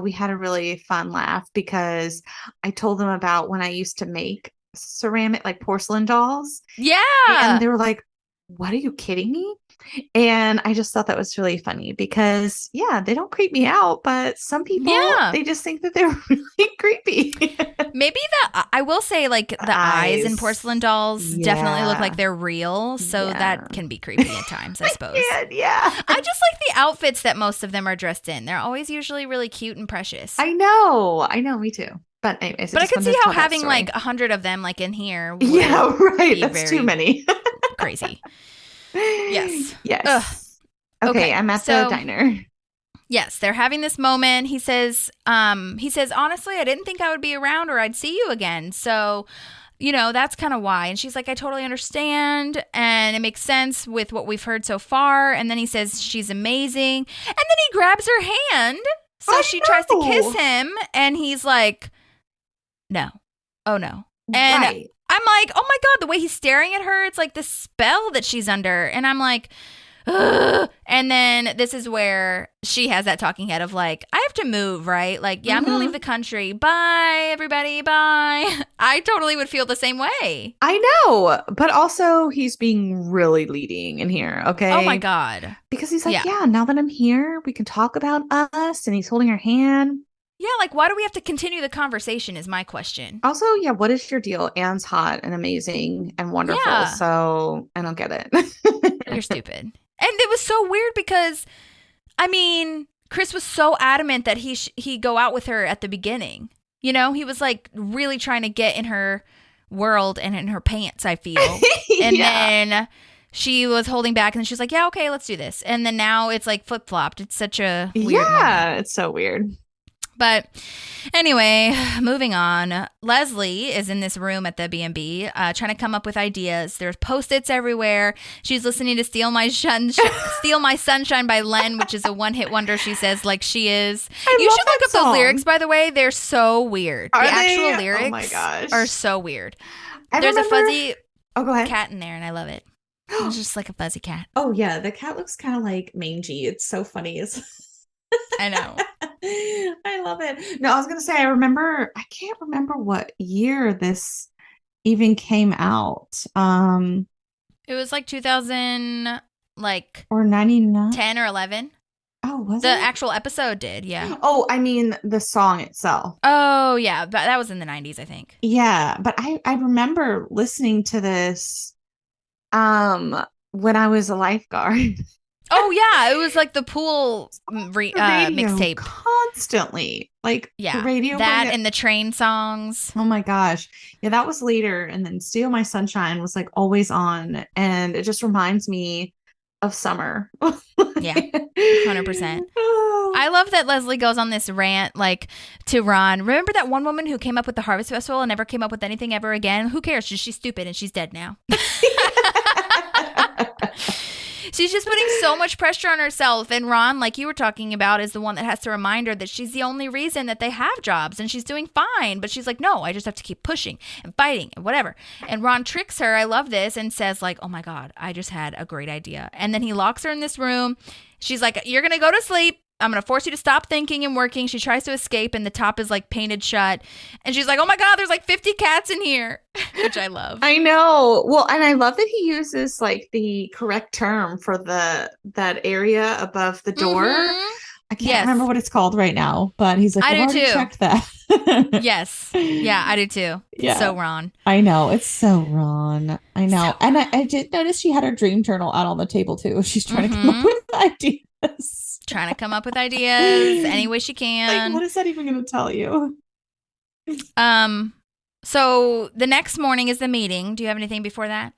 we had a really fun laugh because I told them about when I used to make ceramic like porcelain dolls, Yeah. and they were like, "What, are you kidding me?" And I just thought that was really funny because, yeah, they don't creep me out, but some people, they just think that they're really creepy. Maybe I will say like the eyes in porcelain dolls definitely look like they're real. So that can be creepy at times, I suppose. Yeah. I just like the outfits that most of them are dressed in. They're always usually really cute and precious. I know, me too. But anyways, I could see how having like 100 of them like in here would right. That's too many. Crazy. Yes. Okay, I'm at the diner. Yes, they're having this moment. He says, honestly, I didn't think I would be around or I'd see you again. So, that's kind of why. And she's like, I totally understand. And it makes sense with what we've heard so far. And then he says she's amazing. And then he grabs her hand. So she tries to kiss him. And he's like, no. Oh, no. And I'm like, oh my God, the way he's staring at her, it's like the spell that she's under. And I'm like, ugh. And then this is where she has that talking head of like, I have to move, right? Like, yeah, I'm going to leave the country. Bye, everybody. Bye. I totally would feel the same way. I know. But also he's being really leading in here. Okay. Oh my God. Because he's like, yeah, now that I'm here, we can talk about us. And he's holding her hand. Yeah, like, why do we have to continue the conversation is my question. Also, yeah, what is your deal? Anne's hot and amazing and wonderful, so I don't get it. You're stupid. And it was so weird because, I mean, Chris was so adamant that he go out with her at the beginning. He was, like, really trying to get in her world and in her pants, I feel. And then she was holding back, and then she's like, yeah, okay, let's do this. And then now it's, like, flip-flopped. It's such a weird moment. It's so weird. But anyway, moving on. Leslie is in this room at the B&B trying to come up with ideas. There's Post-its everywhere. She's listening to Steal My Sunshine by Len, which is a one-hit wonder, she says, like she is. You should look up those lyrics, by the way. They're so weird. The actual lyrics are so weird. There's a fuzzy cat in there, and I love it. It's just like a fuzzy cat. Oh, yeah. The cat looks kind of like mangy. It's so funny. I know. I love it. No, I was going to say, I can't remember what year this even came out. It was like 2000, like, or 99, 10 or 11. Oh, was the it? actual episode did, yeah. Oh, I mean the song itself. Oh, yeah, but that was in the 90s, I think. Yeah, but I remember listening to this when I was a lifeguard. Oh, yeah. It was like the pool mixtape. Constantly. Like, yeah, the radio. That and the train songs. Oh, my gosh. Yeah, that was later. And then Steal My Sunshine was like always on. And it just reminds me of summer. Yeah, 100%. I love that Leslie goes on this rant like to Ron. Remember that one woman who came up with the Harvest Festival and never came up with anything ever again? Who cares? She's stupid and she's dead now. She's just putting so much pressure on herself. And Ron, like you were talking about, is the one that has to remind her that she's the only reason that they have jobs and she's doing fine. But she's like, no, I just have to keep pushing and fighting and whatever. And Ron tricks her. I love this. And says like, oh my God, I just had a great idea. And then he locks her in this room. She's like, you're going to go to sleep. I'm going to force you to stop thinking and working. She tries to escape and the top is like painted shut. And she's like, oh my God, there's like 50 cats in here, which I love. I know. Well, and I love that he uses like the correct term for that area above the door. Mm-hmm. I can't remember what it's called right now, but he's like, I do too. Checked that. Yes. Yeah, I do too. Yeah. So Ron. I know. It's so Ron. I know. And I did notice she had her dream journal out on the table too. She's trying to come up with ideas. Trying to come up with ideas any way she can. Like, what is that even going to tell you? So the next morning is the meeting. Do you have anything before that?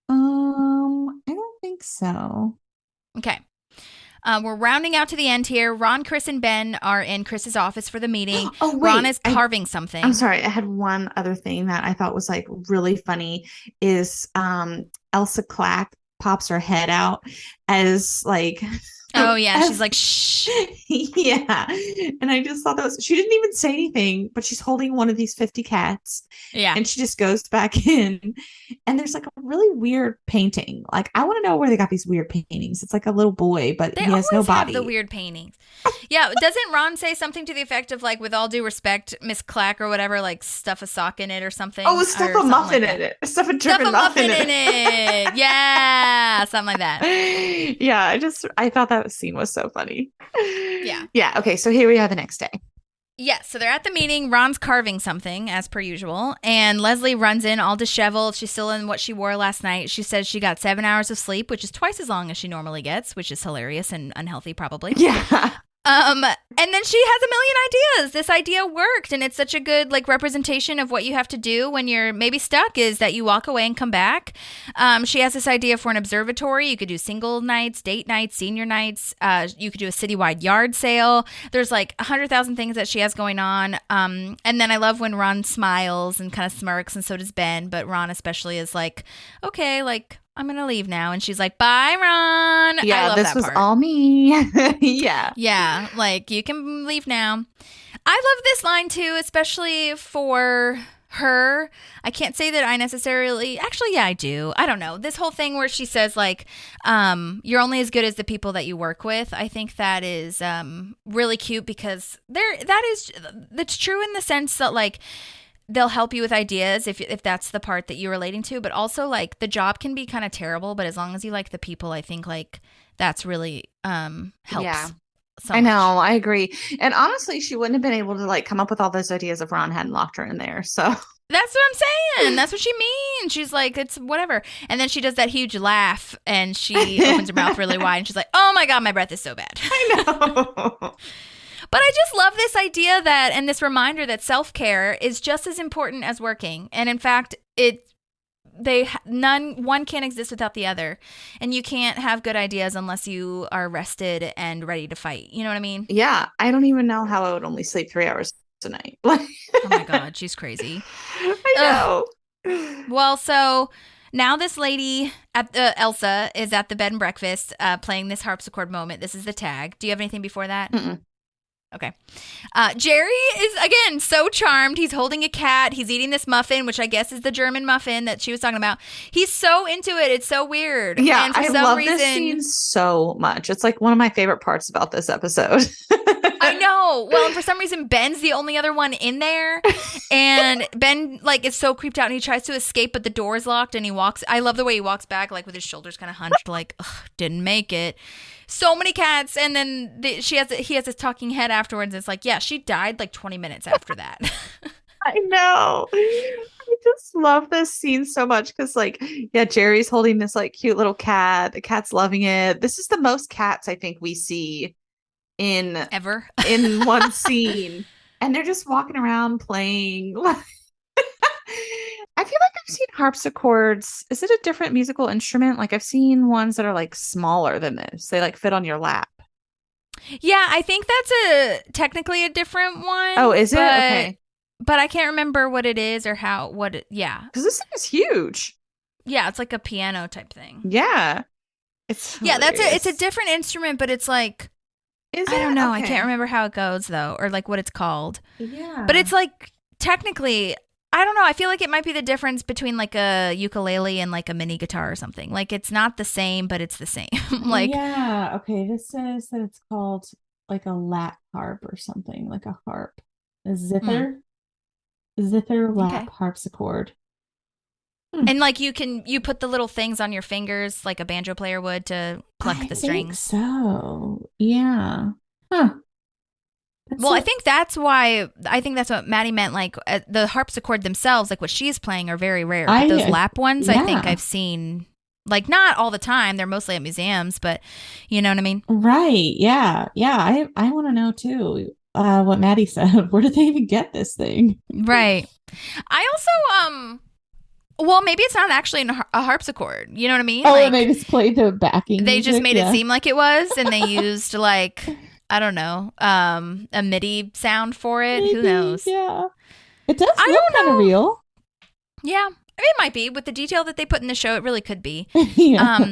I don't think so. Okay. We're rounding out to the end here. Ron, Chris, and Ben are in Chris's office for the meeting. Oh, wait. Ron is carving something. I'm sorry. I had one other thing that I thought was like really funny is Elsa Clack pops her head out as like Oh, yeah. She's like, shh. Yeah. And I just thought that was, she didn't even say anything, but she's holding one of these 50 cats. Yeah. And she just goes back in. And there's like a really weird painting. Like, I want to know where they got these weird paintings. It's like a little boy, but They he has no always have body. the weird paintings. Yeah. Doesn't Ron say something to the effect of like, with all due respect, Miss Clack or whatever, like stuff a sock in it or something? Oh, stuff a muffin in it. Stuff a German muffin in it. Yeah. Something like that. Yeah. I thought that scene was so funny. Yeah. Yeah. Okay. So here we are the next day. Yes, so they're at the meeting. Ron's carving something, as per usual. And Leslie runs in all disheveled. She's still in what she wore last night. She says she got 7 hours of sleep, which is twice as long as she normally gets, which is hilarious and unhealthy, probably. Yeah. And then she has a million ideas. This idea worked, and it's such a good like representation of what you have to do when you're maybe stuck, is that you walk away and come back. She has this idea for an observatory. You could do single nights, date nights, senior nights. You could do a citywide yard sale. There's like 100,000 things that she has going on. And then I love when Ron smiles and kind of smirks, and so does Ben. But Ron especially is like, okay, like, I'm going to leave now. And she's like, bye, Ron. Yeah, I love this that was part. all me. Yeah. Yeah, like, you can leave now. I love this line, too, especially for her. I can't say that I necessarily... Actually, yeah, I do. I don't know. This whole thing where she says, like, you're only as good as the people that you work with. I think that is really cute because that's true in the sense that, like, they'll help you with ideas if that's the part that you're relating to, but also like the job can be kind of terrible, but as long as you like the people, I think like that's really helps. Yeah. So I much. know, I agree. And honestly, she wouldn't have been able to like come up with all those ideas if Ron hadn't locked her in there. So That's what I'm saying. That's what she means. She's like, it's whatever. And then she does that huge laugh and she opens her mouth really wide and she's like, oh my God, my breath is so bad. I know. But I just love this idea that, and this reminder that self-care is just as important as working. And in fact, one can't exist without the other. And you can't have good ideas unless you are rested and ready to fight. You know what I mean? Yeah. I don't even know how I would only sleep 3 hours a night. Oh my God, she's crazy. I know. Well, so now this lady at Elsa is at the bed and breakfast playing this harpsichord moment. This is the tag. Do you have anything before that? Mm-mm. Okay. Jerry is, again, so charmed. He's holding a cat. He's eating this muffin, which I guess is the German muffin that she was talking about. He's so into it. It's so weird. Yeah, and for I some love reason, this scene so much. It's like one of my favorite parts about this episode. I know. Well, and for some reason, Ben's the only other one in there. And Ben, like, is so creeped out and he tries to escape, but the door is locked and he walks. I love the way he walks back, like, with his shoulders kind of hunched, like, didn't make it. So many cats. And then he has this talking head afterwards. And it's like, yeah, she died like 20 minutes after that. I know. I just love this scene so much because, like, yeah, Jerry's holding this like cute little cat. The cat's loving it. This is the most cats I think we see in one scene, and they're just walking around playing. I feel like I've seen harpsichords. Is it a different musical instrument? Like I've seen ones that are like smaller than this. They like fit on your lap. Yeah, I think that's technically a different one. Oh, is it? Okay. But I can't remember what it is or yeah. Because this thing is huge. Yeah, it's like a piano type thing. Yeah. It's it's a different instrument, but it's like, I don't know. Okay. I can't remember how it goes though, or like what it's called. Yeah. But it's like technically, I don't know. I feel like it might be the difference between like a ukulele and like a mini guitar or something. Like it's not the same, but it's the same. Like, yeah. Okay. This says that it's called like a lap harp or something, like a harp, a zither lap harpsichord. And like you put the little things on your fingers like a banjo player would to pluck the strings. So yeah. Huh. I think that's what Madi meant. Like the harpsichord themselves, like what she's playing, are very rare. But those lap ones, I think I've seen, like not all the time. They're mostly at museums, but you know what I mean? Right. Yeah. Yeah. I want to know too. what Maddie said. Where did they even get this thing? Right. I also well, maybe it's not actually a harpsichord. You know what I mean? Oh, like, and they just played the backing. They music? just made Yeah. it seem like it was, and they used like, I don't know, a MIDI sound for it. Who Maybe, knows? Yeah. It does I look don't kind of know. real. Yeah. I mean, it might be. With the detail that they put in the show, it really could be. Yeah.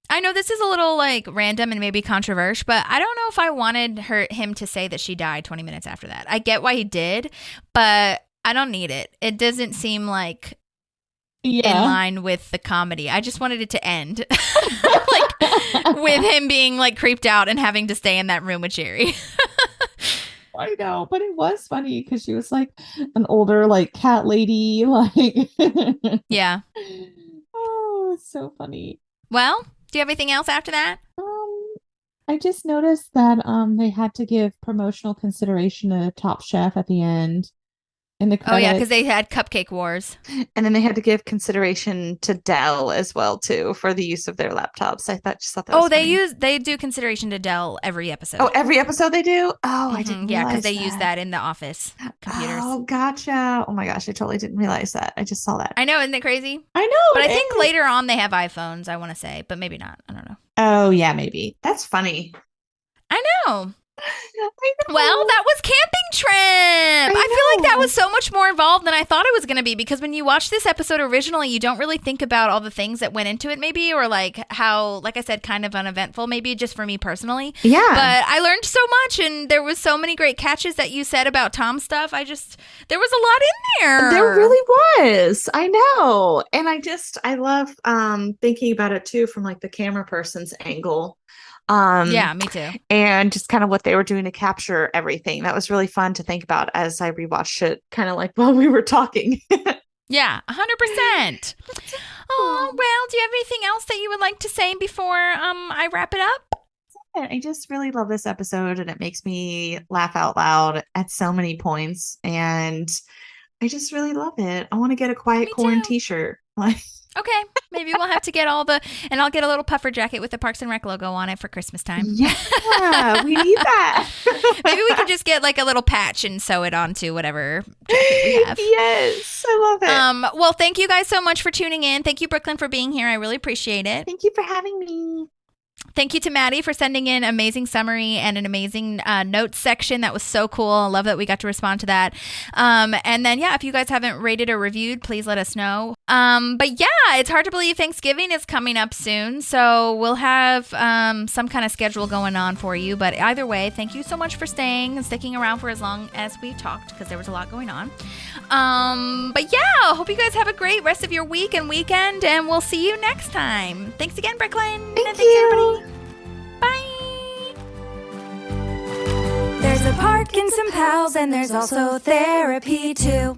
I know this is a little like random and maybe controversial, but I don't know if I wanted him to say that she died 20 minutes after that. I get why he did, but I don't need it. It doesn't seem like in line with the comedy. I just wanted it to end like with him being like creeped out and having to stay in that room with Jerry. I know, but it was funny because she was like an older like cat lady, like Yeah. Oh, it's so funny. Well, do you have anything else after that? I just noticed that they had to give promotional consideration to Top Chef at the end in the credits. Oh yeah, because they had Cupcake Wars. And then they had to give consideration to Dell as well too for the use of their laptops. I just thought that was funny. They do consideration to Dell every episode. Oh, every episode they do? Oh, I didn't Yeah, realize because they that. use that in the office computers. Oh, gotcha. Oh my gosh, I totally didn't realize that. I just saw that. I know, isn't it crazy? I know. But I think later on they have iPhones, I want to say, but maybe not. I don't know. Oh, yeah, maybe. That's funny. I know. I know. Well, that was Camping Trip. I feel like that was so much more involved than I thought it was going to be, because when you watch this episode originally, you don't really think about all the things that went into it maybe, or like how, like I said, kind of uneventful maybe just for me personally. Yeah. But I learned so much, and there was so many great catches that you said about Tom stuff. There was a lot in there. There really was. I know. And I love thinking about it too from like the camera person's angle. Yeah, me too. And just kind of what they were doing to capture everything. That was really fun to think about as I rewatched it, kind of like while we were talking. Yeah, 100%. Oh, well, do you have anything else that you would like to say before I wrap it up? I just really love this episode, and it makes me laugh out loud at so many points. And I just really love it. I want to get a Quiet Me Corn too. t-shirt. Like, Okay, maybe we'll have to get and I'll get a little puffer jacket with the Parks and Rec logo on it for Christmas time. yeah, we need that. Maybe we could just get like a little patch and sew it onto whatever jacket we have. Yes, I love it. Well, thank you guys so much for tuning in. Thank you, Brookelynn, for being here. I really appreciate it. Thank you for having me. Thank you to Madi for sending in amazing summary and an amazing notes section. That was so cool. I love that we got to respond to that. And then, yeah, if you guys haven't rated or reviewed, please let us know. But yeah, it's hard to believe Thanksgiving is coming up soon. So we'll have some kind of schedule going on for you. But either way, thank you so much for staying and sticking around for as long as we talked, because there was a lot going on. But yeah, hope you guys have a great rest of your week and weekend, and we'll see you next time. Thanks again, Brookelynn. Thank Thanks, you. everybody. Bye. There's a Parkinson Pals and there's also therapy too.